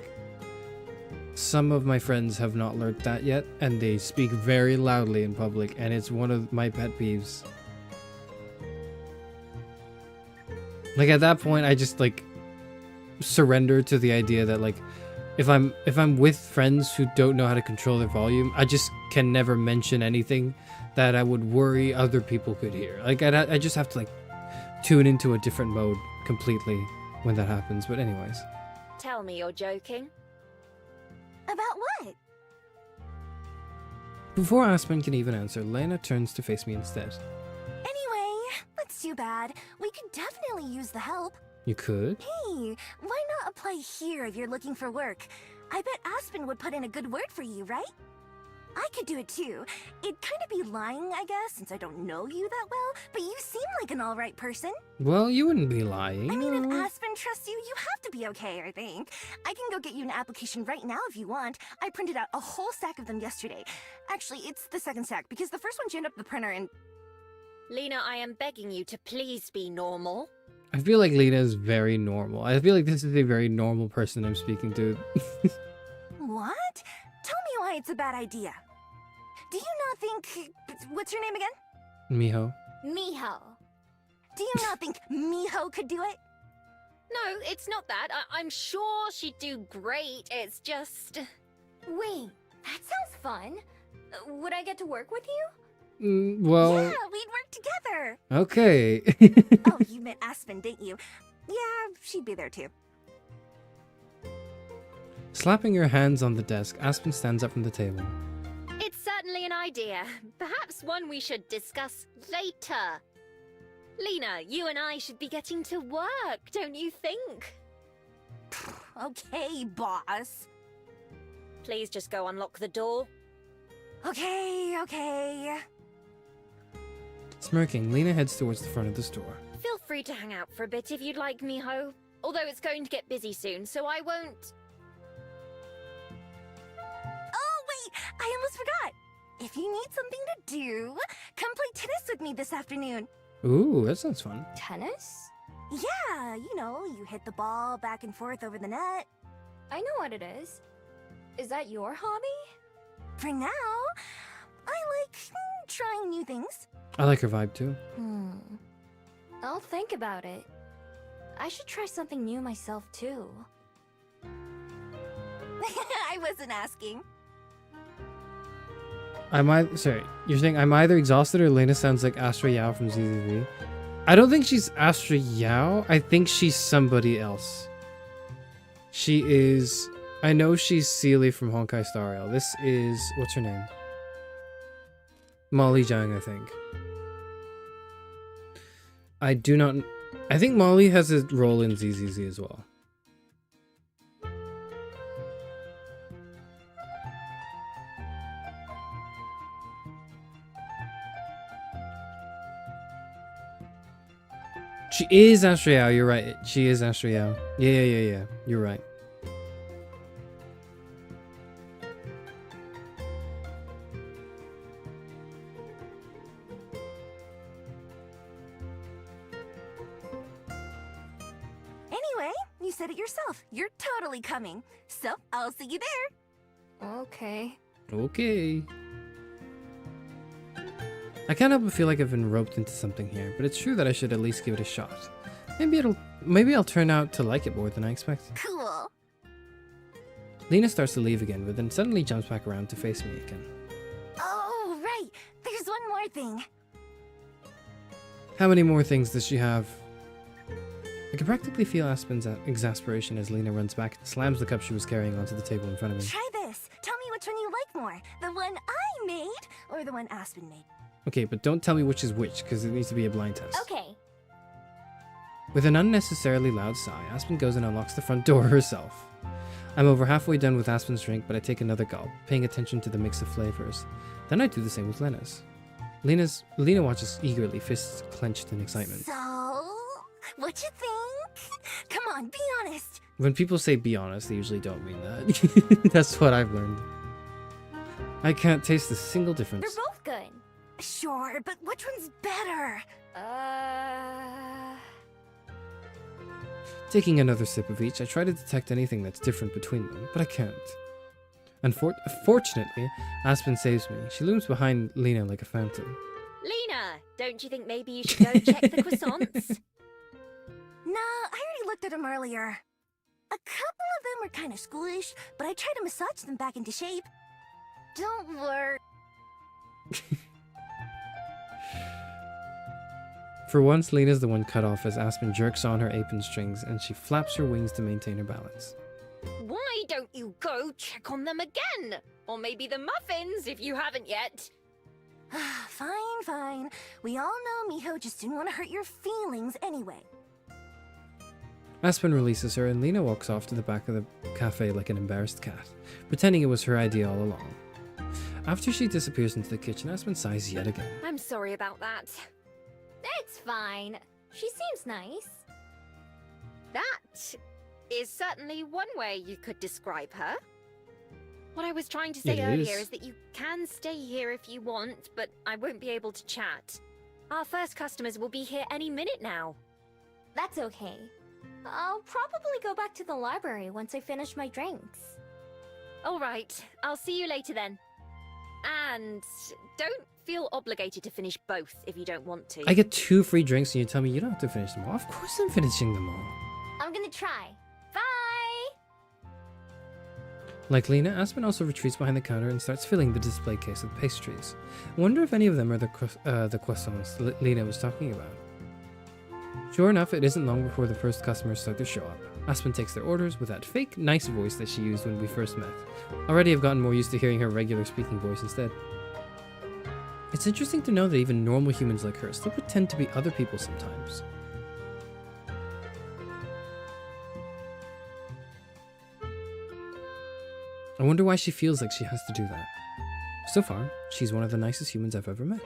Some of my friends have not learned that yet, and they speak very loudly in public, and it's one of my pet peeves. Like at that point, I just like surrender to the idea that like if I'm with friends who don't know how to control their volume, I just can never mention anything that I would worry other people could hear. Like I just have to like tune into a different mode completely when that happens. But anyways. Tell me you're joking. About what? Before Aspen can even answer, Lena turns to face me instead. Anyway, that's too bad. We could definitely use the help. You could? Hey, why not apply here if you're looking for work? I bet Aspen would put in a good word for you, right? I could do it too. It'd kind of be lying, I guess, since I don't know you that well, but you seem like an alright person. Well, you wouldn't be lying. I mean, if Aspen trusts you, you have to be okay, I think. I can go get you an application right now if you want. I printed out a whole stack of them yesterday. Actually, it's the second stack, because the first one jammed up the printer and... Lena, I am begging you to please be normal. I feel like Lena is very normal. I feel like this is a very normal person I'm speaking to. What? Tell me why it's a bad idea. Do you not think... What's your name again? Miho. Miho. Do you not think Miho could do it? No, it's not that. I'm sure she'd do great. It's just... Wait, that sounds fun. Would I get to work with you? Well... Yeah, we'd work together. Okay. Oh, you meant Aspen, didn't you? Yeah, she'd be there too. Slapping her hands on the desk, Aspen stands up from the table. It's certainly an idea. Perhaps one we should discuss later. Lena, you and I should be getting to work, don't you think? Okay, boss. Please just go unlock the door. Okay. Smirking, Lena heads towards the front of the store. Feel free to hang out for a bit if you'd like, Miho. Although it's going to get busy soon, so I won't... Oh, wait! I almost forgot! If you need something to do, come play tennis with me this afternoon. Ooh, that sounds fun. Tennis? Yeah, you know, you hit the ball back and forth over the net. I know what it is. Is that your hobby? For now, I like trying new things. I like her vibe too. I'll think about it. I should try something new myself too. I wasn't asking. Sorry, you're saying I'm either exhausted or Lena sounds like Astra Yao from ZZV? I don't think she's Astra Yao. I think she's somebody else. She is... I know she's Seely from Honkai Star Rail. This is... What's her name? Molly Jang, I think. I do not... I think Molly has a role in ZZZ as well. She is Astriao, you're right. She is Astriao. Yeah. You're right. Anyway, you said it yourself. You're totally coming. So, I'll see you there. Okay. Okay. I can't help but feel like I've been roped into something here, but it's true that I should at least give it a shot. Maybe I'll turn out to like it more than I expected. Cool. Lena starts to leave again, but then suddenly jumps back around to face me again. Oh, right. There's one more thing. How many more things does she have? I can practically feel Aspen's exasperation as Lena runs back and slams the cup she was carrying onto the table in front of me. Try this. Tell me which one you like more. The one I made or the one Aspen made. Okay, but don't tell me which is which, because it needs to be a blind test. Okay. With an unnecessarily loud sigh, Aspen goes and unlocks the front door herself. I'm over halfway done with Aspen's drink, but I take another gulp, paying attention to the mix of flavors. Then I do the same with Lena's. Lena watches eagerly, fists clenched in excitement. So, what you think? Come on, be honest. When people say be honest, they usually don't mean that. That's what I've learned. I can't taste a single difference. They're both good. Sure, but which one's better? Taking another sip of each, I try to detect anything that's different between them, but I can't. Fortunately, Aspen saves me. She looms behind Lena like a fountain. Lena, don't you think maybe you should go check the croissants? Nah, I already looked at them earlier. A couple of them were kind of schoolish, but I tried to massage them back into shape. Don't worry. For once, Lena's the one cut off as Aspen jerks on her apron strings and she flaps her wings to maintain her balance. Why don't you go check on them again? Or maybe the muffins, if you haven't yet. Fine. We all know Miho just didn't want to hurt your feelings anyway. Aspen releases her and Lena walks off to the back of the cafe like an embarrassed cat, pretending it was her idea all along. After she disappears into the kitchen, Aspen sighs yet again. I'm sorry about that. It's fine. She seems nice. That is certainly one way you could describe her. What I was trying to say earlier is that you can stay here if you want, but I won't be able to chat. Our first customers will be here any minute now. That's okay. I'll probably go back to the library once I finish my drinks. All right, I'll see you later then. And don't feel obligated to finish both if you don't want to. I get 2 free drinks and you tell me you don't have to finish them all. Of course I'm finishing them all. I'm gonna try. Bye! Like Lena, Aspen also retreats behind the counter and starts filling the display case with pastries. I wonder if any of them are the croissants Lena was talking about. Sure enough, it isn't long before the first customers start to show up. Aspen takes their orders with that fake, nice voice that she used when we first met. Already I've gotten more used to hearing her regular speaking voice instead. It's interesting to know that even normal humans like her still pretend to be other people sometimes. I wonder why she feels like she has to do that. So far, she's one of the nicest humans I've ever met.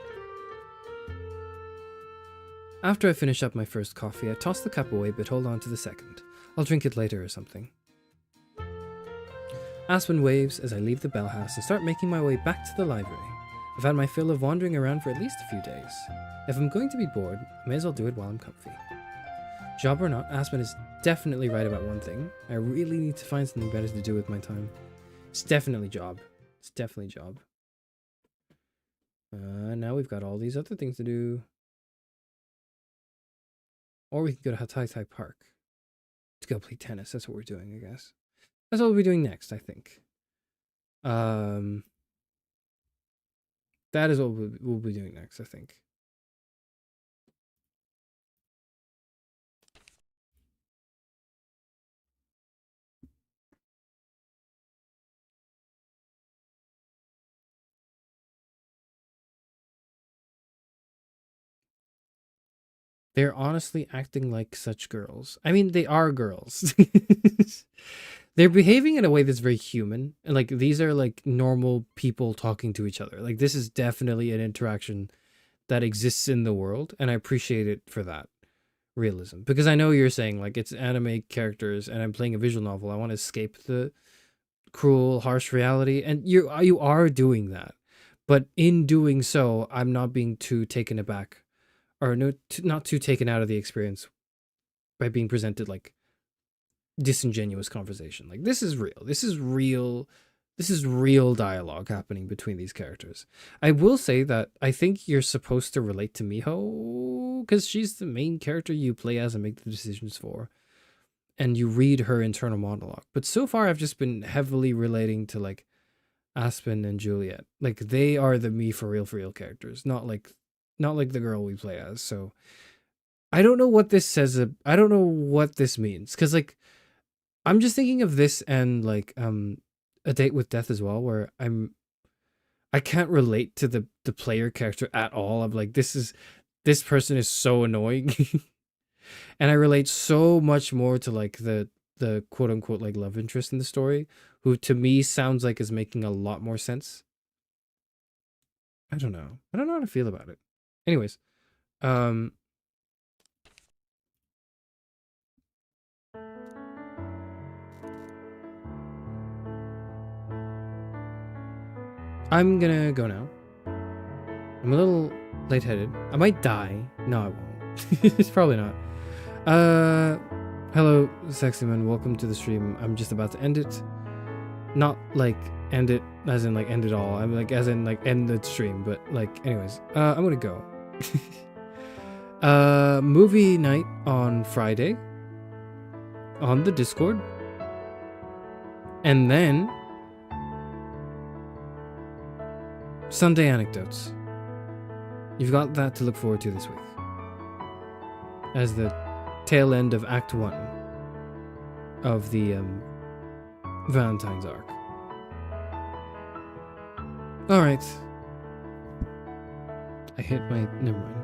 After I finish up my first coffee, I toss the cup away but hold on to the second. I'll drink it later or something. Aspen waves as I leave the bell house and start making my way back to the library. I've had my fill of wandering around for at least a few days. If I'm going to be bored, I may as well do it while I'm comfy. Job or not, Aspen is definitely right about one thing. I really need to find something better to do with my time. It's definitely job. It's definitely job. Now we've got all these other things to do. Or we can go to Hataitai Park to go play tennis. That's what we're doing, I guess. That's what we'll be doing next, I think. That is what we'll be doing next, I think. They're honestly acting like such girls. I mean, they are girls. They're behaving in a way that's very human. And like, these are like normal people talking to each other. Like, this is definitely an interaction that exists in the world. And I appreciate it for that realism. Because I know you're saying like, it's anime characters and I'm playing a visual novel. I want to escape the cruel, harsh reality. And you are doing that. But in doing so, I'm not being too taken aback or not too taken out of the experience by being presented like disingenuous conversation. Like, this is real. This is real dialogue happening between these characters. I will say that I think you're supposed to relate to Miho because she's the main character you play as and make the decisions for. And you read her internal monologue. But so far, I've just been heavily relating to like Aspen and Juliet. Like, they are the me for real characters, not like the girl we play as. So I don't know what this says. I don't know what this means. Cause like, I'm just thinking of this and like, A Date with Death as well, where I can't relate to the player character at all. I'm like, this person is so annoying. And I relate so much more to like the quote unquote like love interest in the story, who to me sounds like is making a lot more sense. I don't know how to feel about it. Anyways, I'm gonna go now. I'm a little lightheaded. I might die. No, I won't. It's probably not. Hello, sexy man. Welcome to the stream. I'm just about to end it. Not like end it as in like end it all. I'm like as in like end the stream. But like, anyways, I'm gonna go. Movie night on Friday on the Discord, and then Sunday anecdotes. You've got that to look forward to this week as the tail end of Act 1 of the Valentine's arc. All right. I hit my... Never mind.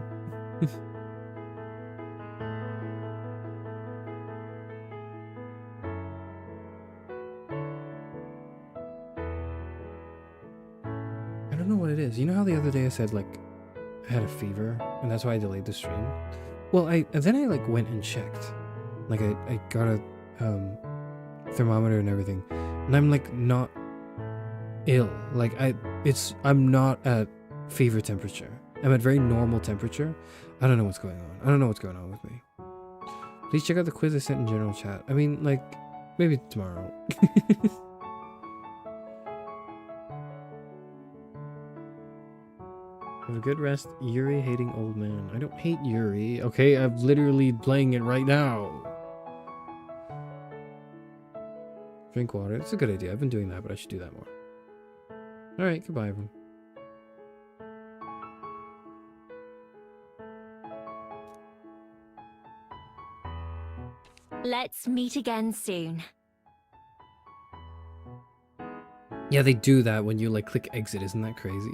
I don't know what it is. You know how the other day I said, like, I had a fever, and that's why I delayed the stream? Well, then I, like, went and checked. Like, I got a thermometer and everything, and I'm, like, not ill. Like, I'm not at fever temperature. I'm at very normal temperature. I don't know what's going on. I don't know what's going on with me. Please check out the quiz I sent in general chat. I mean, like, maybe tomorrow. Have a good rest, Yuri hating old man. I don't hate Yuri, okay? I'm literally playing it right now. Drink water. It's a good idea. I've been doing that, but I should do that more. Alright, goodbye, everyone. Let's meet again soon. Yeah, they do that when you, like, click exit. Isn't that crazy?